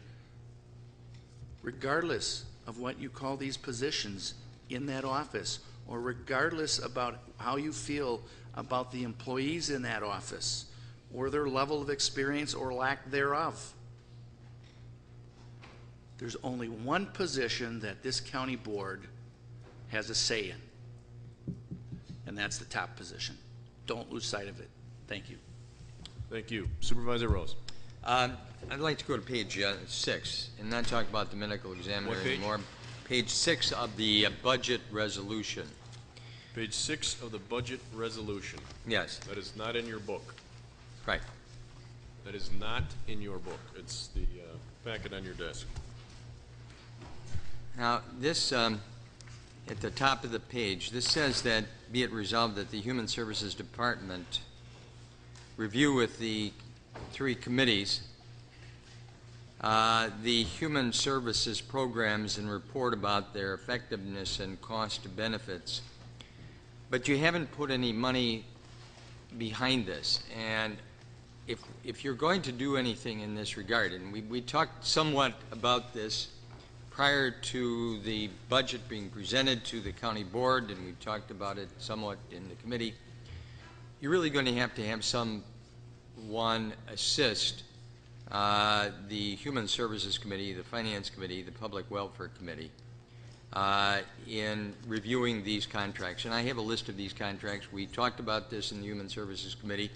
regardless of what you call these positions in that office, or regardless about how you feel about the employees in that office, or their level of experience or lack thereof, there's only one position that this county board has a say in, and that's the top position. Don't lose sight of it. Thank you. Thank you. Supervisor Rose. I'd like to go to page 6 and not talk about the medical examiner What page? anymore. Page 6 of the budget resolution. Page 6 of the budget resolution. Yes. That is not in your book. Right. That is not in your book. It's the packet on your desk. Now, this, at the top of the page, this says that, be it resolved that the Human Services Department review with the 3 committees the human services programs and report about their effectiveness and cost to benefits. But you haven't put any money behind this. And if you're going to do anything in this regard, and we talked somewhat about this prior to the budget being presented to the county board, and we talked about it somewhat in the committee, you're really going to have someone assist the Human Services Committee, the Finance Committee, the Public Welfare Committee in reviewing these contracts. And I have a list of these contracts. We talked about this in the Human Services Committee.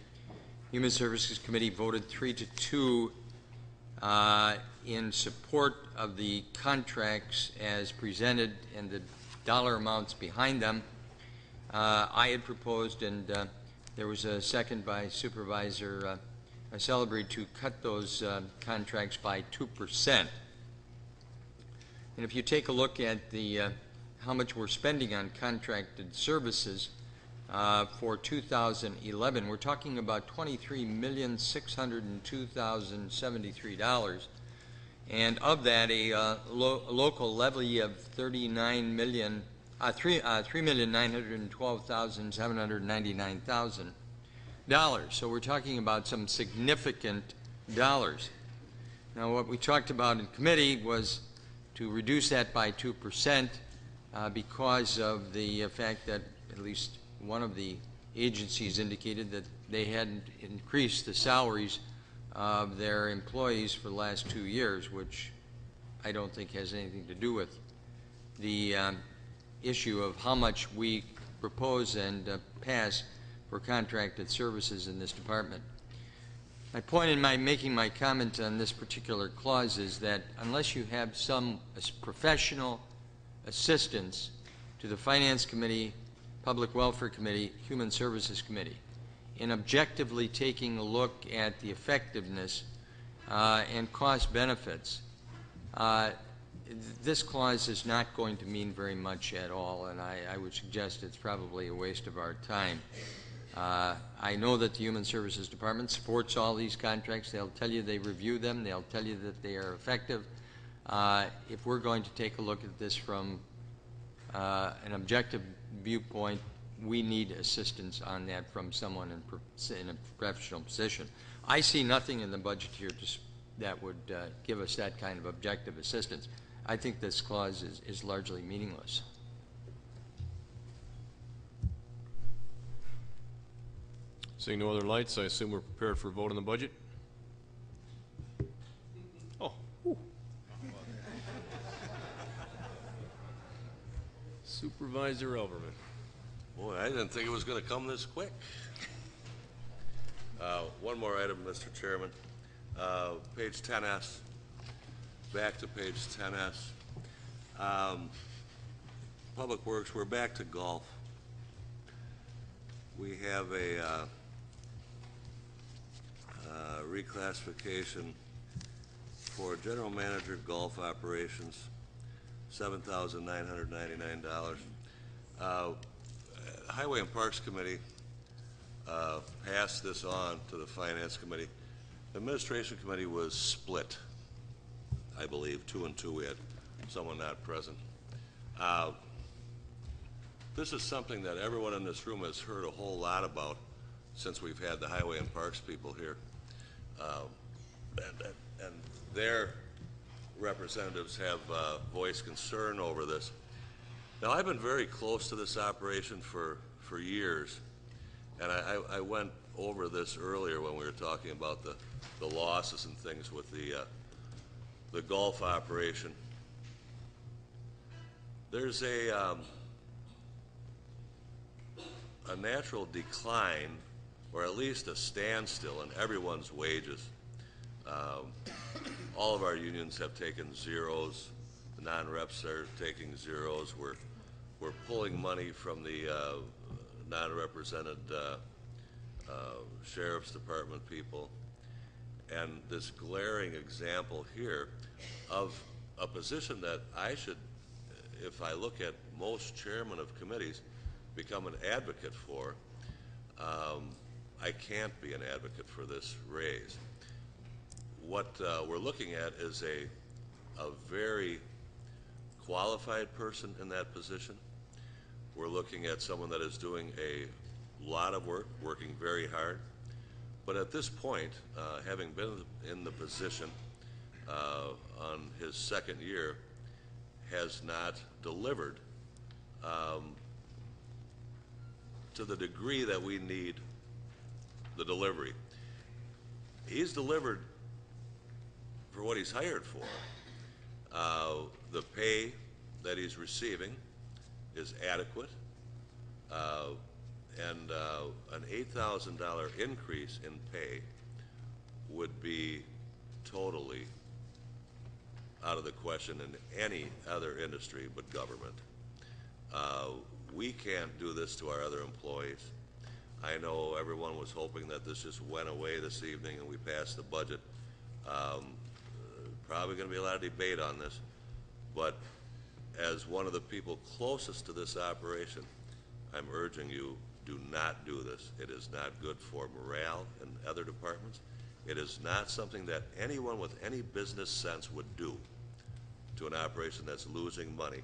Human Services Committee voted 3-2 in support of the contracts as presented and the dollar amounts behind them. I had proposed, and there was a second by Supervisor Celebrate, to cut those contracts by 2%. And if you take a look at the how much we're spending on contracted services for 2011, we're talking about $23,602,073, and of that, a local levy of $3,912,799. So we're talking about some significant dollars. Now, what we talked about in committee was to reduce that by 2% because of the fact that at least one of the agencies indicated that they hadn't increased the salaries of their employees for the last 2 years, which I don't think has anything to do with the issue of how much we propose and pass for contracted services in this department. My point in making my comment on this particular clause is that unless you have some professional assistance to the Finance Committee, Public Welfare Committee, Human Services Committee, in objectively taking a look at the effectiveness and cost benefits, this clause is not going to mean very much at all, and I would suggest it's probably a waste of our time. I know that the Human Services Department supports all these contracts. They'll tell you they review them. They'll tell you that they are effective. If we're going to take a look at this from an objective viewpoint, we need assistance on that from someone in a professional position. I see nothing in the budget here that would give us that kind of objective assistance. I think this clause is largely meaningless. Seeing no other lights, I assume we're prepared for a vote on the budget? Oh. Supervisor Elverman. Boy, I didn't think it was gonna come this quick. One more item, Mr. Chairman. Page 10S, back to page 10S. Public Works, we're back to golf. We have a reclassification for General Manager Golf Operations, $7,999. Highway and Parks Committee passed this on to the Finance Committee. The Administration Committee was split, I believe, 2 and 2. We had someone not present. This is something that everyone in this room has heard a whole lot about since we've had the Highway and Parks people here. And their representatives have voiced concern over this. Now, I've been very close to this operation for years, and I went over this earlier when we were talking about the losses and things with the golf operation. There's a natural decline, or at least a standstill in everyone's wages. All of our unions have taken zeros. The non-reps are taking zeros. We're pulling money from the non-represented sheriff's department people. And this glaring example here of a position that I should, if I look at most chairmen of committees, become an advocate for. I can't be an advocate for this raise. What we're looking at is a very qualified person in that position. We're looking at someone that is doing a lot of work, working very hard. But at this point, having been in the position on his second year, has not delivered to the degree that we need the delivery. He's delivered for what he's hired for. The pay that he's receiving is adequate, and an $8,000 increase in pay would be totally out of the question in any other industry but government. We can't do this to our other employees. I know everyone was hoping that this just went away this evening and we passed the budget. Probably going to be a lot of debate on this, but as one of the people closest to this operation, I'm urging you, do not do this. It is not good for morale in other departments. It is not something that anyone with any business sense would do to an operation that's losing money.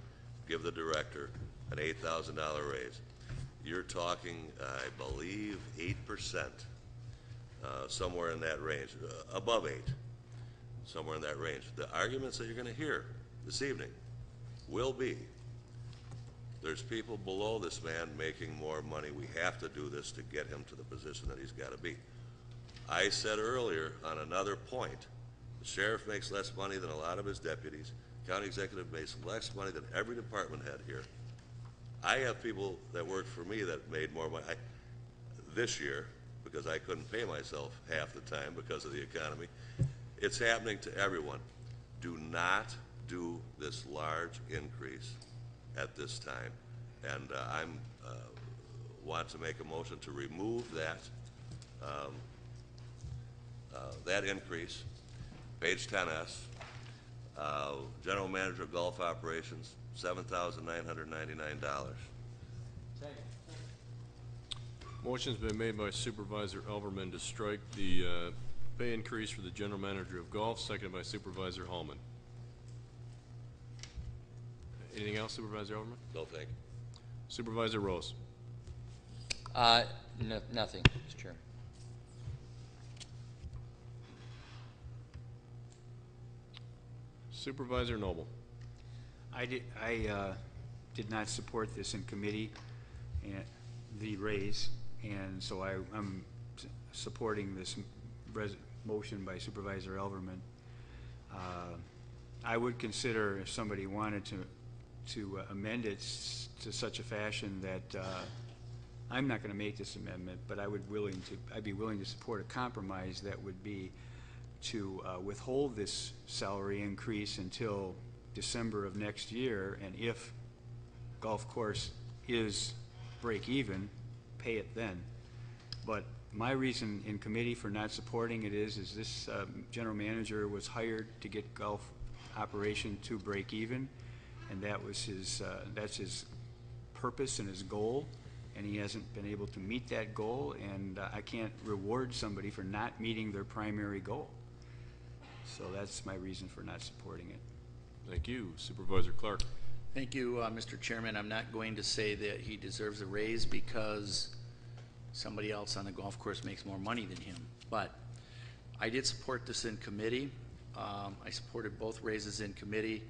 Give the director an $8,000 raise. You're talking, I believe, 8%, somewhere in that range, above 8, somewhere in that range. The arguments that you're going to hear this evening will be, there's people below this man making more money. We have to do this to get him to the position that he's got to be. I said earlier on another point, the sheriff makes less money than a lot of his deputies. County executive makes less money than every department head here. I have people that work for me that made more money this year because I couldn't pay myself half the time because of the economy. It's happening to everyone. Do not do this large increase at this time. And I'm want to make a motion to remove that increase, page 10S, General Manager of Golf Operations, $7,999. Motion's been made by Supervisor Elverman to strike the pay increase for the General Manager of Golf, seconded by Supervisor Hallman. Anything else, Supervisor Elverman? No, thank you. Supervisor Rose. Nothing, Mr. Chairman. Supervisor Noble. I did not support this in committee, and the raise, and so I'm supporting this motion by Supervisor Elverman. I would consider if somebody wanted to amend it to such a fashion that I'm not going to make this amendment, but I'd be willing to support a compromise that would be to withhold this salary increase until December of next year, and if golf course is break even, pay it then. But my reason in committee for not supporting it is this general manager was hired to get golf operation to break even, and that was that's his purpose and his goal, and he hasn't been able to meet that goal, and I can't reward somebody for not meeting their primary goal. So that's my reason for not supporting it. Thank you. Supervisor Clark. Thank you, Mr. Chairman. I'm not going to say that he deserves a raise because somebody else on the golf course makes more money than him, but I did support this in committee. I supported both raises in committee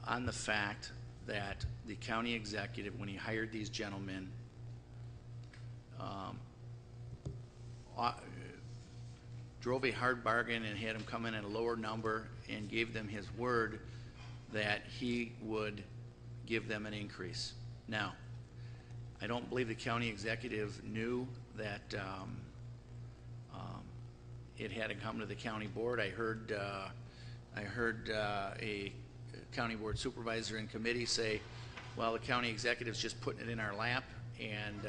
on the fact that the county executive, when he hired these gentlemen, drove a hard bargain and had them come in at a lower number and gave them his word that he would give them an increase. Now, I don't believe the county executive knew that it had to come to the county board. I heard a county board supervisor in committee say, well, the county executive's just putting it in our lap, and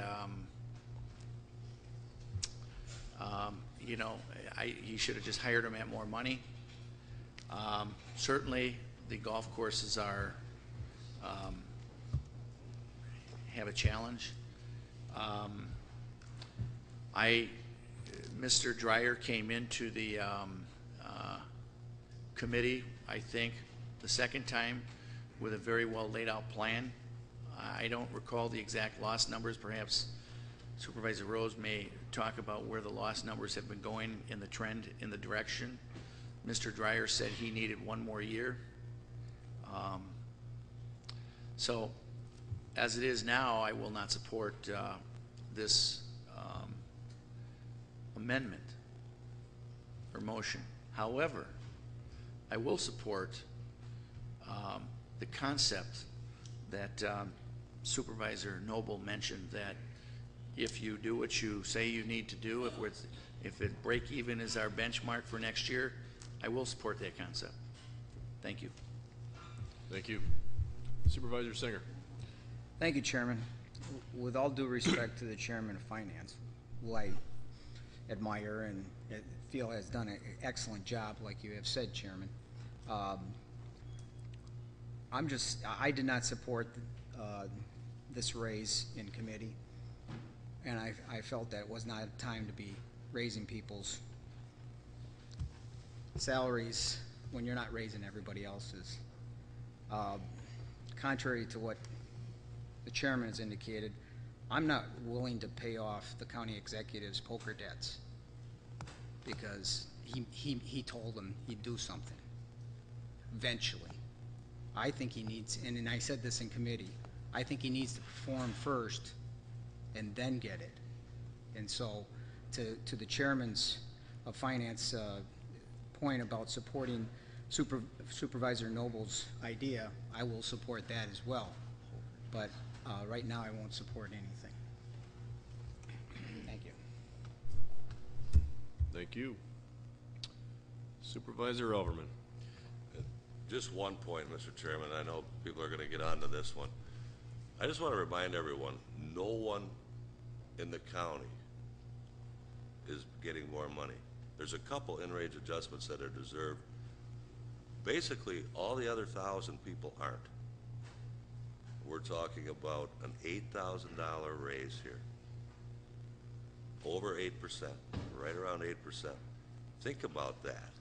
you know, he should have just hired him at more money. Certainly, the golf courses are have a challenge. Mr. Dreyer came into the committee, I think, the second time with a very well laid out plan. I don't recall the exact loss numbers. Perhaps Supervisor Rose may talk about where the loss numbers have been going in the trend, in the direction. Mr. Dreyer said he needed one more year. So as it is now, I will not support this amendment or motion. However, I will support the concept that Supervisor Noble mentioned, that if you do what you say you need to do, if it break even is our benchmark for next year, I will support that concept. Thank you. Thank you. Supervisor Singer. Thank you, Chairman. With all due respect to the Chairman of Finance, who I admire and feel has done an excellent job, like you have said, Chairman, I did not support this raise in committee, and I felt that it was not time to be raising people's salaries when you're not raising everybody else's. Contrary to what the chairman has indicated, I'm not willing to pay off the county executive's poker debts because he told them he'd do something eventually. I think he needs, and I said this in committee, I think he needs to perform first and then get it. And so to the chairman's of finance point about supporting Supervisor Noble's idea, I will support that as well. But right now I won't support anything. Thank you. Thank you. Supervisor Elverman. Just one point, Mr. Chairman. I know people are going to get onto this one. I just want to remind everyone, no one in the county is getting more money. There's a couple in-range adjustments that are deserved. Basically, all the other 1,000 people aren't. We're talking about an $8,000 raise here. Over 8%, right around 8%. Think about that,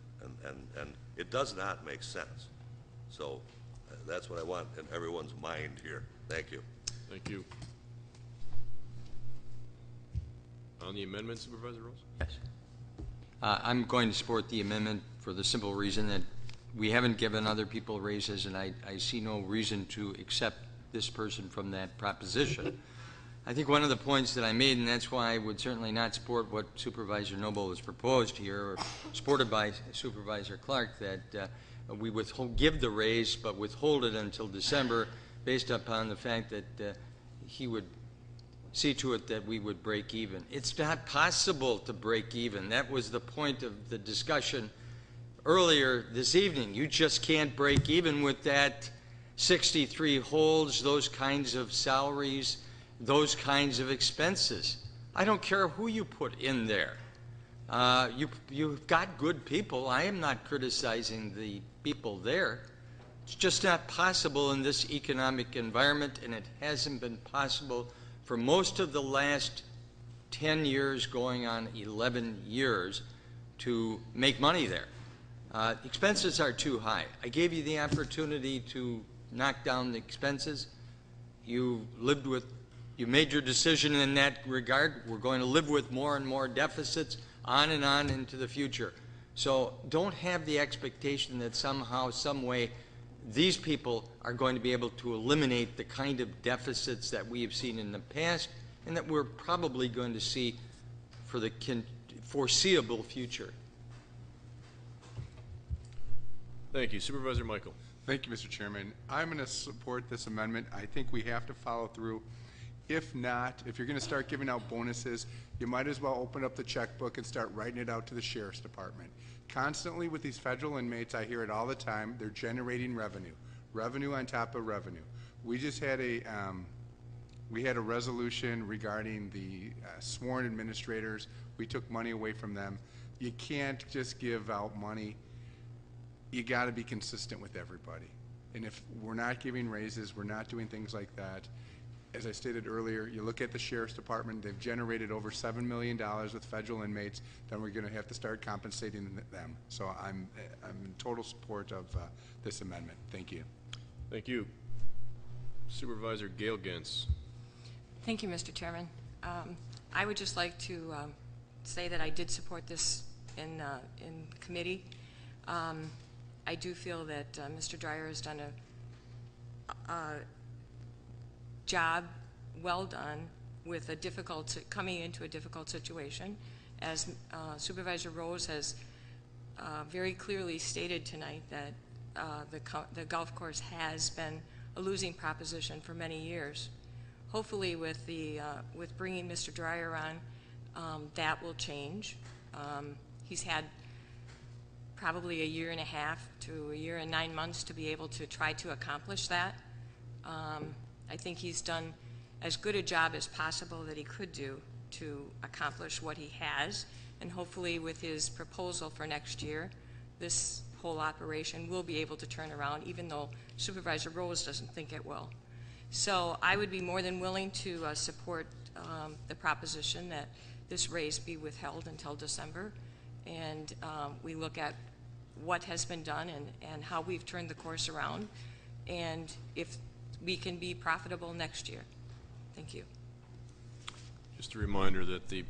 and it does not make sense. So that's what I want in everyone's mind here. Thank you. Thank you. On the amendment, Supervisor Rose? Yes. I'm going to support the amendment for the simple reason that we haven't given other people raises, and I see no reason to accept this person from that proposition. I think one of the points that I made, and that's why I would certainly not support what Supervisor Noble has proposed here, or supported by Supervisor Clark, that we give the raise but withhold it until December based upon the fact that he would see to it that we would break even. It's not possible to break even. That was the point of the discussion earlier this evening. You just can't break even with that 63 holds, those kinds of salaries, those kinds of expenses. I don't care who you put in there. You've got good people. I am not criticizing the people there. It's just not possible in this economic environment, and it hasn't been possible for most of the last 10 years, going on 11 years, to make money there. Expenses are too high. I gave you the opportunity to knock down the expenses. You made your decision in that regard. We're going to live with more and more deficits on and on into the future. So don't have the expectation that somehow, some way, these people are going to be able to eliminate the kind of deficits that we have seen in the past and that we're probably going to see for the foreseeable future. Thank you. Supervisor Michael. Thank you, Mr. Chairman. I'm going to support this amendment. I think we have to follow through. If not, if you're going to start giving out bonuses, you might as well open up the checkbook and start writing it out to the sheriff's department. Constantly with these federal inmates, I hear it all the time, they're generating revenue. Revenue on top of revenue. We just had a resolution regarding the sworn administrators. We took money away from them. You can't just give out money. You got to be consistent with everybody. And if we're not giving raises, we're not doing things like that. As I stated earlier, you look at the sheriff's department, they've generated over $7 million with federal inmates, then we're going to have to start compensating them. So I'm in total support of this amendment. Thank you. Thank you. Supervisor Gail Gintz. Thank you, Mr. Chairman. I would just like to say that I did support this in committee. I do feel that Mr. Dreyer has done a job well done with coming into a difficult situation. As Supervisor Rose has very clearly stated tonight, that the golf course has been a losing proposition for many years. Hopefully with bringing Mr. Dreyer on, that will change. He's had probably a year and a half to a year and 9 months to be able to try to accomplish that. I think he's done as good a job as possible that he could do to accomplish what he has, and hopefully with his proposal for next year, this whole operation will be able to turn around, even though Supervisor Rose doesn't think it will. So I would be more than willing to support the proposition that this raise be withheld until December, and we look at what has been done and how we've turned the course around, and if we can be profitable next year. Thank you. Just a reminder that the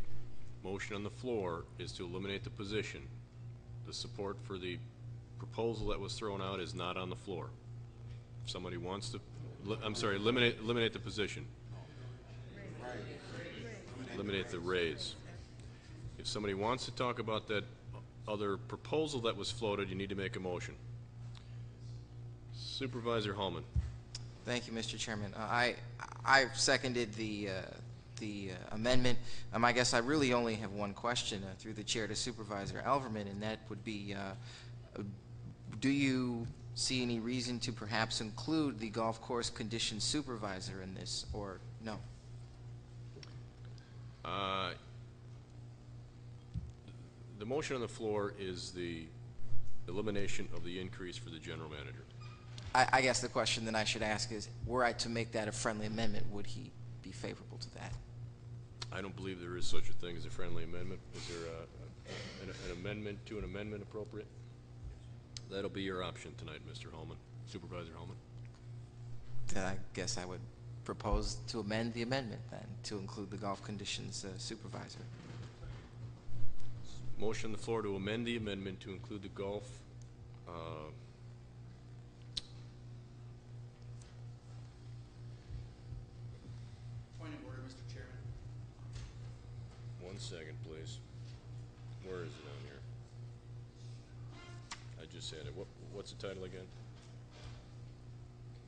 motion on the floor is to eliminate the position. The support for the proposal that was thrown out is not on the floor. If somebody wants to, eliminate the position. Eliminate the raise. If somebody wants to talk about that other proposal that was floated, you need to make a motion. Supervisor Hallman. Thank you, Mr. Chairman. I seconded the amendment. I guess I really only have one question through the chair to Supervisor Alverman, and that would be, do you see any reason to perhaps include the golf course condition supervisor in this, or no? The motion on the floor is the elimination of the increase for the general manager. I guess the question that I should ask is, were I to make that a friendly amendment, would he be favorable to that? I don't believe there is such a thing as a friendly amendment. Is there an amendment to an amendment appropriate? That'll be your option tonight, Mr. Hallman. Supervisor Hallman. Then I guess I would propose to amend the amendment then, to include the golf conditions supervisor. Motion on the floor to amend the amendment to include the golf Point of order, Mr. Chairman. 1 second, please. Where is it on here? I just had it. What's the title again?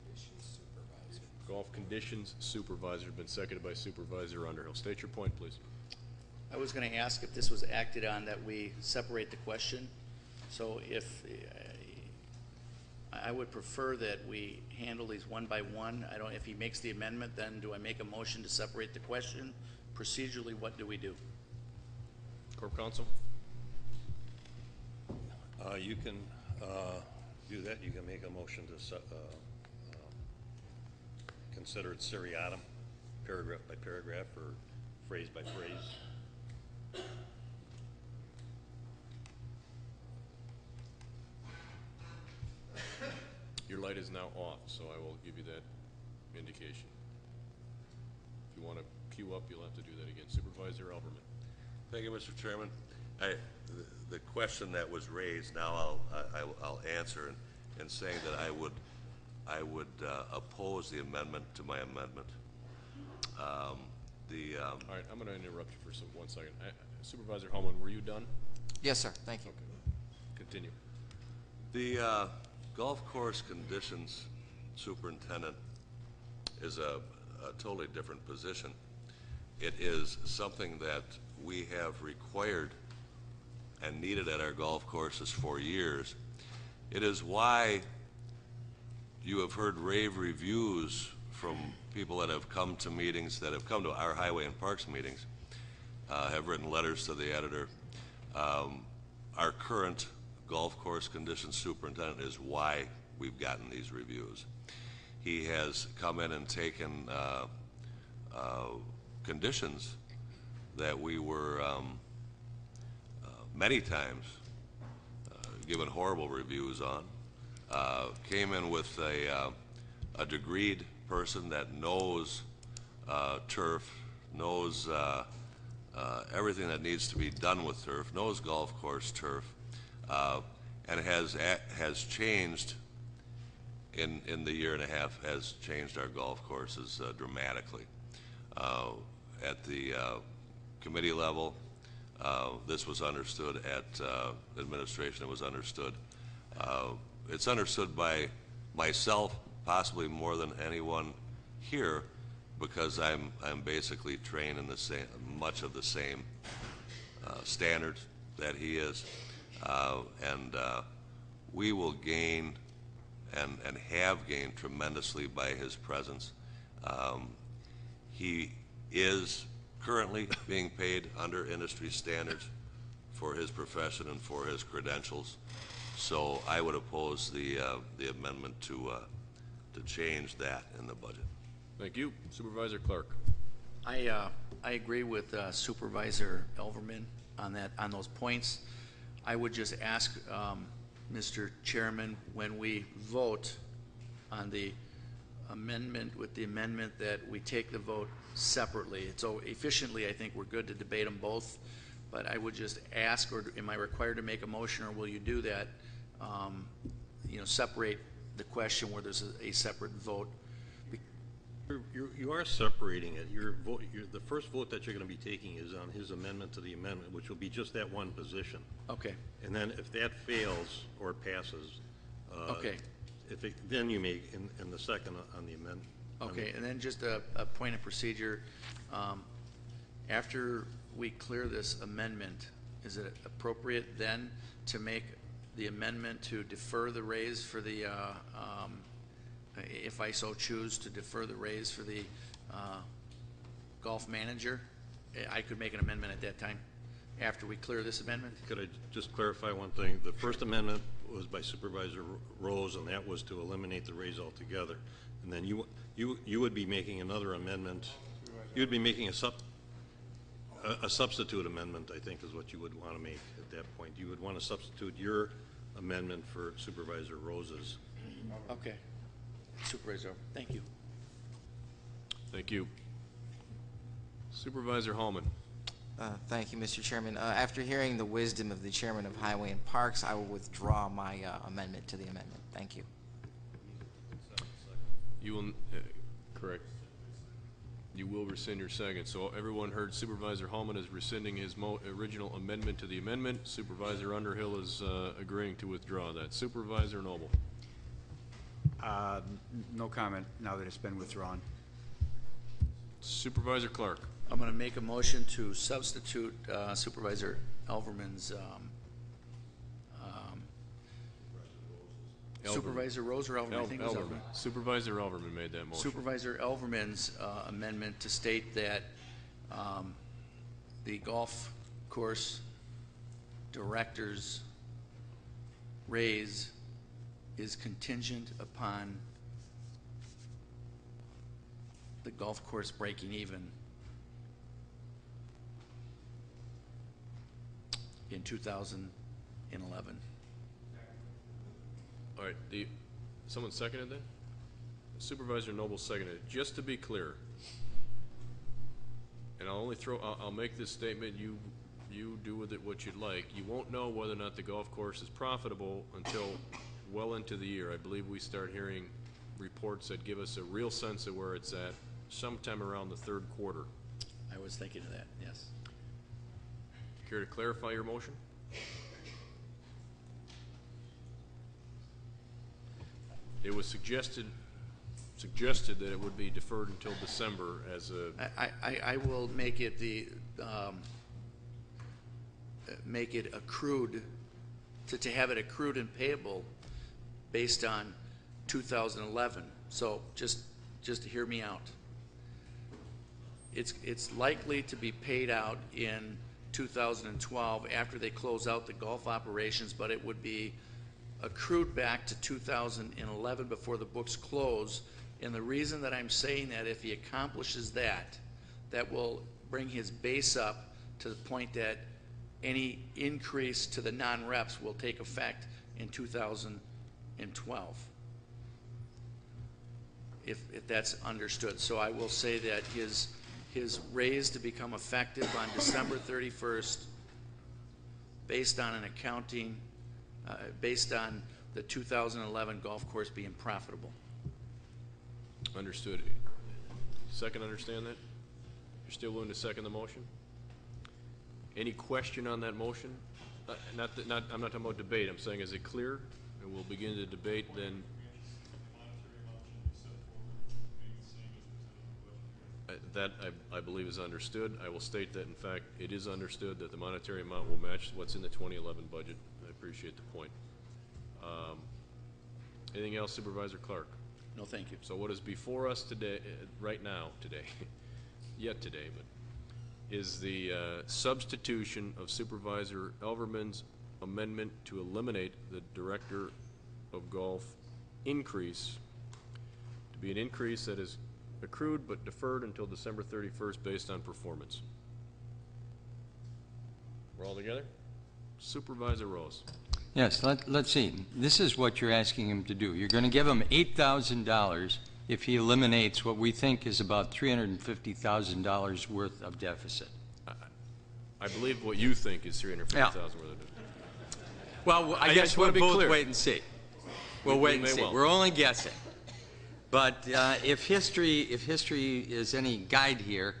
Conditions supervisor. Golf Conditions Supervisor, been seconded by Supervisor Underhill. State your point, please. I was going to ask if this was acted on, that we separate the question. So if, I would prefer that we handle these one by one. I don't, if he makes the amendment, then do I make a motion to separate the question? Procedurally, what do we do? Corp Counsel? You can do that. You can make a motion to consider it seriatim, paragraph by paragraph or phrase by phrase. Your light is now off, so I will give you that indication. If you want to queue up, you'll have to do that again. Supervisor Elberman. Thank you, Mr. Chairman. The question that was raised, now I'll answer in saying that I would oppose the amendment to my amendment. All right, I'm going to interrupt you for 1 second. Supervisor Holman, were you done? Yes, sir. Thank you. Okay. Continue. The golf course conditions superintendent is a totally different position. It is something that we have required and needed at our golf courses for years. It is why you have heard rave reviews from people that have come to meetings, that have come to our Highway and Parks meetings, have written letters to the editor. Our current golf course conditions superintendent is why we've gotten these reviews. He has come in and taken conditions that we were many times given horrible reviews on, came in with a degreed person that knows turf, knows everything that needs to be done with turf, knows golf course turf, and has changed in the year and a half, has changed our golf courses dramatically. At the committee level, this was understood. At administration, it was understood. It's understood by myself, possibly more than anyone here, because I'm basically trained in the same, much of the same standards that he is, and we will gain and have gained tremendously by his presence. He is currently being paid under industry standards for his profession and for his credentials. So I would oppose the amendment to change that in the budget. Thank you. Supervisor Clark. I agree with Supervisor Elverman on those points. I would just ask Mr. Chairman, when we vote on the amendment, with the amendment, that we take the vote separately. So efficiently, I think we're good to debate them both, but I would just ask, or am I required to make a motion, or will you do that? Separate the question where there's a separate vote. You are separating it. Your vote, the first vote that you're going to be taking is on his amendment to the amendment, which will be just that one position. Okay. And then if that fails or passes, okay, then you make in the second on the amendment. Okay, and then just a point of procedure. After we clear this amendment, is it appropriate then to make the amendment to defer the raise for the, if I so choose, to defer the raise for the golf manager? I could make an amendment at that time, after we clear this amendment? Could I just clarify one thing? The first amendment was by Supervisor Rose, and that was to eliminate the raise altogether. And then you would be making another amendment. You would be making a substitute amendment, I think, is what you would want to make at that point. You would want to substitute your amendment for Supervisor Rose's. Okay. Supervisor, thank you. Thank you. Supervisor Hallman. Thank you, Mr. Chairman. After hearing the wisdom of the Chairman of Highway and Parks, I will withdraw my amendment to the amendment. Thank you. You will, correct. You will rescind your second. So everyone heard Supervisor Hallman is rescinding his original amendment to the amendment. Supervisor Underhill is agreeing to withdraw that. Supervisor Noble. No comment now that it's been withdrawn. Supervisor Clark. I'm going to make a motion to substitute Supervisor Elverman's, Supervisor Rose or Elverman? I think it was Elverman. Supervisor Elverman made that motion. Supervisor Elverman's amendment to state that the golf course director's raise is contingent upon the golf course breaking even in 2011. All right, someone seconded that? Supervisor Noble seconded. Just to be clear, and I'll make this statement, you do with it what you'd like. You won't know whether or not the golf course is profitable until well into the year. I believe we start hearing reports that give us a real sense of where it's at sometime around the third quarter. I was thinking of that, yes. Care to clarify your motion? It was suggested that it would be deferred until December as a... I will make it make it accrued, to have it accrued and payable based on 2011. So just to hear me out. It's likely to be paid out in 2012 after they close out the golf operations, but it would be accrued back to 2011 before the books close. And the reason that I'm saying that, if he accomplishes that, that will bring his base up to the point that any increase to the non-reps will take effect in 2012. If that's understood. So I will say that his raise to become effective on December 31st, based on an accounting, based on the 2011 golf course being profitable. Understood. Second, understand that? You're still willing to second the motion? Any question on that motion? I'm not talking about debate. I'm saying, is it clear? And we'll begin the debate then. That I believe is understood. I will state that, in fact, it is understood that the monetary amount will match what's in the 2011 budget. I appreciate the point. Anything else, Supervisor Clark? No, thank you. So what is before us today, right now, yet today, but is the substitution of Supervisor Elverman's amendment to eliminate the Director of Golf increase to be an increase that is accrued but deferred until December 31st based on performance. We're all together? Supervisor Rose. Yes, let's see. This is what you're asking him to do. You're going to give him $8,000 if he eliminates what we think is about $350,000 worth of deficit. I believe what you think is $350,000 worth of deficit. Well, I guess we'll both wait and see. We'll wait and see. We're only guessing. But if history is any guide here,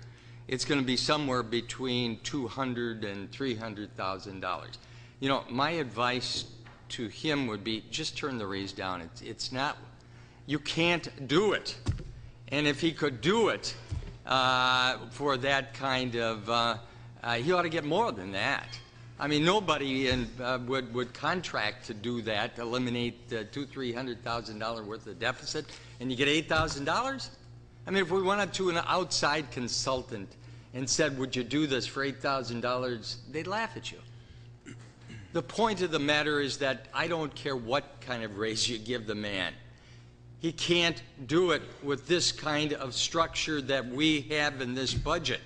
it's going to be somewhere between $200,000 and $300,000. You know, my advice to him would be just turn the raise down. It's not, you can't do it. And if he could do it for that kind of, he ought to get more than that. I mean, nobody would contract to do that, eliminate $200,000-300,000 worth of deficit, and you get $8,000? I mean, if we went up to an outside consultant and said, would you do this for $8,000, they'd laugh at you. The point of the matter is that I don't care what kind of raise you give the man. He can't do it with this kind of structure that we have in this budget.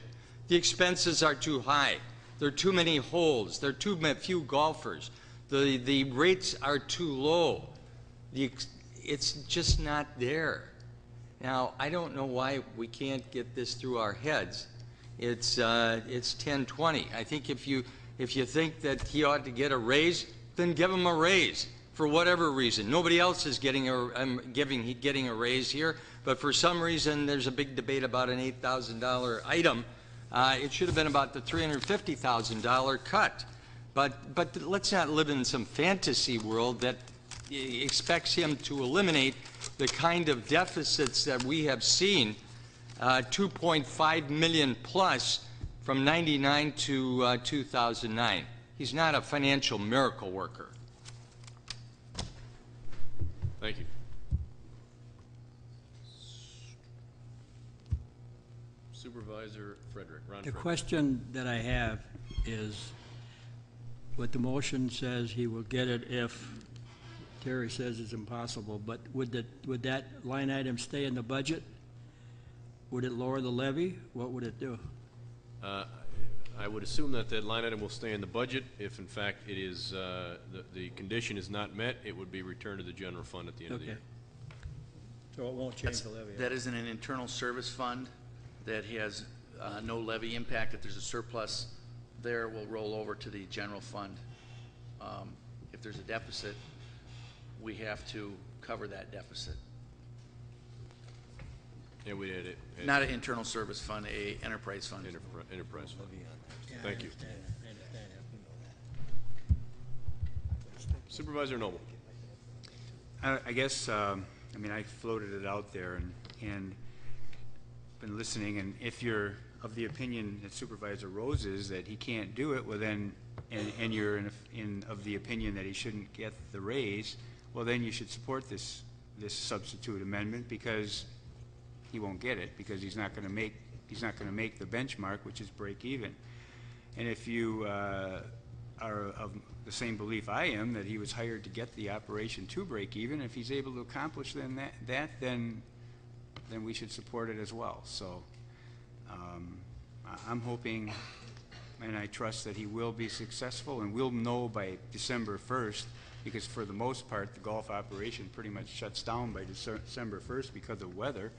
The expenses are too high. There are too many holes. There are too few golfers. The rates are too low. It's just not there. Now, I don't know why we can't get this through our heads. It's 10-20. I think if you think that he ought to get a raise, then give him a raise for whatever reason. Nobody else is getting a raise here, but for some reason there's a big debate about an $8,000 item. It should have been about the $350,000 cut. But let's not live in some fantasy world that expects him to eliminate the kind of deficits that we have seen, 2.5 million plus from 99 to 2009. He's not a financial miracle worker. Thank you. Supervisor Frederick, Ron The Frederick. question that I have is, what the motion says he will get it if Terry says it's impossible, but would that line item stay in the budget? Would it lower the levy? What would it do? I would assume that that line item will stay in the budget. If in fact it is, the condition is not met, it would be returned to the general fund at the end of the year. So it won't change the levy? That is in an internal service fund that has no levy impact. If there's a surplus there, will roll over to the general fund. If there's a deficit, we have to cover that deficit. Yeah, we did it. Not an internal service fund, a enterprise fund. Enterprise fund. Thank you. Supervisor Noble. I guess, I mean, I floated it out there and been listening, and if you're of the opinion that Supervisor Rose is that he can't do it, well then, and you're of the opinion that he shouldn't get the raise, well then you should support this substitute amendment, because he won't get it, because he's not going to make the benchmark, which is break even. And if you are of the same belief I am, that he was hired to get the operation to break even, if he's able to accomplish then then we should support it as well. So I'm hoping and I trust that he will be successful, and we'll know by December 1st, because for the most part the golf operation pretty much shuts down by December 1st because of weather.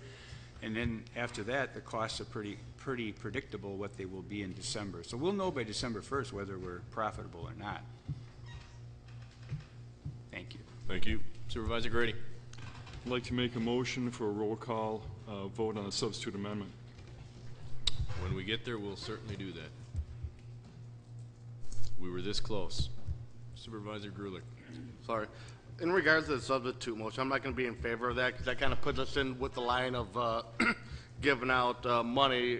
And then after that, the costs are pretty predictable what they will be in December. So we'll know by December 1st whether we're profitable or not. Thank you. Thank you. Supervisor Grady. I'd like to make a motion for a roll call vote on the substitute amendment. When we get there, we'll certainly do that. We were this close. Supervisor Grulich. Sorry. In regards to the substitute motion, I'm not going to be in favor of that, because that kind of puts us in with the line of giving out money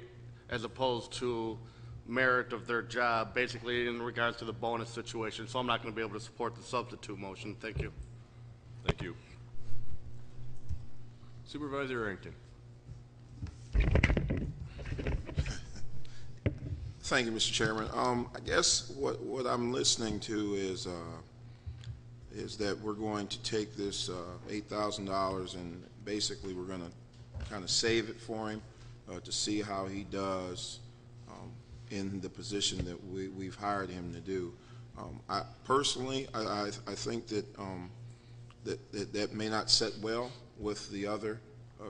as opposed to merit of their job, basically in regards to the bonus situation. So I'm not going to be able to support the substitute motion. Thank you. Thank you. Supervisor Arrington. Thank you, Mr. Chairman. I guess what I'm listening to is that we're going to take this $8,000 and basically we're going to kind of save it for him to see how he does in the position that we've hired him to do. I personally think that that may not sit well with the other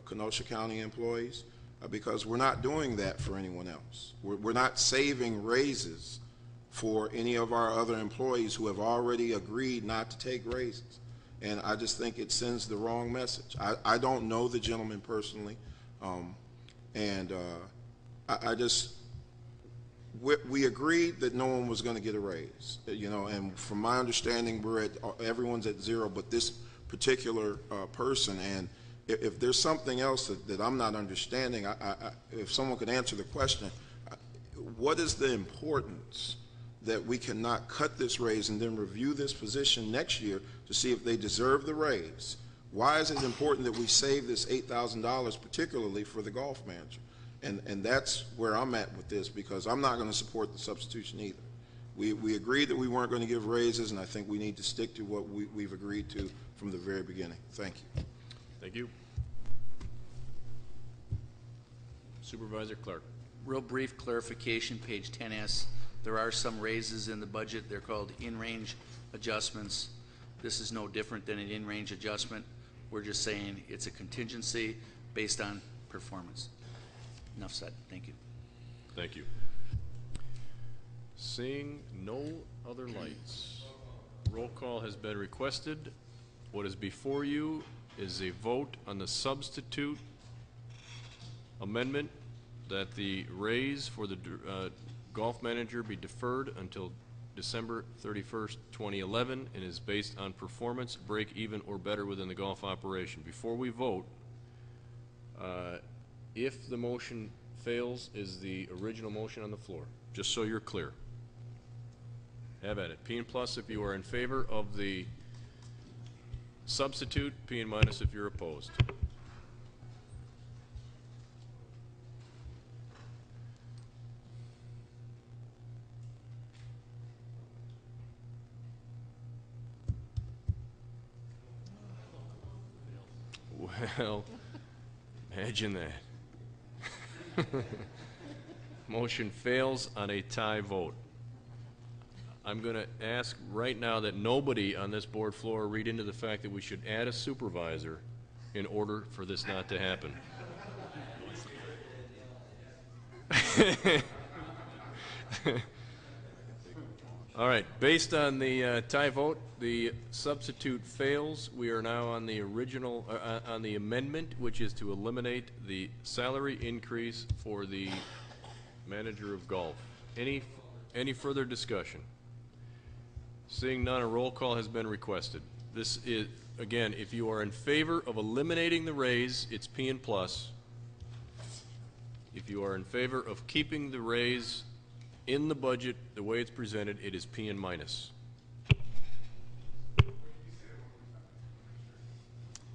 Kenosha County employees, because we're not doing that for anyone else. We're not saving raises for any of our other employees who have already agreed not to take raises. And I just think it sends the wrong message. I don't know the gentleman personally, we agreed that no one was going to get a raise, and from my understanding, everyone's at zero but this particular person. And if there's something else that I'm not understanding, if someone could answer the question, what is the importance that we cannot cut this raise and then review this position next year to see if they deserve the raise? Why is it important that we save this $8,000 particularly for the golf manager? And that's where I'm at with this, because I'm not going to support the substitution either. We agreed that we weren't going to give raises, and I think we need to stick to what we've agreed to from the very beginning. Thank you. Thank you. Supervisor Clark. Real brief clarification, page 10S. There are some raises in the budget. They're called in-range adjustments. This is no different than an in-range adjustment. We're just saying it's a contingency based on performance. Enough said. Thank you. Thank you. Seeing no other lights, roll call has been requested. What is before you is a vote on the substitute amendment that the raise for the golf manager be deferred until December 31st, 2011, and is based on performance, break even, or better within the golf operation. Before we vote, if the motion fails, is the original motion on the floor, just so you're clear. Have at it. P and plus if you are in favor of the substitute, P and minus if you're opposed. Well, imagine that. Motion fails on a tie vote. I'm going to ask right now that nobody on this board floor read into the fact that we should add a supervisor in order for this not to happen. All right, based on the tie vote, the substitute fails. We are now on the original, on the amendment, which is to eliminate the salary increase for the manager of golf. Any further discussion? Seeing none, a roll call has been requested. This is, again, if you are in favor of eliminating the raise, it's P and plus. If you are in favor of keeping the raise in the budget the way it's presented, it is P and minus.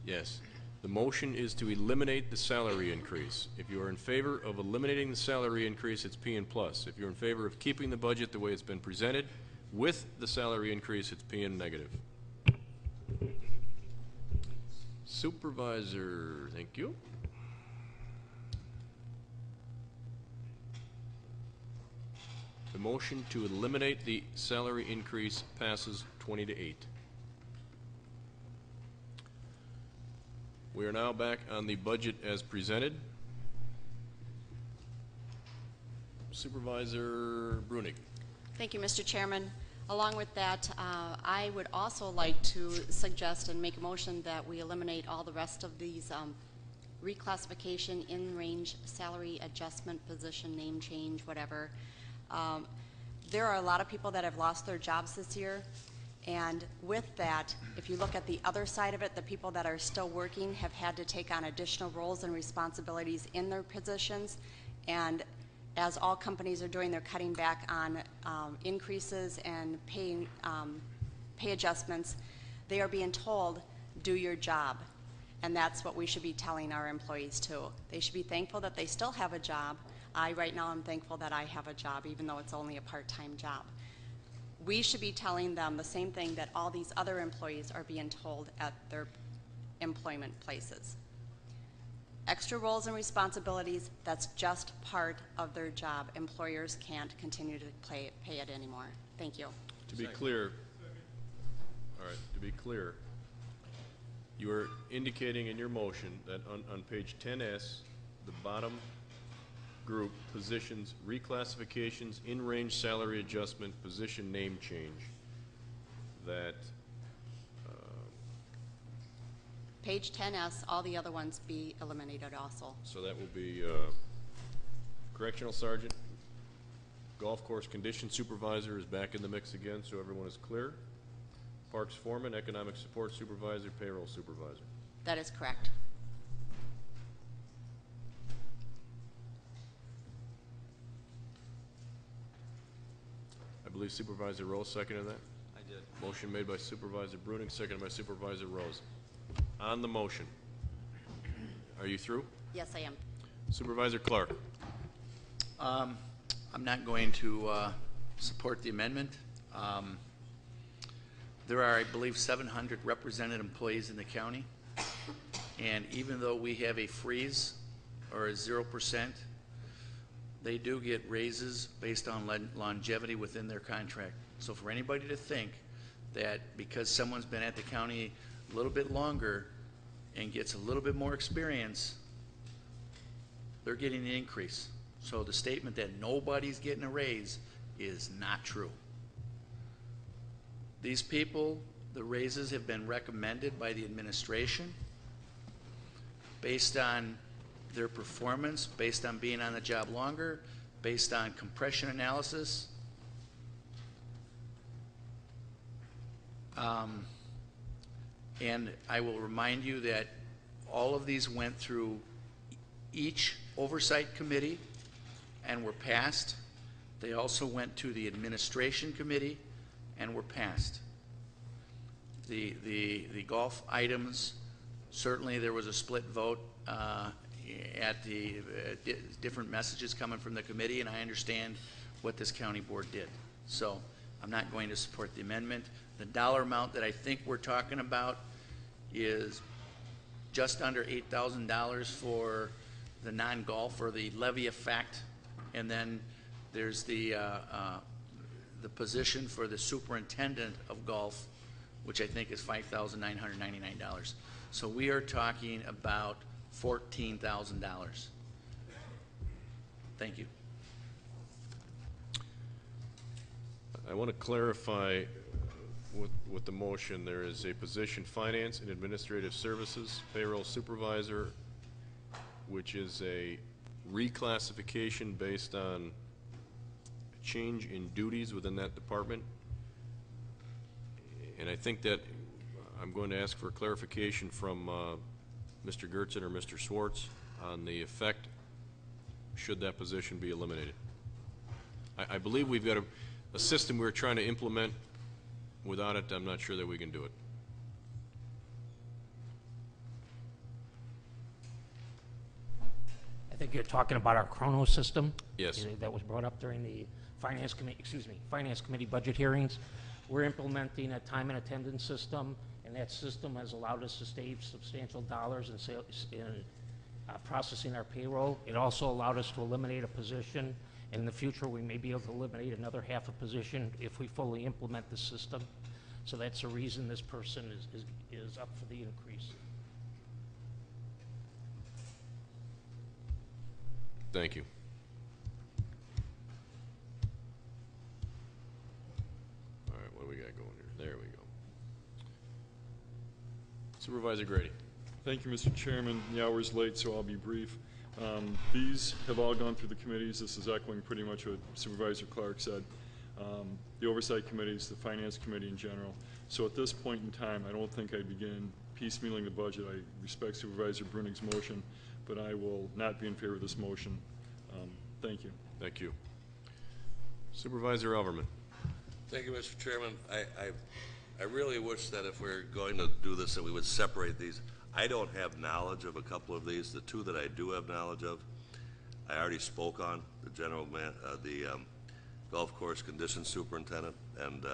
Yes. The motion is to eliminate the salary increase. If you are in favor of eliminating the salary increase, it's P and plus. If you're in favor of keeping the budget the way it's been presented, with the salary increase, it's P and negative. Supervisor, thank you. The motion to eliminate the salary increase passes 20-8. We are now back on the budget as presented. Supervisor Brunig. Thank you, Mr. Chairman. Along with that, I would also like to suggest and make a motion that we eliminate all the rest of these reclassification, in-range salary adjustment, position, name change, whatever. There are a lot of people that have lost their jobs this year, and with that, if you look at the other side of it, the people that are still working have had to take on additional roles and responsibilities in their positions, and as all companies are doing, they're cutting back on increases and pay adjustments. They are being told, do your job. And that's what we should be telling our employees too. They should be thankful that they still have a job. I right now am thankful that I have a job, even though it's only a part-time job. We should be telling them the same thing that all these other employees are being told at their employment places. Extra roles and responsibilities, that's just part of their job. Employers can't continue to pay it anymore. Thank you. To be clear, all right, to be clear, you are indicating in your motion that on page 10S, the bottom group, positions, reclassifications, in-range salary adjustment, position name change, that Page 10S, all the other ones be eliminated also. so that will be correctional sergeant, golf course condition supervisor is back in the mix again, so everyone is clear. Parks foreman, economic support supervisor, payroll supervisor. That is correct. I believe Supervisor Rose seconded that. I did. Motion made by Supervisor Bruning, seconded by Supervisor Rose. On the motion, are you through? Yes, I am. Supervisor Clark. I'm not going to support the amendment. There are, I believe, 700 represented employees in the county, and even though we have a freeze or a 0%, they do get raises based on longevity within their contract. So for anybody to think that because someone's been at the county a little bit longer and gets a little bit more experience, they're getting an increase. So the statement that nobody's getting a raise is not true. These people, the raises have been recommended by the administration based on their performance, based on being on the job longer, based on compression analysis. And I will remind you that all of these went through each oversight committee and were passed. They also went to the administration committee and were passed. The golf items, certainly there was a split vote at the different messages coming from the committee, and I understand what this county board did. So I'm not going to support the amendment. The dollar amount that I think we're talking about is just under $8,000 for the non-golf or the levy effect, and then there's the position for the superintendent of golf, which I think is $5,999. So we are talking about $14,000. Thank you. I want to clarify with the motion. There is a position, finance and administrative services, payroll supervisor, which is a reclassification based on a change in duties within that department. And I think that I'm going to ask for clarification from Mr. Gertzen or Mr. Swartz on the effect should that position be eliminated. I believe we've got a system we're trying to implement. Without it, I'm not sure that we can do it. I think you're talking about our chrono system. Yes. That was brought up during the finance committee budget hearings. We're implementing a time and attendance system, and that system has allowed us to save substantial dollars in processing our payroll. It also allowed us to eliminate a position. In the future, we may be able to eliminate another half a position if we fully implement the system. So that's the reason this person is up for the increase. Thank you. All right, what do we got going here? There we go. Supervisor Grady. Thank you, Mr. Chairman. The hour's late, so I'll be brief. These have all gone through the committees. This is echoing pretty much what Supervisor Clark said. The oversight committees, the finance committee in general. So at this point in time, I don't think I'd begin piecemealing the budget. I respect Supervisor Brunig's motion, but I will not be in favor of this motion. Thank you. Thank you. Supervisor Elverman. Thank you, Mr. Chairman. I really wish that if we're going to do this, that we would separate these. I don't have knowledge of a couple of these. The two that I do have knowledge of, I already spoke on, the golf course condition superintendent, and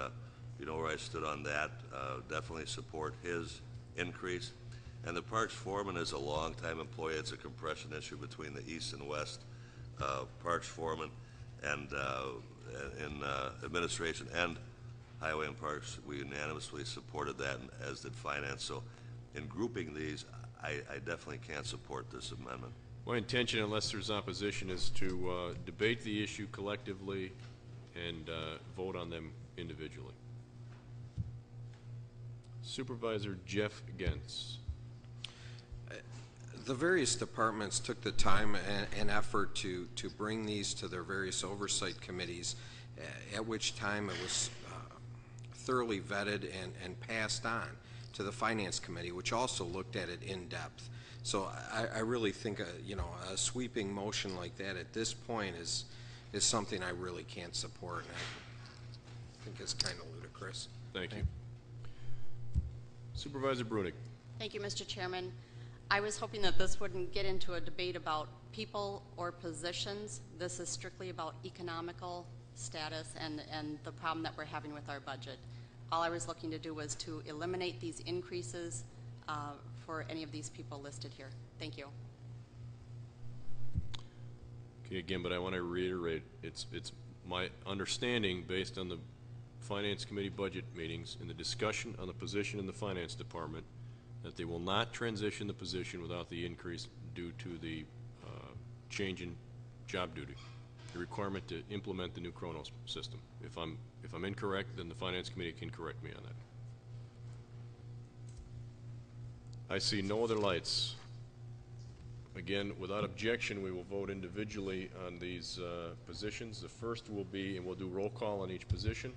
you know where I stood on that. Definitely support his increase. And the parks foreman is a longtime employee. It's a compression issue between the east and west parks foreman and in administration and highway and parks. We unanimously supported that, as did finance. So in grouping these, I definitely can't support this amendment. My intention, unless there's opposition, is to debate the issue collectively and vote on them individually. Supervisor Jeff Gentz. The various departments took the time and effort to bring these to their various oversight committees, at which time it was thoroughly vetted and passed on to the finance committee, which also looked at it in depth. So I really think a sweeping motion like that at this point is something I really can't support, and I think it's kind of ludicrous. Thank you. Supervisor Brunig. Thank you, Mr. Chairman. I was hoping that this wouldn't get into a debate about people or positions. This is strictly about economical status and the problem that we're having with our budget. All I was looking to do was to eliminate these increases for any of these people listed here. Thank you. Okay, again, but I want to reiterate, it's my understanding, based on the Finance Committee budget meetings and the discussion on the position in the Finance Department, that they will not transition the position without the increase due to the change in job duty, the requirement to implement the new Chronos system. If I'm incorrect, then the Finance Committee can correct me on that. I see no other lights. Again, without objection, we will vote individually on these positions. The first will be, and we'll do roll call on each position.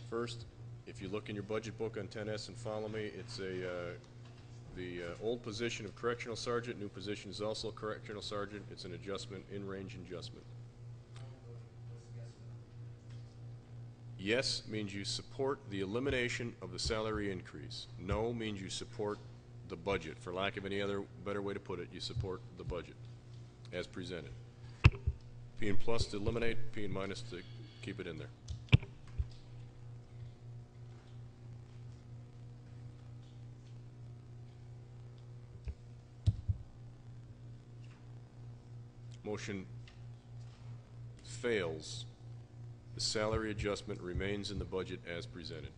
First, if you look in your budget book on 10S and follow me, it's the old position of correctional sergeant, new position is also correctional sergeant. It's an adjustment, in-range adjustment. Yes means you support the elimination of the salary increase. No means you support the budget. For lack of any other better way to put it, you support the budget as presented. P and plus to eliminate, P and minus to keep it in there. Motion fails. The salary adjustment remains in the budget as presented.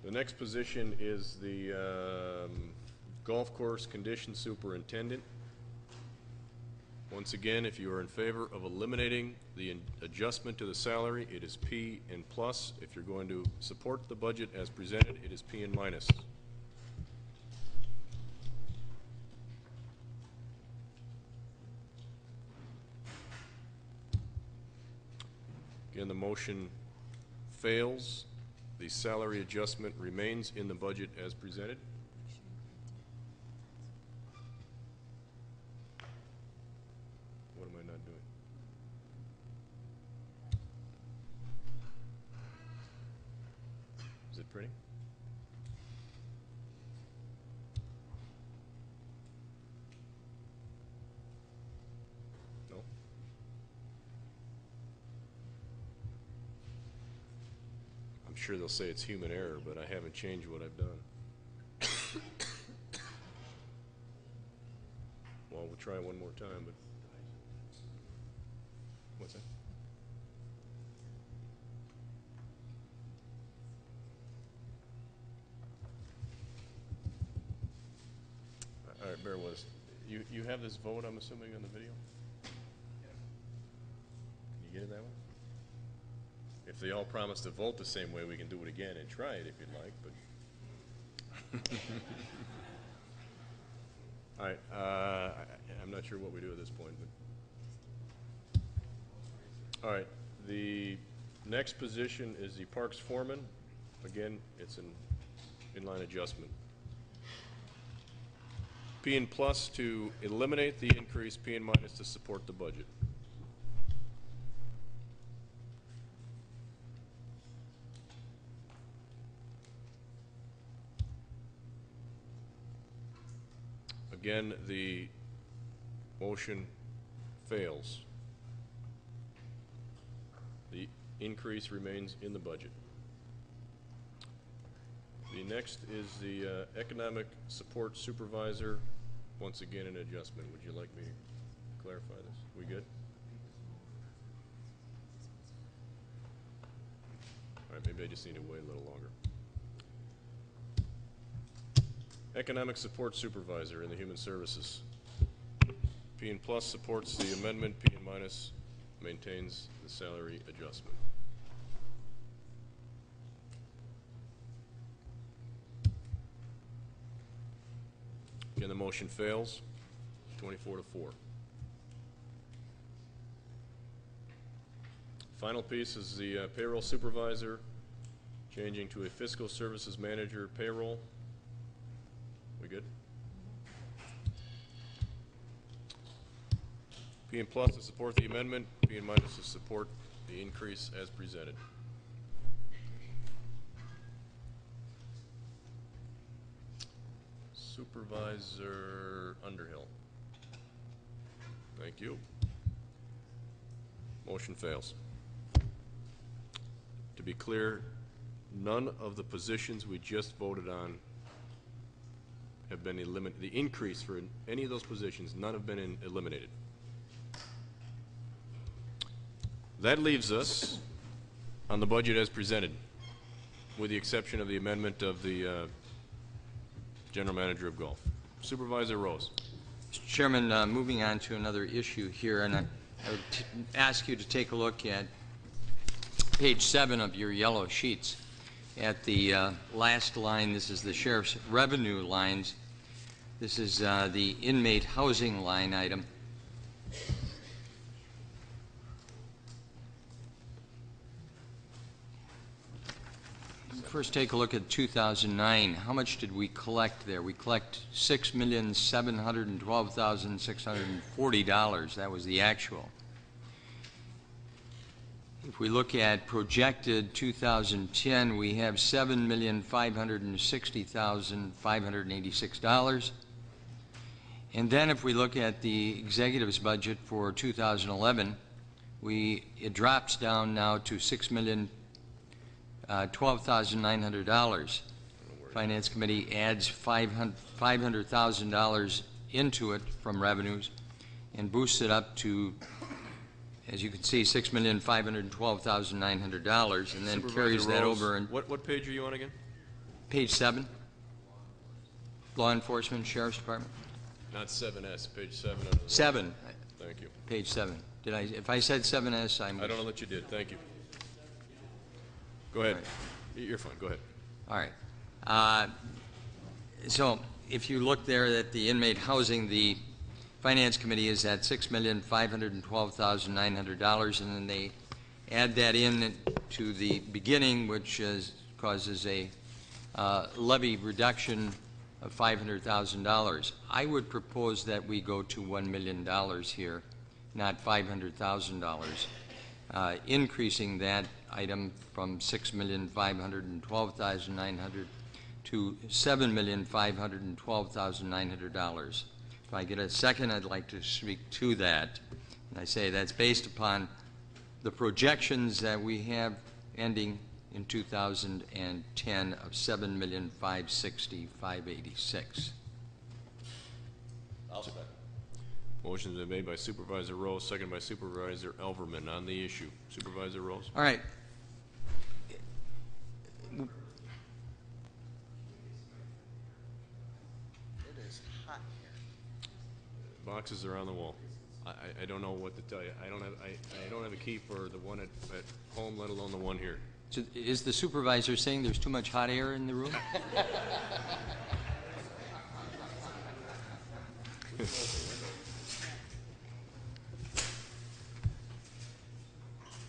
The next position is the golf course condition superintendent. Once again, if you are in favor of eliminating the adjustment to the salary, it is P and plus. If you're going to support the budget as presented, it is P and minus. Again, the motion fails. The salary adjustment remains in the budget as presented. What am I not doing? Is it pretty? No? I'm sure they'll say it's human error, but I haven't changed what I've done. Well, we'll try one more time, but what's that? All right, bear with us. You have this vote, I'm assuming, on the video? Can you get it that way? If they all promise to vote the same way, we can do it again and try it if you'd like, but. All right, I'm not sure what we do at this point, but. All right, the next position is the parks foreman. Again, it's an inline adjustment. P and plus to eliminate the increase, P and minus to support the budget. Again, the motion fails. The increase remains in the budget. The next is the economic support supervisor. Once again, an adjustment. Would you like me to clarify this? We good? All right, maybe I just need to wait a little longer. Economic support supervisor in the human services. P and plus supports the amendment, P and minus maintains the salary adjustment. Again, the motion fails, 24 to 4. Final piece is the payroll supervisor, changing to a fiscal services manager payroll. We good? P and plus to support the amendment, P and minus to support the increase as presented. Supervisor Underhill. Thank you. Motion fails. To be clear, none of the positions we just voted on have been eliminated. The increase for any of those positions, none have been eliminated. That leaves us on the budget as presented, with the exception of the amendment of the General Manager of Golf. Supervisor Rose. Mr. Chairman, moving on to another issue here, and I would ask you to take a look at page 7 of your yellow sheets. At the last line, this is the sheriff's revenue lines. This is the inmate housing line item. first take a look at 2009. How much did we collect there? We collect $6,712,640. That was the actual. If we look at projected 2010, we have $7,560,586. And then if we look at the executive's budget for 2011, it drops down now to $6,012,900. Finance Committee adds $500,000 into it from revenues and boosts it up to, as you can see, $6,512,900, and then carries that over. And what page are you on again? Page 7, Law Enforcement, Sheriff's Department. Not 7S, page 7. 7. Thank you. Page 7. Did I? If I said 7S, I don't know that you did. Thank you. Go ahead. You're fine. Go ahead. All right. So if you look there at the inmate housing, the Finance Committee is at $6,512,900, and then they add that in to the beginning, which causes a levy reduction of $500,000. I would propose that we go to $1 million here, not $500,000, increasing that item from $6,512,900 to $7,512,900. If I get a second, I'd like to speak to that. And I say that's based upon the projections that we have ending in 2010 of $7,560,586. I'll second. Motion's been made by Supervisor Rose, second by Supervisor Elverman on the issue. Supervisor Rose? All right. It is hot here. Boxes are on the wall. I don't know what to tell you. I don't have a key for the one at home, let alone the one here. So is the supervisor saying there's too much hot air in the room?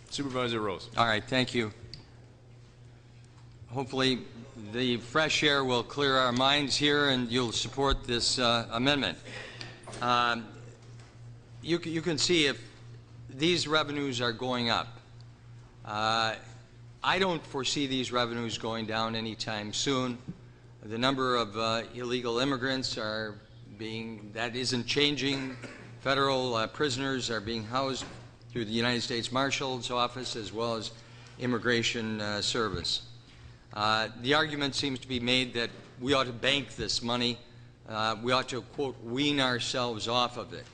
Supervisor Rose. All right, thank you. Hopefully the fresh air will clear our minds here and you'll support this amendment. You can see if these revenues are going up. I don't foresee these revenues going down anytime soon. The number of illegal immigrants that isn't changing. Federal prisoners are being housed through the United States Marshal's Office as well as Immigration Service. The argument seems to be made that we ought to bank this money. We ought to, quote, wean ourselves off of it.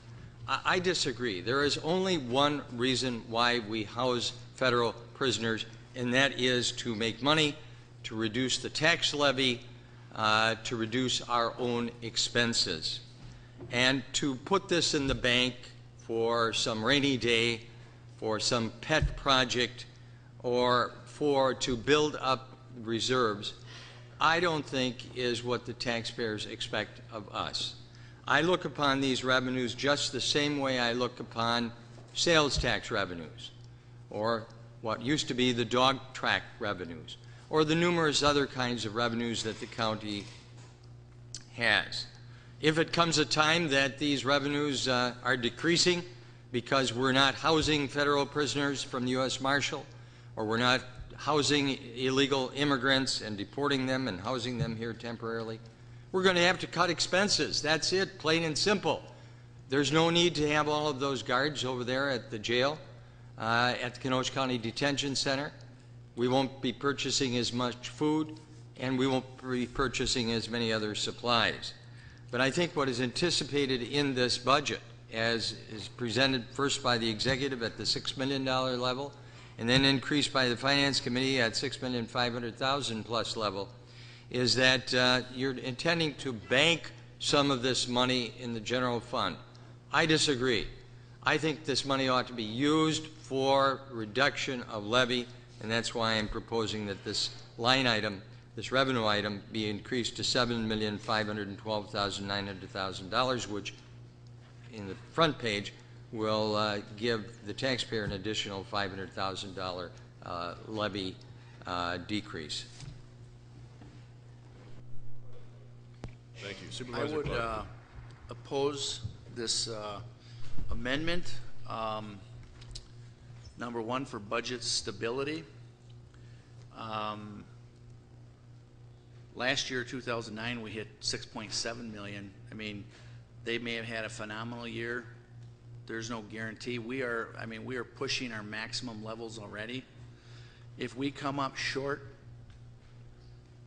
I disagree. There is only one reason why we house federal prisoners, and that is to make money, to reduce the tax levy, to reduce our own expenses, and to put this in the bank for some rainy day, for some pet project, or to build up reserves, I don't think is what the taxpayers expect of us. I look upon these revenues just the same way I look upon sales tax revenues, or what used to be the dog track revenues, or the numerous other kinds of revenues that the county has. If it comes a time that these revenues are decreasing because we're not housing federal prisoners from the U.S. Marshal, or we're not housing illegal immigrants and deporting them and housing them here temporarily, we're going to have to cut expenses. That's it, plain and simple. There's no need to have all of those guards over there at the jail, at the Kenosha County Detention Center. We won't be purchasing as much food, and we won't be purchasing as many other supplies. But I think what is anticipated in this budget, as is presented first by the executive at the $6 million level, and then increased by the Finance Committee at $6,500,000 plus level, is that you're intending to bank some of this money in the general fund. I disagree. I think this money ought to be used for reduction of levy, and that's why I'm proposing that this line item, this revenue item, be increased to $7,512,900,000, which in the front page will give the taxpayer an additional $500,000 levy decrease. Thank you. I Supervisor would Clark. oppose this amendment. Number one, for budget stability. Last year, 2009, we hit 6.7 million. I mean, they may have had a phenomenal year. There's no guarantee. We are pushing our maximum levels already. If we come up short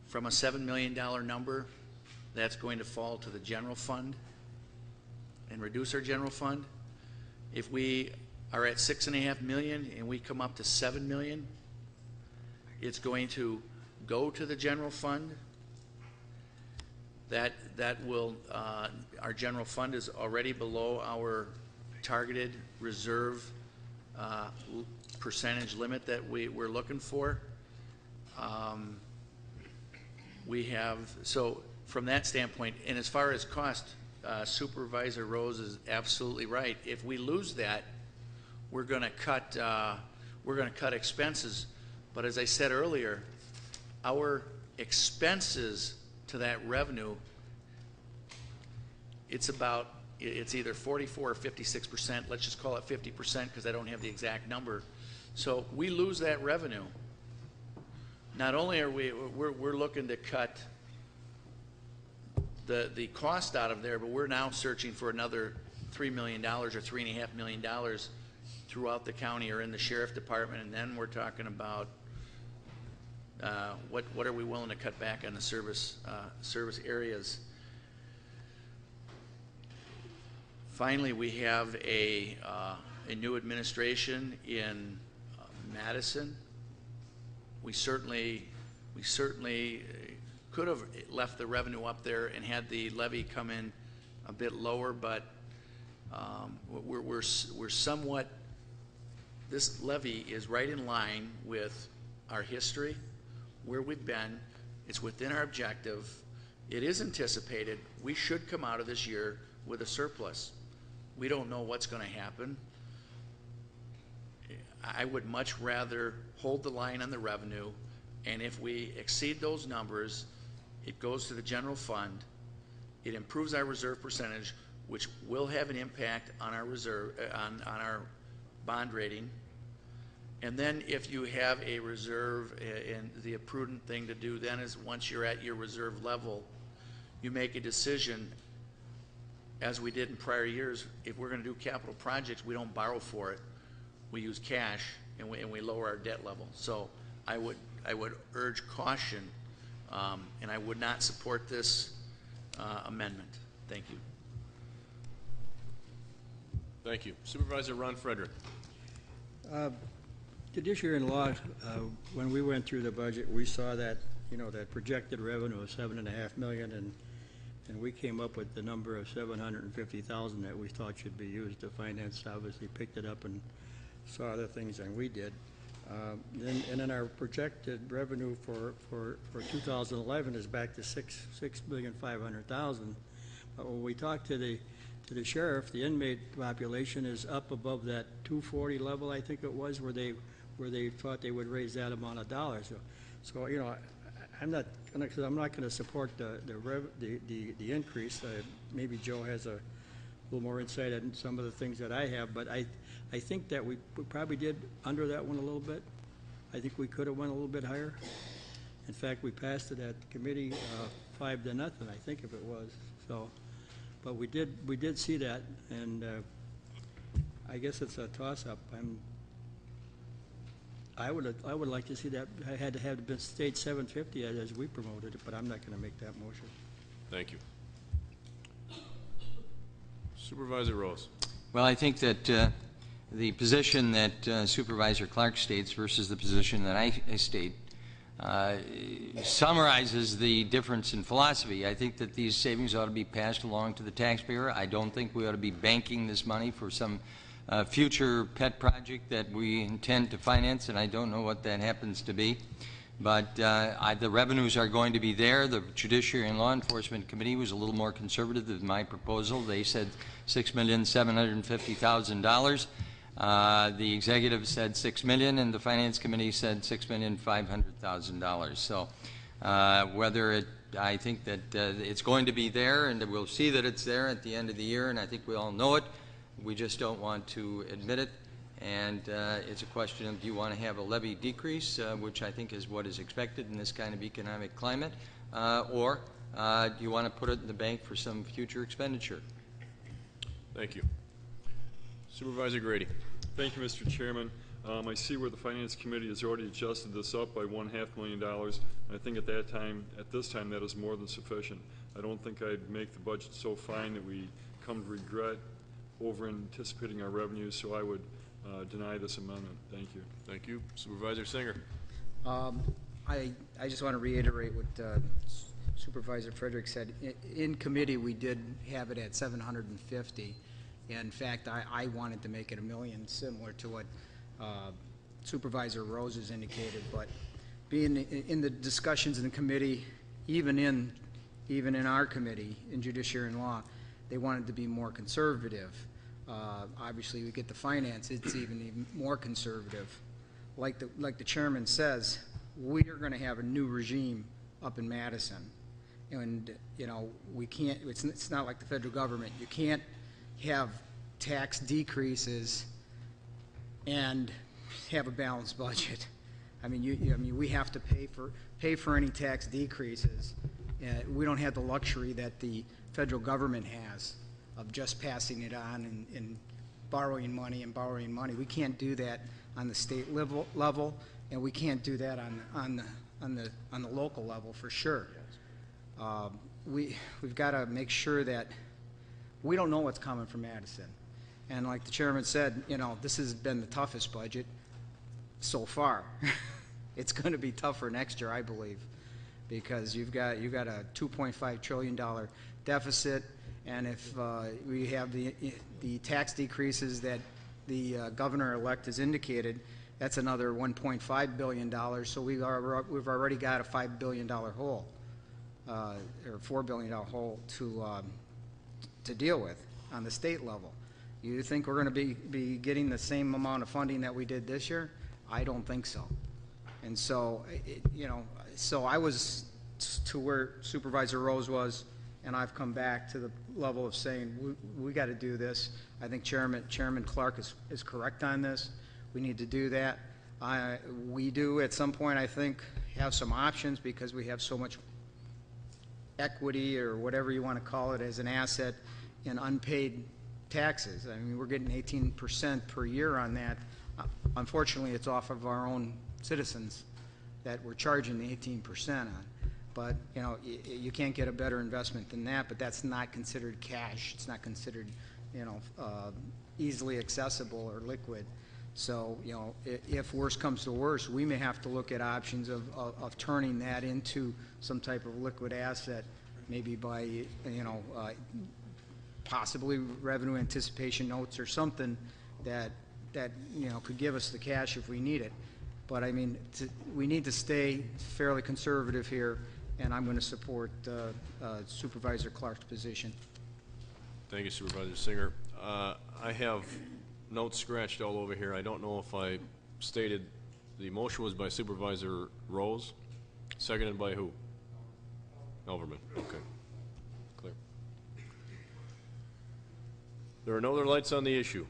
from a $7 million number, that's going to fall to the general fund and reduce our general fund. If we are at 6.5 million and we come up to 7 million, it's going to go to the general fund. That will, our general fund is already below our targeted reserve percentage limit that we're looking for. We have, so from that standpoint, and as far as cost, Supervisor Rose is absolutely right. If we lose that, we're going to cut expenses. But as I said earlier, our expenses to that revenue, it's either 44 or 56%. Let's just call it 50% because I don't have the exact number. So we lose that revenue. Not only are we're looking to cut the cost out of there, but we're now searching for another $3 million or $3.5 million throughout the county or in the sheriff department, and then we're talking about what are we willing to cut back on the service areas. Finally, we have a new administration in Madison. We certainly could have left the revenue up there and had the levy come in a bit lower, but we're somewhat, this levy is right in line with our history, where we've been. It's within our objective. It is anticipated we should come out of this year with a surplus. We don't know what's going to happen. I would much rather hold the line on the revenue, and if we exceed those numbers, it goes to the general fund. It improves our reserve percentage, which will have an impact on our reserve, on our bond rating. And then if you have a reserve, and the prudent thing to do then is once you're at your reserve level, you make a decision, as we did in prior years. If we're going to do capital projects, we don't borrow for it. We use cash, and we lower our debt level. So I would urge caution, and I would not support this amendment. Thank you. Thank you. Supervisor Ron Frederick. This year in law, when we went through the budget, we saw that, that projected revenue of $7.5 million, and we came up with the number of $750,000 that we thought should be used. The finance obviously picked it up and saw other things than we did. And then our projected revenue for 2011 is back to $6,500,000. But when we talked to the sheriff, the inmate population is up above that 240 level, I think it was, where they thought they would raise that amount of dollars. So I'm not going to support the increase. Maybe Joe has a little more insight on some of the things that I have, but I think that we probably did under that one a little bit. I think we could have went a little bit higher. In fact, we passed it at committee 5-0, I think, if it was. So, but we did see that, and I guess it's a toss-up. I would like to see that. I had to have been state 750 as we promoted it, but I'm not going to make that motion. Thank you. Supervisor Rose. Well, I think that the position that Supervisor Clark states versus the position that I state summarizes the difference in philosophy. I think that these savings ought to be passed along to the taxpayer. I don't think we ought to be banking this money for some future pet project that we intend to finance, and I don't know what that happens to be. But the revenues are going to be there. The Judiciary and Law Enforcement Committee was a little more conservative than my proposal. They said $6,750,000. The executive said $6 million, and the Finance Committee said $6,500,000. So whether it I think that it's going to be there, and we'll see that it's there at the end of the year, and I think we all know it. We just don't want to admit it, and it's a question of, do you want to have a levy decrease, which I think is what is expected in this kind of economic climate, or do you want to put it in the bank for some future expenditure? Thank you. Supervisor Grady. Thank you, Mr. Chairman. I see where the Finance Committee has already adjusted this up by $1.5 million. I think at this time, that is more than sufficient. I don't think I'd make the budget so fine that we come to regret over anticipating our revenues, so I would deny this amendment. Thank you. Thank you. Supervisor Singer. I just want to reiterate what Supervisor Frederick said. In committee, we did have it at 750. In fact, I wanted to make it $1 million, similar to what Supervisor Rose has indicated. But being in the discussions in the committee, even in our committee, in Judiciary and Law, they wanted to be more conservative. Obviously, we get the finance; it's even more conservative. Like the chairman says, we are going to have a new regime up in Madison, and we can't. It's not like the federal government. You can't have tax decreases and have a balanced budget. I mean, we have to pay for any tax decreases. We don't have the luxury that the federal government has of just passing it on and borrowing money and borrowing money. We can't do that on the state level, and we can't do that on the local level for sure. We've got to make sure that we don't know what's coming from Madison. And like the chairman said, this has been the toughest budget so far. It's going to be tougher next year, I believe, because you've got a $2.5 trillion deficit, and if we have the tax decreases that the governor-elect has indicated, that's another $1.5 billion. So we've already got a $5 billion hole, or $4 billion hole to deal with on the state level. You think we're going to be getting the same amount of funding that we did this year? I don't think so. And so, so I was to where Supervisor Rose was, and I've come back to the level of saying we got to do this. I think Chairman Clark is correct on this. We need to do that. We do at some point, I think, have some options because we have so much equity or whatever you want to call it as an asset in unpaid taxes. I mean, we're getting 18% per year on that. Unfortunately, it's off of our own citizens that we're charging the 18% on. But, you can't get a better investment than that, but that's not considered cash. It's not considered, easily accessible or liquid. So, if worse comes to worse, we may have to look at options of turning that into some type of liquid asset, maybe by, possibly revenue anticipation notes or something that could give us the cash if we need it. But I mean, we need to stay fairly conservative here, and I'm going to support Supervisor Clark's position. Thank you, Supervisor Singer. I have notes scratched all over here. I don't know if I stated the motion was by Supervisor Rose, seconded by who? Elverman. Okay. Clear. There are no other lights on the issue.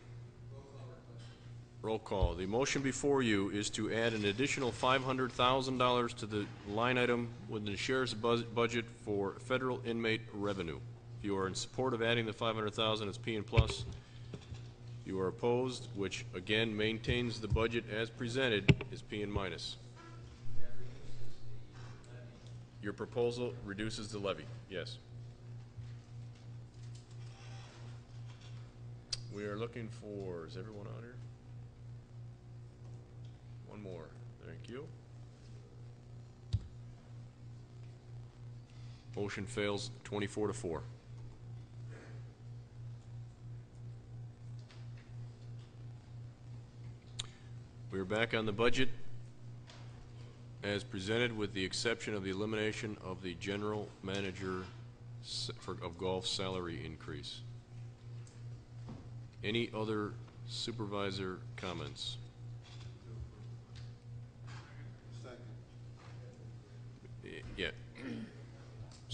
Roll call. The motion before you is to add an additional $500,000 to the line item within the sheriff's budget for federal inmate revenue. If you are in support of adding the $500,000, it's P and plus. If you are opposed, which again maintains the budget as presented, is P and minus. Your proposal reduces the levy. Yes. We are looking for, is everyone on here? One more. Thank you. Motion fails 24-4. We are back on the budget as presented, with the exception of the elimination of the general manager of golf salary increase. Any other supervisor comments? Yeah.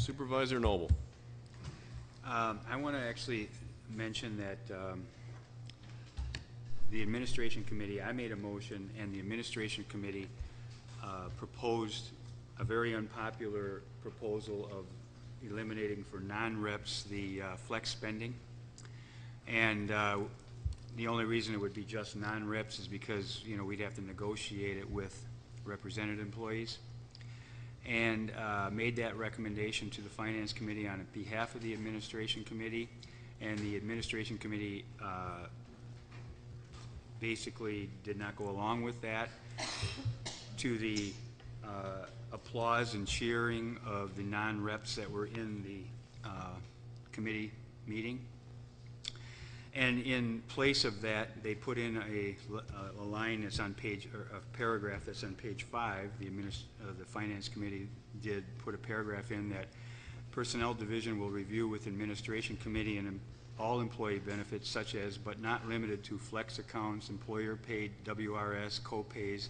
Supervisor Noble. I want to actually mention that the administration committee, I made a motion, and the administration committee proposed a very unpopular proposal of eliminating for non-reps the flex spending. And the only reason it would be just non-reps is because, you know, we'd have to negotiate it with represented employees. And made that recommendation to the Finance Committee on behalf of the Administration Committee. And the Administration Committee basically did not go along with that, to the applause and cheering of the non-reps that were in the committee meeting. And in place of that, they put in a line that's on page, or a paragraph that's on page 5. The Finance Committee did put a paragraph in that Personnel Division will review with Administration Committee and all employee benefits such as, but not limited to, flex accounts, employer-paid WRS, co-pays,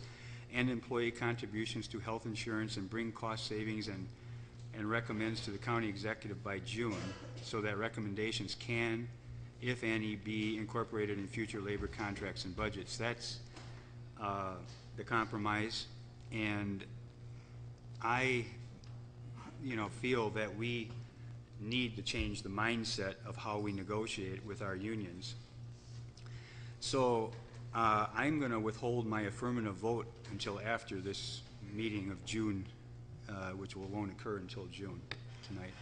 and employee contributions to health insurance, and bring cost savings, and recommends to the county executive by June, so that recommendations can, if any, be incorporated in future labor contracts and budgets. That's the compromise, and I, feel that we need to change the mindset of how we negotiate with our unions. So I'm going to withhold my affirmative vote until after this meeting of June, which won't occur until June tonight.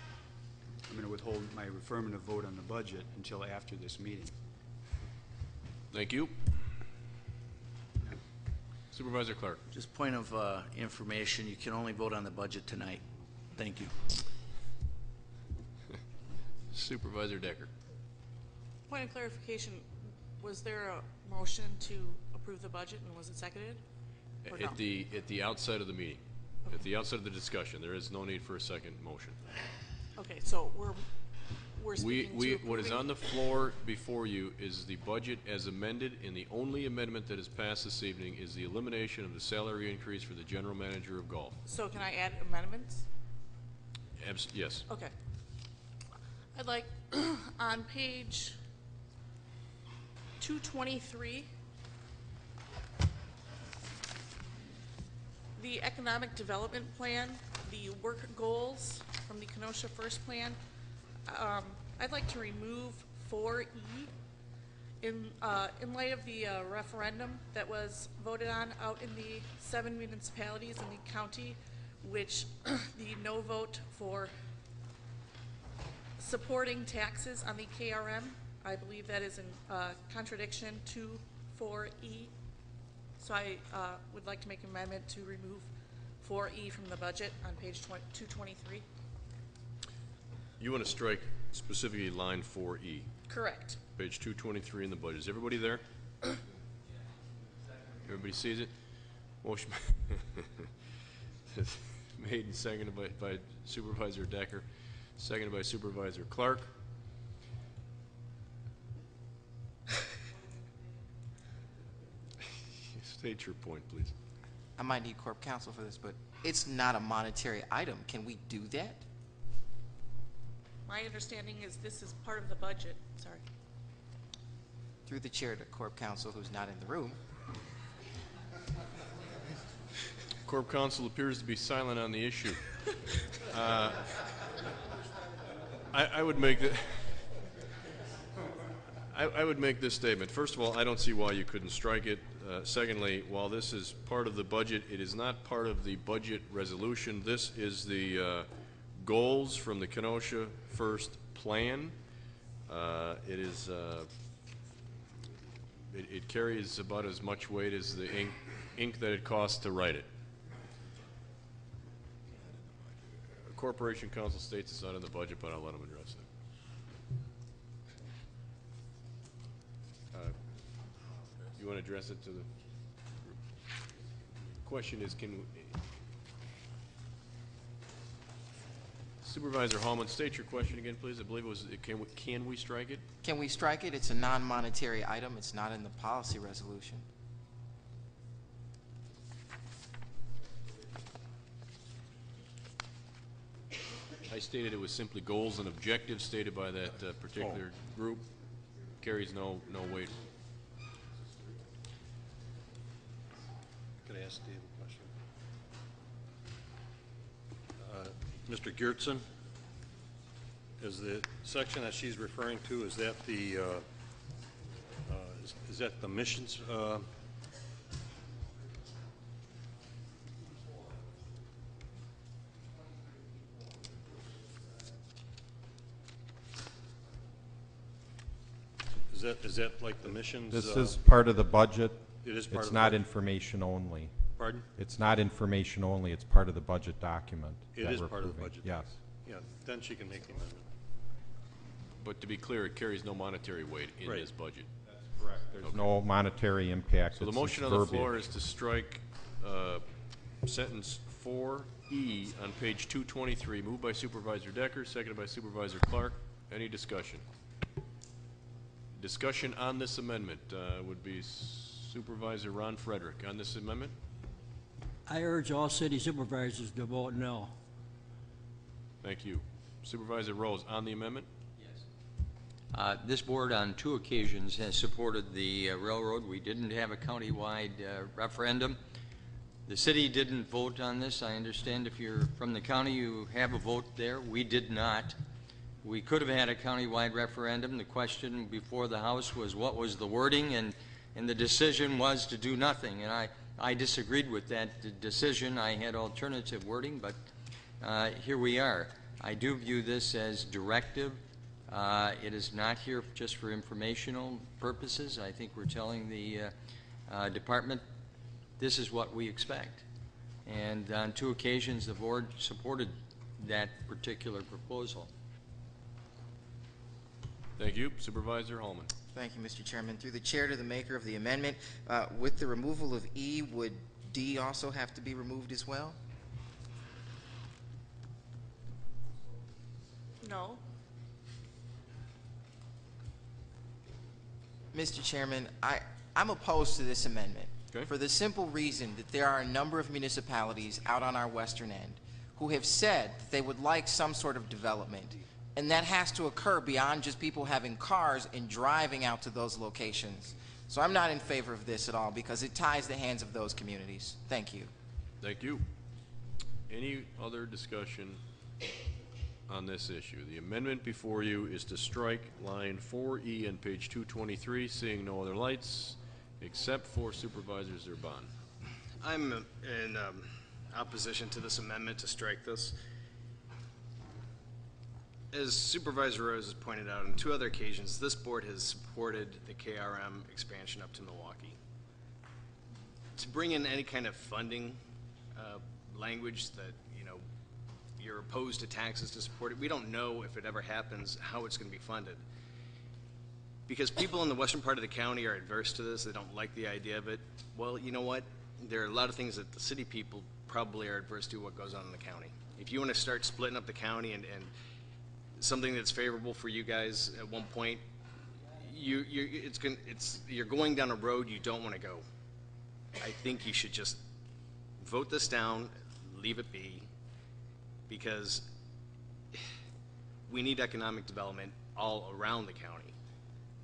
I'm going to withhold my affirmative vote on the budget until after this meeting. Thank you. Supervisor Clark. Just point of information, you can only vote on the budget tonight. Thank you. Supervisor Decker. Point of clarification, was there a motion to approve the budget, and was it seconded? Or no? At the outset of the meeting, at the outset of the discussion, there is no need for a second motion. Okay, so we're speaking to What is approving- on the floor before you is the budget as amended, and the only amendment that is passed this evening is the elimination of the salary increase for the general manager of golf. So can I add amendments? Yes. Okay. I'd like, on page 223, the economic development plan, the work goals from the Kenosha First Plan, I'd like to remove 4E. In light of the referendum that was voted on out in the 7 municipalities in the county, which the no vote for supporting taxes on the KRM, I believe that is in contradiction to 4E. So I would like to make an amendment to remove 4E from the budget on page 223. You want to strike specifically line 4E. Correct. Page 223 in the budget. Is everybody there? Everybody sees it? Motion made and seconded by Supervisor Decker, seconded by Supervisor Clark. State your point, please. I might need corp counsel for this, but it's not a monetary item. Can we do that? My understanding is this is part of the budget. Sorry. Through the chair to corp counsel, who's not in the room. Corp counsel appears to be silent on the issue. I would make the. I would make this statement. First of all, I don't see why you couldn't strike it. Secondly, while this is part of the budget, it is not part of the budget resolution. This is the goals from the Kenosha First Plan. It is. It carries about as much weight as the ink that it costs to write it. Corporation Counsel states it's not in the budget, but I'll let them address it. You want to address it to the group? Question is, Supervisor Hallman, state your question again, please. I believe it was, can we strike it? Can we strike it? It's a non-monetary item. It's not in the policy resolution. I stated it was simply goals and objectives stated by that particular group. Carries no weight. Could I ask Dave a question? Mr. Geertsen, is the section that she's referring to, is that the, is that the missions? Is that like the missions? This is part of the budget. It is part of the It's not budget. information only. Pardon? It's not information only, it's part of the budget document. It that is we're part of the approving. budget. Yes. Yeah, then she can make the amendment. But to be clear, it carries no monetary weight in Right. this budget. That's correct. There's no monetary impact. So the It's motion on the verbiage. floor is to strike sentence 4E on page 223, moved by Supervisor Decker, seconded by Supervisor Clark. Any discussion? Discussion on this amendment would be Supervisor Ron Frederick. On this amendment? I urge all city supervisors to vote no. Thank you. Supervisor Rose, on the amendment? This board on 2 occasions has supported the railroad. We didn't have a countywide referendum. The city didn't vote on this. I understand if you're from the county, you have a vote there. We did not. We could have had a countywide referendum. The question before the House was what was the wording, and the decision was to do nothing. And I disagreed with that decision. I had alternative wording, but here we are. I do view this as directive. It is not here just for informational purposes. I think we're telling the department this is what we expect. And on 2 occasions, the board supported that particular proposal. Thank you. Supervisor Holman. Thank you, Mr. Chairman. Through the chair to the maker of the amendment, with the removal of E, would D also have to be removed as well? No. Mr. Chairman, I'm opposed to this amendment Okay. for the simple reason that there are a number of municipalities out on our western end who have said that they would like some sort of development, and that has to occur beyond just people having cars and driving out to those locations. So I'm not in favor of this at all because it ties the hands of those communities. Thank you. Thank you. Any other discussion on this issue? The amendment before you is to strike line 4E on page 223, seeing no other lights, except for Supervisor Zerban. I'm in opposition to this amendment to strike this. As Supervisor Rose has pointed out on 2 other occasions, this board has supported the KRM expansion up to Milwaukee. To bring in any kind of funding language that, you know, you're opposed to taxes to support it, we don't know if it ever happens how it's going to be funded. Because people in the western part of the county are adverse to this, they don't like the idea of it. Well, you know what? There are a lot of things that the city people probably are adverse to what goes on in the county. If you want to start splitting up the county and something that's favorable for you guys at one point, you're going down a road you don't want to go. I think you should just vote this down, leave it be, because we need economic development all around the county,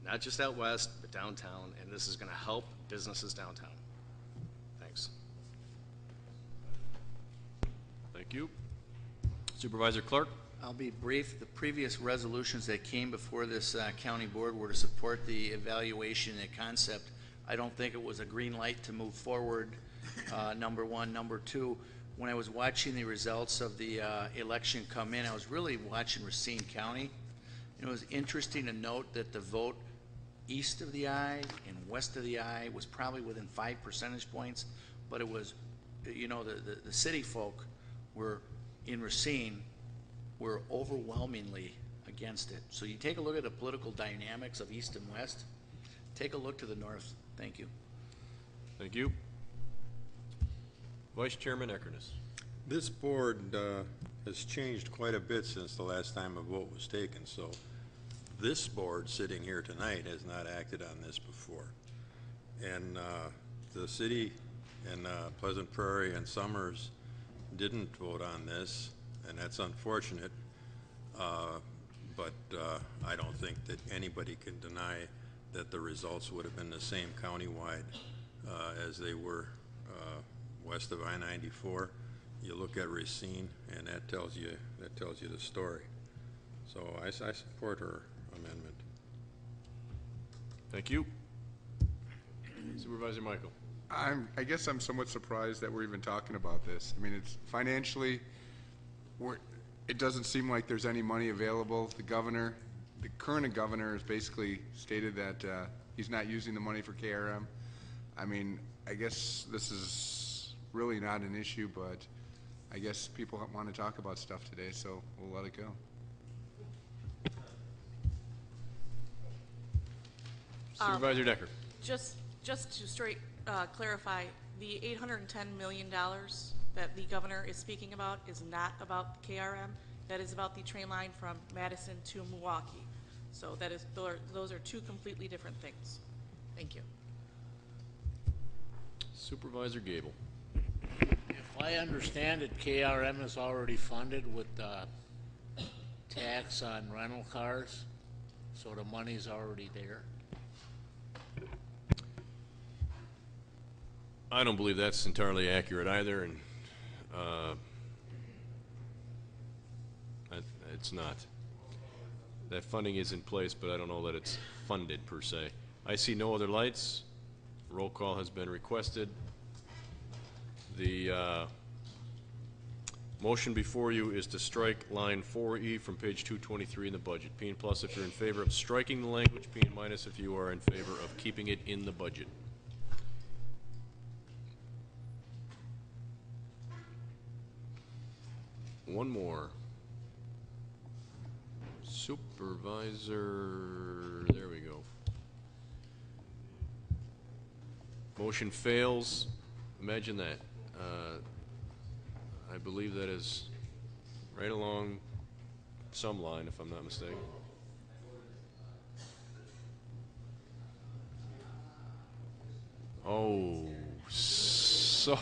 not just out west, but downtown, and this is going to help businesses downtown. Thanks. Thank you. Supervisor Clark. I'll be brief. The previous resolutions that came before this county board were to support the evaluation and concept. I don't think it was a green light to move forward, number one. Number two, when I was watching the results of the election come in, I was really watching Racine County. And it was interesting to note that the vote east of the I and west of the I was probably within 5 percentage points, but it was, you know, the city folk were in Racine were overwhelmingly against it. So you take a look at the political dynamics of east and west, take a look to the north. Thank you. Thank you. Vice Chairman Eckerness. This board has changed quite a bit since the last time a vote was taken, so this board sitting here tonight has not acted on this before. And the city in Pleasant Prairie and Summers didn't vote on this, and that's unfortunate. But I don't think that anybody can deny that the results would have been the same countywide as they were west of I-94. You look at Racine, and that tells you the story. So I support her amendment. Thank you. Supervisor Michael. I guess I'm somewhat surprised that we're even talking about this. I mean, it's financially, it doesn't seem like there's any money available. The current governor has basically stated that he's not using the money for KRM. I mean, I guess this is really not an issue, but I guess people want to talk about stuff today, so we'll let it go. Supervisor Decker. Just to clarify, the $810 million that the governor is speaking about is not about the KRM. That is about the train line from Madison to Milwaukee. So those are two completely different things. Thank you. Supervisor Gable. If I understand it, KRM is already funded with tax on rental cars, so the money's already there. I don't believe that's entirely accurate either, and it's not. That funding is in place, but I don't know that it's funded per se. I see no other lights. Roll call has been requested. The motion before you is to strike line 4E from page 223 in the budget. P and plus if you're in favor of striking the language, P and minus if you are in favor of keeping it in the budget. One more. Supervisor, there we go. Motion fails. Imagine that. I believe that is right along some line, if I'm not mistaken. Oh, so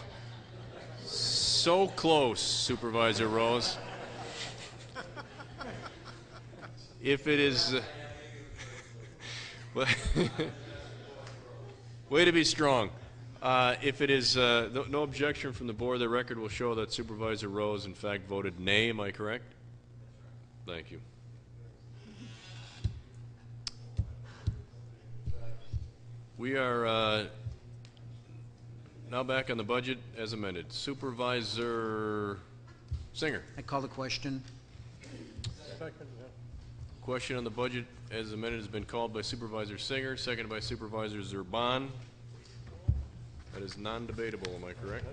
close, Supervisor Rose. If it is, way to be strong. If it is no objection from the board, the record will show that Supervisor Rose, in fact, voted nay. Am I correct? Thank you. We are now back on the budget as amended. Supervisor Singer. I call the question. Question on the budget as amended has been called by Supervisor Singer, seconded by Supervisor Zerban. That is non-debatable, am I correct?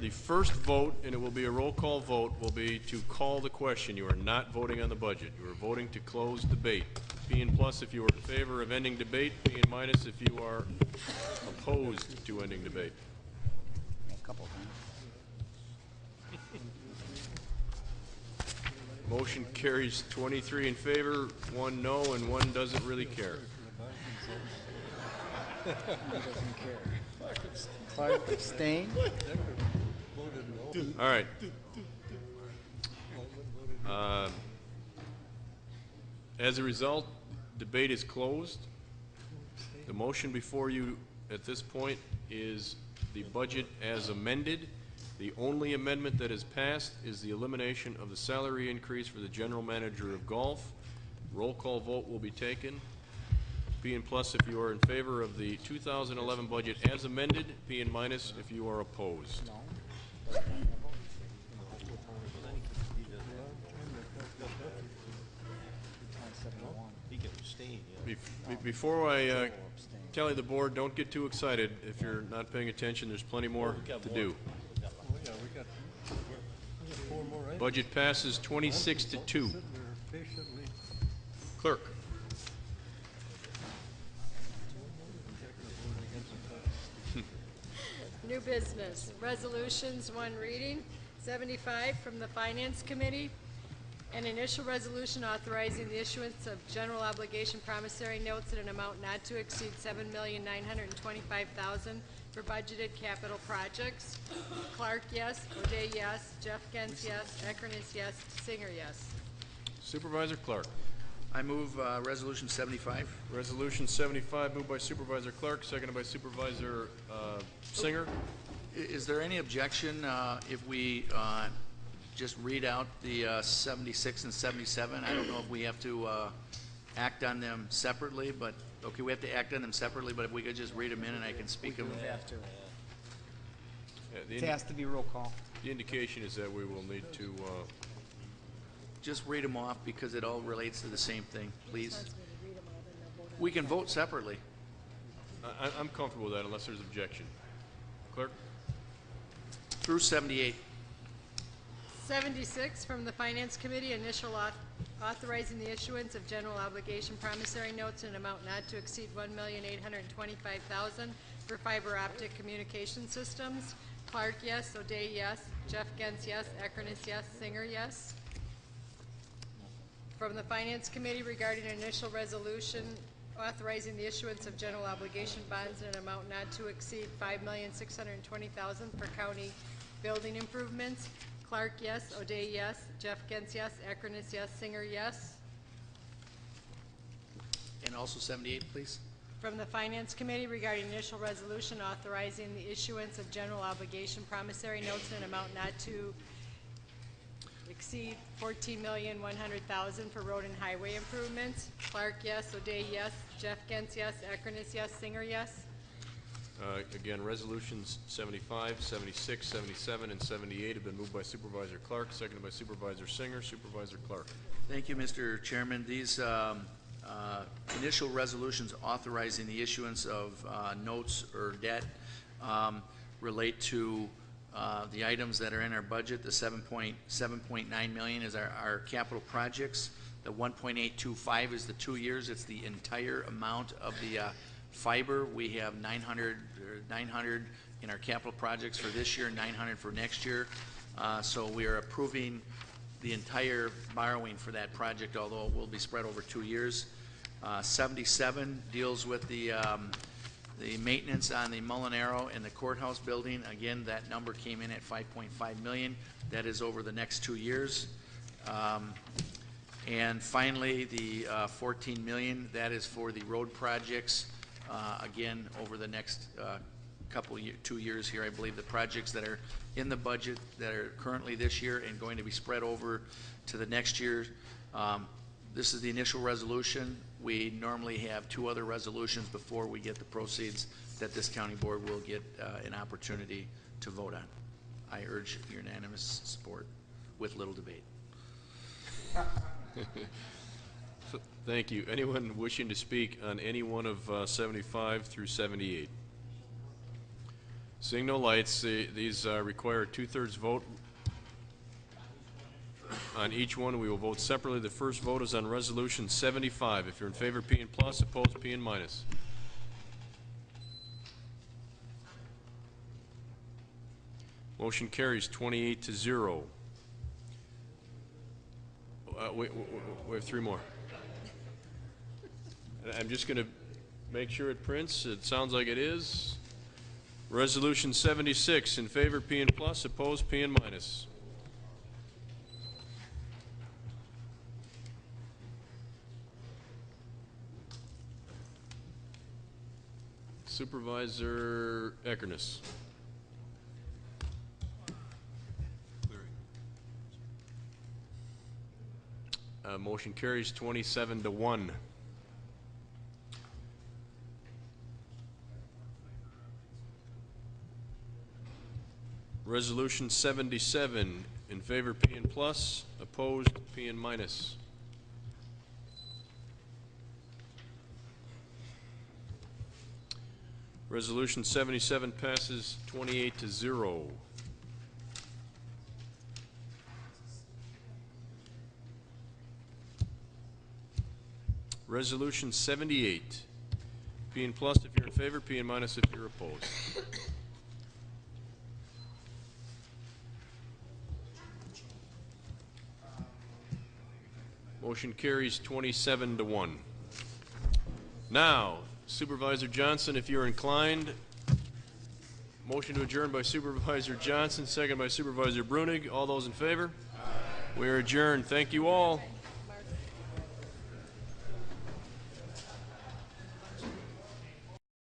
The first vote, and it will be a roll call vote, will be to call the question. You are not voting on the budget. You are voting to close debate. P and plus if you are in favor of ending debate, P and minus if you are opposed to ending debate. A couple times. Motion carries 23 in favor, 1 no, and 1 doesn't really care. He doesn't care. Clark abstain. All right. As a result, debate is closed. The motion before you at this point is the budget as amended. The only amendment that is passed is the elimination of the salary increase for the general manager of golf. Roll call vote will be taken. P and plus if you are in favor of the 2011 budget as amended, P and minus if you are opposed. Before I tally the board, don't get too excited. If you're not paying attention, there's plenty more to do. Budget passes 26-2. Clerk. New business, resolutions, one reading, 75 from the Finance Committee, An initial resolution authorizing the issuance of general obligation promissory notes in an amount not to exceed $7,925,000 for budgeted capital projects. Clark, yes. O'Day, yes. Jeff Gens, yes. Eckerness, yes. Singer, yes. Supervisor Clark. I move Resolution 75. Resolution 75, moved by Supervisor Clark, seconded by Supervisor Singer. Is there any objection if we just read out the 76 and 77? I don't know if we have to act on them separately, but, okay, we have to act on them separately, but if we could just read them in and I can speak them. We have to. Yeah, It has to be roll call. The indication is that we will need to, Just read them off because it all relates to the same thing, please. We can vote separately. I'm comfortable with that unless there's objection. Clerk? Through 78. 76 from the Finance Committee, initial authorizing the issuance of general obligation promissory notes in an amount not to exceed $1,825,000 for fiber optic communication systems. Clark, yes. O'Day, yes. Jeff Gens, yes. Eckerness, yes. Singer, yes. From the Finance Committee regarding an initial resolution authorizing the issuance of general obligation bonds in an amount not to exceed $5,620,000 for county building improvements. Clark, yes. O'Day, yes. Jeff Gens, yes. Eckerness, yes. Singer, yes. And also 78, please. From the Finance Committee regarding initial resolution authorizing the issuance of general obligation promissory notes in an amount not to exceed $14,100,000 for road and highway improvements. Clark, yes. O'Day, yes. Jeff Gens, yes. Eckerness, yes. Singer, yes. Again, resolutions 75, 76, 77, and 78 have been moved by Supervisor Clark, seconded by Supervisor Singer. Supervisor Clark. Thank you, Mr. Chairman. These initial resolutions authorizing the issuance of notes or debt relate to the items that are in our budget. The 7.9 million is our capital projects. The 1.825 is the 2 years. It's the entire amount of the fiber. We have 900 in our capital projects for this year, 900 for next year. So we are approving the entire borrowing for that project, although it will be spread over 2 years. 77 deals with the maintenance on the Molinaro and the courthouse building. Again, that number came in at 5.5 million. That is over the next 2 years. And finally, the 14 million, that is for the road projects. Again, over the next 2 years here, I believe the projects that are in the budget that are currently this year and going to be spread over to the next year. This is the initial resolution. We normally have 2 other resolutions before we get the proceeds that this county board will get an opportunity to vote on. I urge unanimous support with little debate. Thank you. Anyone wishing to speak on any one of 75 through 78? Seeing no lights, these require a 2/3 vote on each one. We will vote separately. The first vote is on Resolution 75. If you're in favor, P and plus. Opposed, P and minus. Motion carries 28-0. We have 3 more. I'm just going to make sure it prints. It sounds like it is. Resolution 76, in favor, P and plus. Opposed, P and minus. Supervisor Eckerness. Motion carries 27-1. Resolution 77, in favor, P and plus. Opposed, P and minus. Resolution 77 passes 28-0. Resolution 78. P and plus if you're in favor, P and minus if you're opposed. Motion carries 27-1. Now, Supervisor Johnson, if you're inclined, motion to adjourn by Supervisor Johnson, second by Supervisor Brunig. All those in favor? We are adjourned. Thank you all.